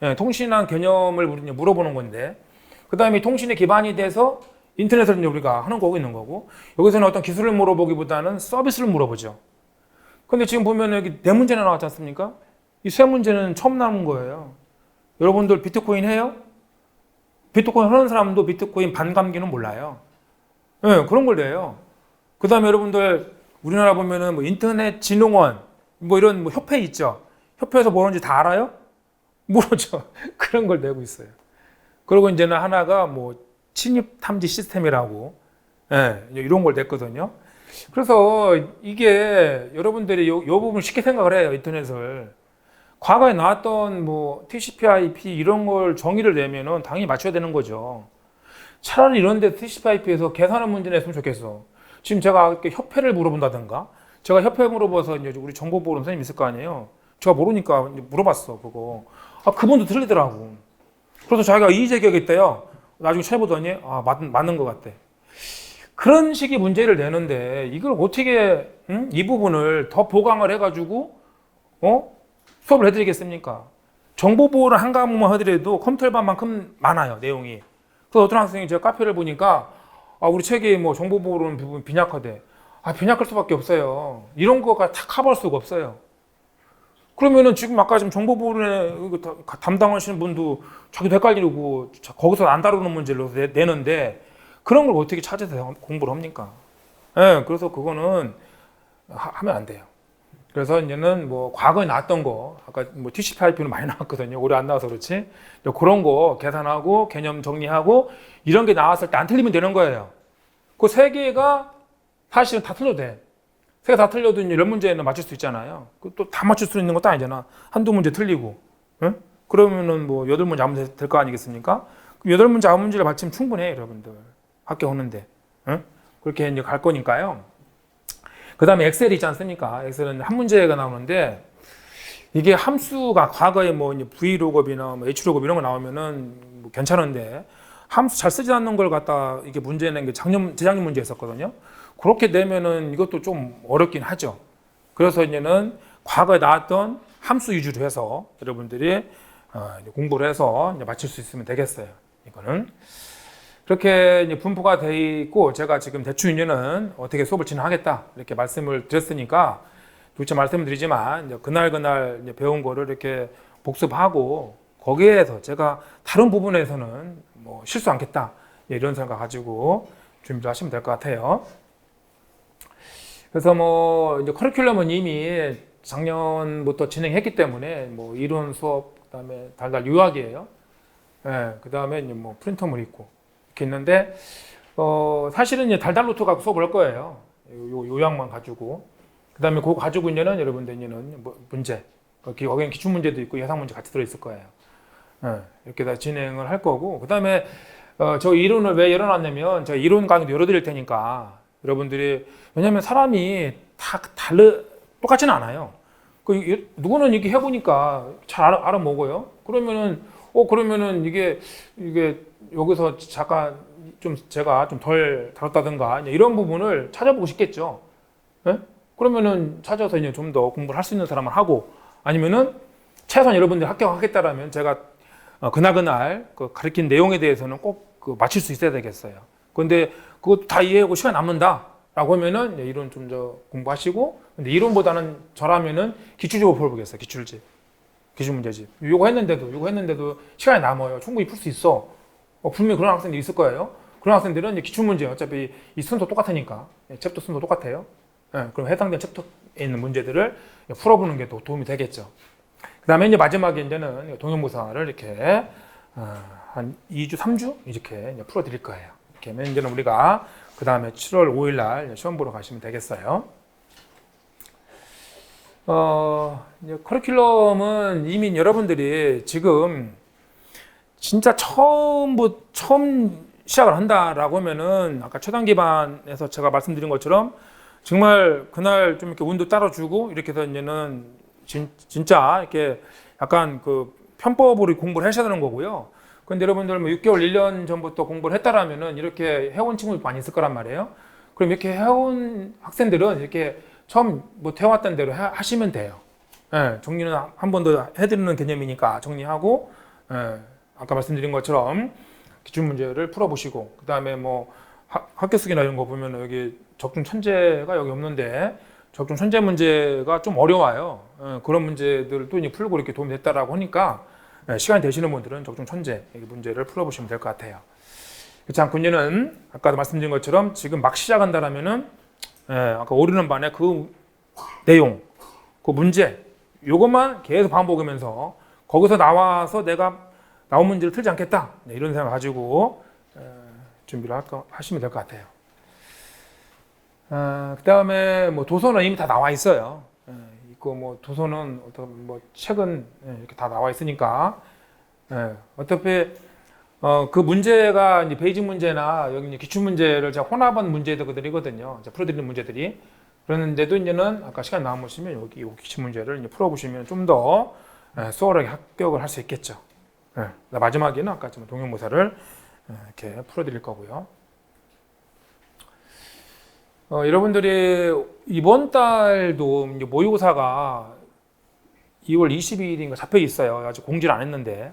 예, 통신한 개념을 우리 이제 물어보는 건데, 그 다음에 통신에 기반이 돼서 인터넷을 이제 우리가 하는 거고 있는 거고, 여기서는 어떤 기술을 물어보기보다는 서비스를 물어보죠. 근데 지금 보면 여기 네 문제나 나왔지 않습니까? 이 세 문제는 처음 나온 거예요. 여러분들 비트코인 해요? 비트코인 하는 사람도 비트코인 반감기는 몰라요. 예, 그런 걸 내요. 그 다음에 여러분들 우리나라 보면은 뭐 인터넷 진흥원 뭐 이런 뭐 협회 있죠. 협회에서 뭐 하는지 다 알아요? 모르죠. 그런 걸 내고 있어요. 그리고 이제는 하나가 뭐 침입 탐지 시스템이라고, 예, 이런 걸 냈거든요. 그래서 이게 여러분들이 요 부분을 쉽게 생각을 해요. 인터넷을. 과거에 나왔던 뭐 TCP/IP 이런 걸 정의를 내면은 당연히 맞춰야 되는 거죠. 차라리 이런 데 TCP/IP에서 계산하는 문제 냈으면 좋겠어. 지금 제가 이렇게 협회를 물어본다든가, 제가 협회 물어봐서 이제 우리 정보보호 선생님 있을 거 아니에요. 제가 모르니까 이제 물어봤어, 그거. 아, 그분도 틀리더라고. 그래서 자기가 이의 제기하겠대요. 나중에 찾아보더니, 아, 맞는 것 같대. 그런 식의 문제를 내는데, 이걸 어떻게, 이 부분을 더 보강을 해가지고, 수업을 해드리겠습니까? 정보보호를 한 과목만 하더라도 컴퓨터반만큼 많아요, 내용이. 그래서 어떤 학생이 제가 카페를 보니까, 아, 우리 책이 뭐 정보보호는 부분 빈약하대. 아, 빈약할 수밖에 없어요. 이런 거가 다 커버할 수가 없어요. 그러면은 지금 아까 지금 정보보호를 담당하시는 분도 자기도 헷갈리고 거기서 안 다루는 문제를 내는데 그런 걸 어떻게 찾아서 공부를 합니까? 예, 그래서 그거는 하면 안 돼요. 그래서 이제는 뭐 과거에 나왔던 거, 아까 뭐 TCP/IP는 많이 나왔거든요. 올해 안 나와서 그렇지. 그런 거 계산하고 개념 정리하고 이런 게 나왔을 때 안 틀리면 되는 거예요. 그 세 개가 사실은 다 틀려도 돼. 세 개 다 틀려도 이런 문제는 맞출 수 있잖아요. 또 다 맞출 수 있는 것도 아니잖아. 한두 문제 틀리고. 응? 그러면은 뭐 8문제 하면 될 거 아니겠습니까? 8문제, 9문제를 맞추면 충분해, 여러분들. 합격하는데. 응? 그렇게 이제 갈 거니까요. 그 다음에 엑셀이 있지 않습니까? 엑셀은 한 문제가 나오는데, 이게 함수가 과거에 뭐 V로그업이나 뭐 H로그업 이런 거 나오면은 뭐 괜찮은데, 함수 잘 쓰지 않는 걸 갖다 이게 문제 낸 게 재작년 문제였었거든요. 그렇게 내면은 이것도 좀 어렵긴 하죠. 그래서 이제는 과거에 나왔던 함수 위주로 해서 여러분들이 공부를 해서 이제 맞출 수 있으면 되겠어요. 이거는. 그렇게 이제 분포가 돼 있고 제가 지금 대충 이제는 어떻게 수업을 진행하겠다 이렇게 말씀을 드렸으니까 도대체 말씀을 드리지만 이제 그날 이제 배운 거를 이렇게 복습하고 거기에서 제가 다른 부분에서는 뭐 실수 않겠다 이런 생각 가지고 준비를 하시면 될 것 같아요. 그래서 뭐 이제 커리큘럼은 이미 작년부터 진행했기 때문에 뭐 이론 수업 그다음에 달달 요약이에요. 예, 그다음에 이제 뭐 프린터물 있고 이렇게 있는데 사실은 이제 달달 노트 갖고 수업을 할 거예요. 요약만 가지고 그다음에 그거 가지고 이제는 여러분들 이제는 뭐 문제 거기는 기출 문제도 있고 예상 문제 같이 들어 있을 거예요. 예, 이렇게 다 진행을 할 거고 그다음에 저 이론을 왜 열어놨냐면 제가 이론 강의도 열어드릴 테니까 여러분들이 왜냐하면 사람이 다 똑같지는 않아요. 누구는 이렇게 해보니까 잘 알아먹어요. 그러면은 이게 여기서 잠깐 좀 제가 좀 덜 다뤘다든가 이런 부분을 찾아보고 싶겠죠. 네? 그러면은 찾아서 이제 좀 더 공부를 할 수 있는 사람을 하고 아니면은 최소한 여러분들이 합격하겠다라면 제가 그날 그 가르친 내용에 대해서는 꼭 그 맞출 수 있어야 되겠어요. 그런데 그것도 다 이해하고 시간 남는다라고 하면은 이론 좀 더 공부하시고 근데 이론보다는 저라면은 기출집을 풀어보겠어요. 기출집. 기출 문제집. 요거 했는데도 시간이 남아요. 충분히 풀 수 있어. 분명히 그런 학생들이 있을 거예요. 그런 학생들은 이제 기출 문제 어차피 이 순서 똑같으니까 챕터 순서 똑같아요. 네, 그럼 해당된 챕터에 있는 문제들을 풀어보는 게 더 도움이 되겠죠. 그 다음에 이제 마지막에 이제는 동영무사를 이렇게 한 2주, 3주 이렇게 이제 풀어드릴 거예요. 이렇게 하면 이제는 우리가 그 다음에 7월 5일 날 시험 보러 가시면 되겠어요. 이제 커리큘럼은 이미 여러분들이 지금 진짜 처음 시작을 한다라고 하면은 아까 초단 기반에서 제가 말씀드린 것처럼 정말 그날 좀 이렇게 운도 따라주고 이렇게 해서 이제는 진짜 이렇게 약간 그 편법으로 공부를 하셔야 되는 거고요. 근데 여러분들 뭐 6개월, 1년 전부터 공부를 했다라면은 이렇게 해온 친구들 많이 있을 거란 말이에요. 그럼 이렇게 해온 학생들은 이렇게 처음 뭐 해왔던 대로 하시면 돼요. 예, 정리는 한 번 더 해드리는 개념이니까 정리하고, 예, 아까 말씀드린 것처럼 기출문제를 풀어보시고, 그 다음에 뭐 학교 쓰기나 이런 거 보면 여기 적중 천재가 여기 없는데 적중 천재 문제가 좀 어려워요. 예, 그런 문제들도 이제 풀고 이렇게 도움이 됐다라고 하니까, 예, 시간이 되시는 분들은 적중 천재 문제를 풀어보시면 될 것 같아요. 그렇지 않군요는 아까도 말씀드린 것처럼 지금 막 시작한다라면은, 예, 아까 오르는 반에 그 내용, 그 문제, 요것만 계속 반복하면서 거기서 나와서 내가 나온 문제를 틀지 않겠다, 네, 이런 생각 가지고 준비를 하시면 될 것 같아요. 그 다음에 뭐 도서는 이미 다 나와 있어요. 있고 뭐 도서는 어떤 뭐 책은 이렇게 다 나와 있으니까, 어차피 그 문제가 이제 베이직 문제나 여기 이제 기출 문제를 제가 혼합한 문제들이거든요. 풀어드리는 문제들이. 그런데도 이제는 아까 시간 남으시면 여기 기출 문제를 이제 풀어보시면 좀 더 수월하게 합격을 할 수 있겠죠. 마지막에는 아까 동영모사를 이렇게 풀어드릴 거고요. 여러분들이 이번 달도 이제 모의고사가 2월 22일인가 잡혀 있어요. 아직 공지를 안 했는데.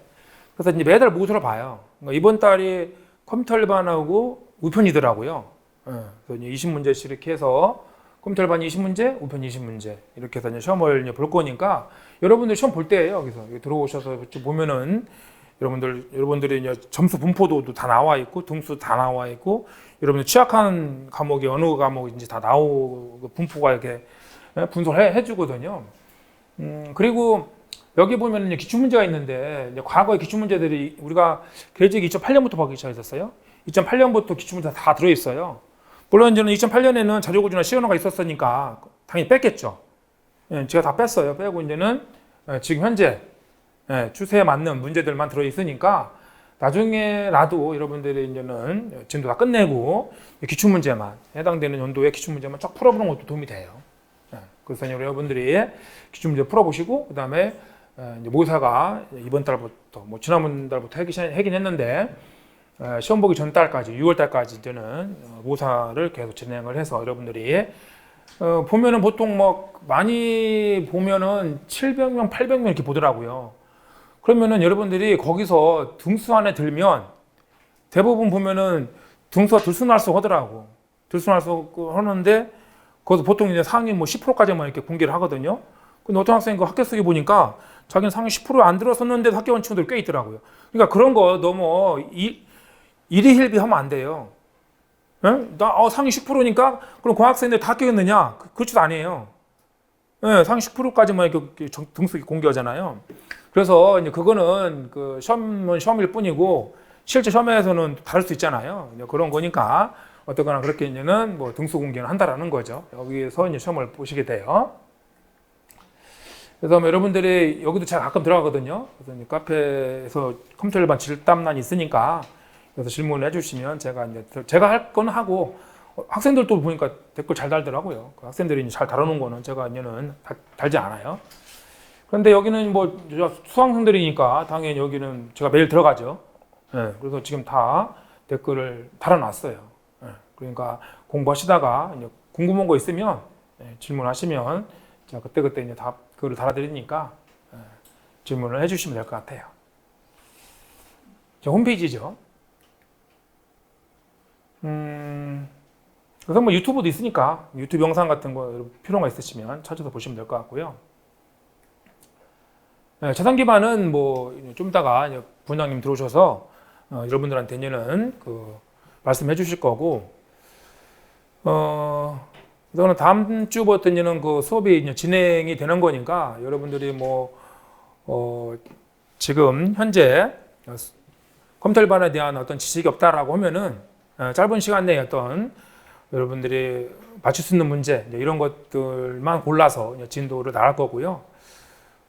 그래서 이제 매달 모의고사를 봐요. 그러니까 이번 달이 컴퓨터 일반하고 우편이더라고요. 그래서 이제 20문제씩 이렇게 해서 컴퓨터 일반 20문제, 우편 20문제 이렇게 해서 이제 시험을 이제 볼 거니까 여러분들 시험 볼 때예요. 그래서 들어오셔서 보면은 여러분들이 이제 점수 분포도 다 나와 있고 등수 다 나와 있고 여러분들 취약한 과목이 어느 과목인지 다 나오고 분포가 이렇게 분석을 해주거든요. 그리고 여기 보면 이제 기출 문제가 있는데 이제 과거의 기출 문제들이 우리가 계획이 2008년부터 보기 시작했었어요. 2008년부터 기출 문제 다 들어 있어요. 물론 저는 2008년에는 자료고지나 시연어가 있었으니까 당연히 뺐겠죠. 제가 다 뺐어요. 빼고 이제는 지금 현재 추세에 맞는 문제들만 들어 있으니까 나중에라도 여러분들이 이제는 진도 다 끝내고 기출 문제만 해당되는 연도의 기출 문제만 쫙 풀어보는 것도 도움이 돼요. 그래서 여러분들이 기출 문제 풀어보시고 그 다음에 모의사가 이번 달부터 뭐 지난번 달부터 하긴 했는데 시험 보기 전 달까지 6월 달까지 이제는 모의사를 계속 진행을 해서 여러분들이 보면은 보통 뭐 많이 보면은 700명, 800명 이렇게 보더라고요. 그러면은 여러분들이 거기서 등수 안에 들면 대부분 보면은 등수가 들쑥날쑥 하더라고. 들쑥날쑥 하는데 거기서 보통 이제 상위 뭐 10%까지만 이렇게 공개를 하거든요. 근데 어떤 학생이 그 학교 쓰기 보니까 자기는 상위 10%안 들어섰는데도 합격한 친구들 꽤 있더라고요. 그러니까 그런 거 너무 일희일비 하면 안 돼요. 나 상위 10%니까 그럼 그 학생들 다 합격했느냐? 그렇지도 아니에요. 상위 10%까지만 이렇게 등수 공개하잖아요. 그래서 이제 그거는 그 시험은 시험일 뿐이고 실제 시험에서는 다를 수 있잖아요. 이제 그런 거니까 어떻거나 그렇게 이제는 뭐 등수 공개는 한다라는 거죠. 여기서 이제 시험을 보시게 돼요. 그래서 여러분들이 여기도 제가 가끔 들어가거든요. 그래서 이제 카페에서 컴퓨터 일반 질담란이 있으니까 그래서 질문을 해주시면 제가 이제 제가 할 건 하고 학생들도 보니까 댓글 잘 달더라고요. 그 학생들이 이제 잘 다루는 거는 제가 이제는 달지 않아요. 그런데 여기는 뭐 수강생들이니까 당연히 여기는 제가 매일 들어가죠. 그래서 지금 다 댓글을 달아놨어요. 그러니까 공부하시다가 이제 궁금한 거 있으면 질문하시면 제가 그때 이제 답글을 달아드리니까 질문을 해주시면 될 것 같아요. 제 홈페이지죠. 그래서 뭐 유튜브도 있으니까 유튜브 영상 같은 거 필요가 있으시면 찾아서 보시면 될 것 같고요. 자산 기반은 뭐 좀 이따가 부원장님 들어오셔서 여러분들한테 이제는 그 말씀해 주실 거고, 그래서 다음 주부터 이제는 그 수업이 이제 진행이 되는 거니까 여러분들이 뭐 지금 현재 컴퓨터 일반에 대한 어떤 지식이 없다라고 하면은 짧은 시간 내에 어떤 여러분들이 맞출 수 있는 문제 이런 것들만 골라서 진도를 나갈 거고요.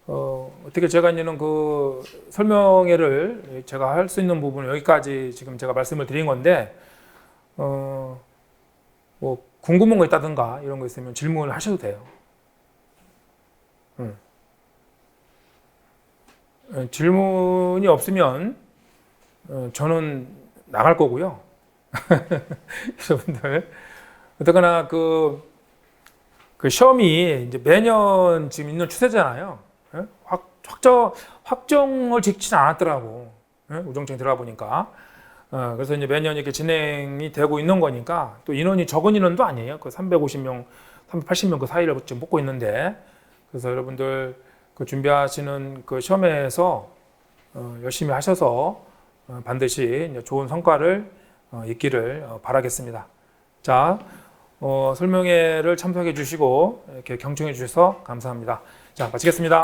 어떻게 제가 이제는 그 설명회를 제가 할 수 있는 부분은 여기까지 지금 제가 말씀을 드린 건데, 뭐 궁금한 거 있다든가 이런 거 있으면 질문을 하셔도 돼요. 질문이 없으면 저는 나갈 거고요. 여러분들 어쨌거나 그 시험이 이제 매년 지금 있는 추세잖아요. 예? 확정을 짓지는 않았더라고. 예? 우정청이 들어가 보니까. 그래서 이제 매년 이렇게 진행이 되고 있는 거니까 또 인원이 적은 인원도 아니에요. 그 350명, 380명 그 사이를 지금 뽑고 있는데 그래서 여러분들 그 준비하시는 그 시험에서 열심히 하셔서 반드시 이제 좋은 성과를 있기를 바라겠습니다. 자, 설명회를 참석해 주시고 이렇게 경청해 주셔서 감사합니다. 자, 마치겠습니다.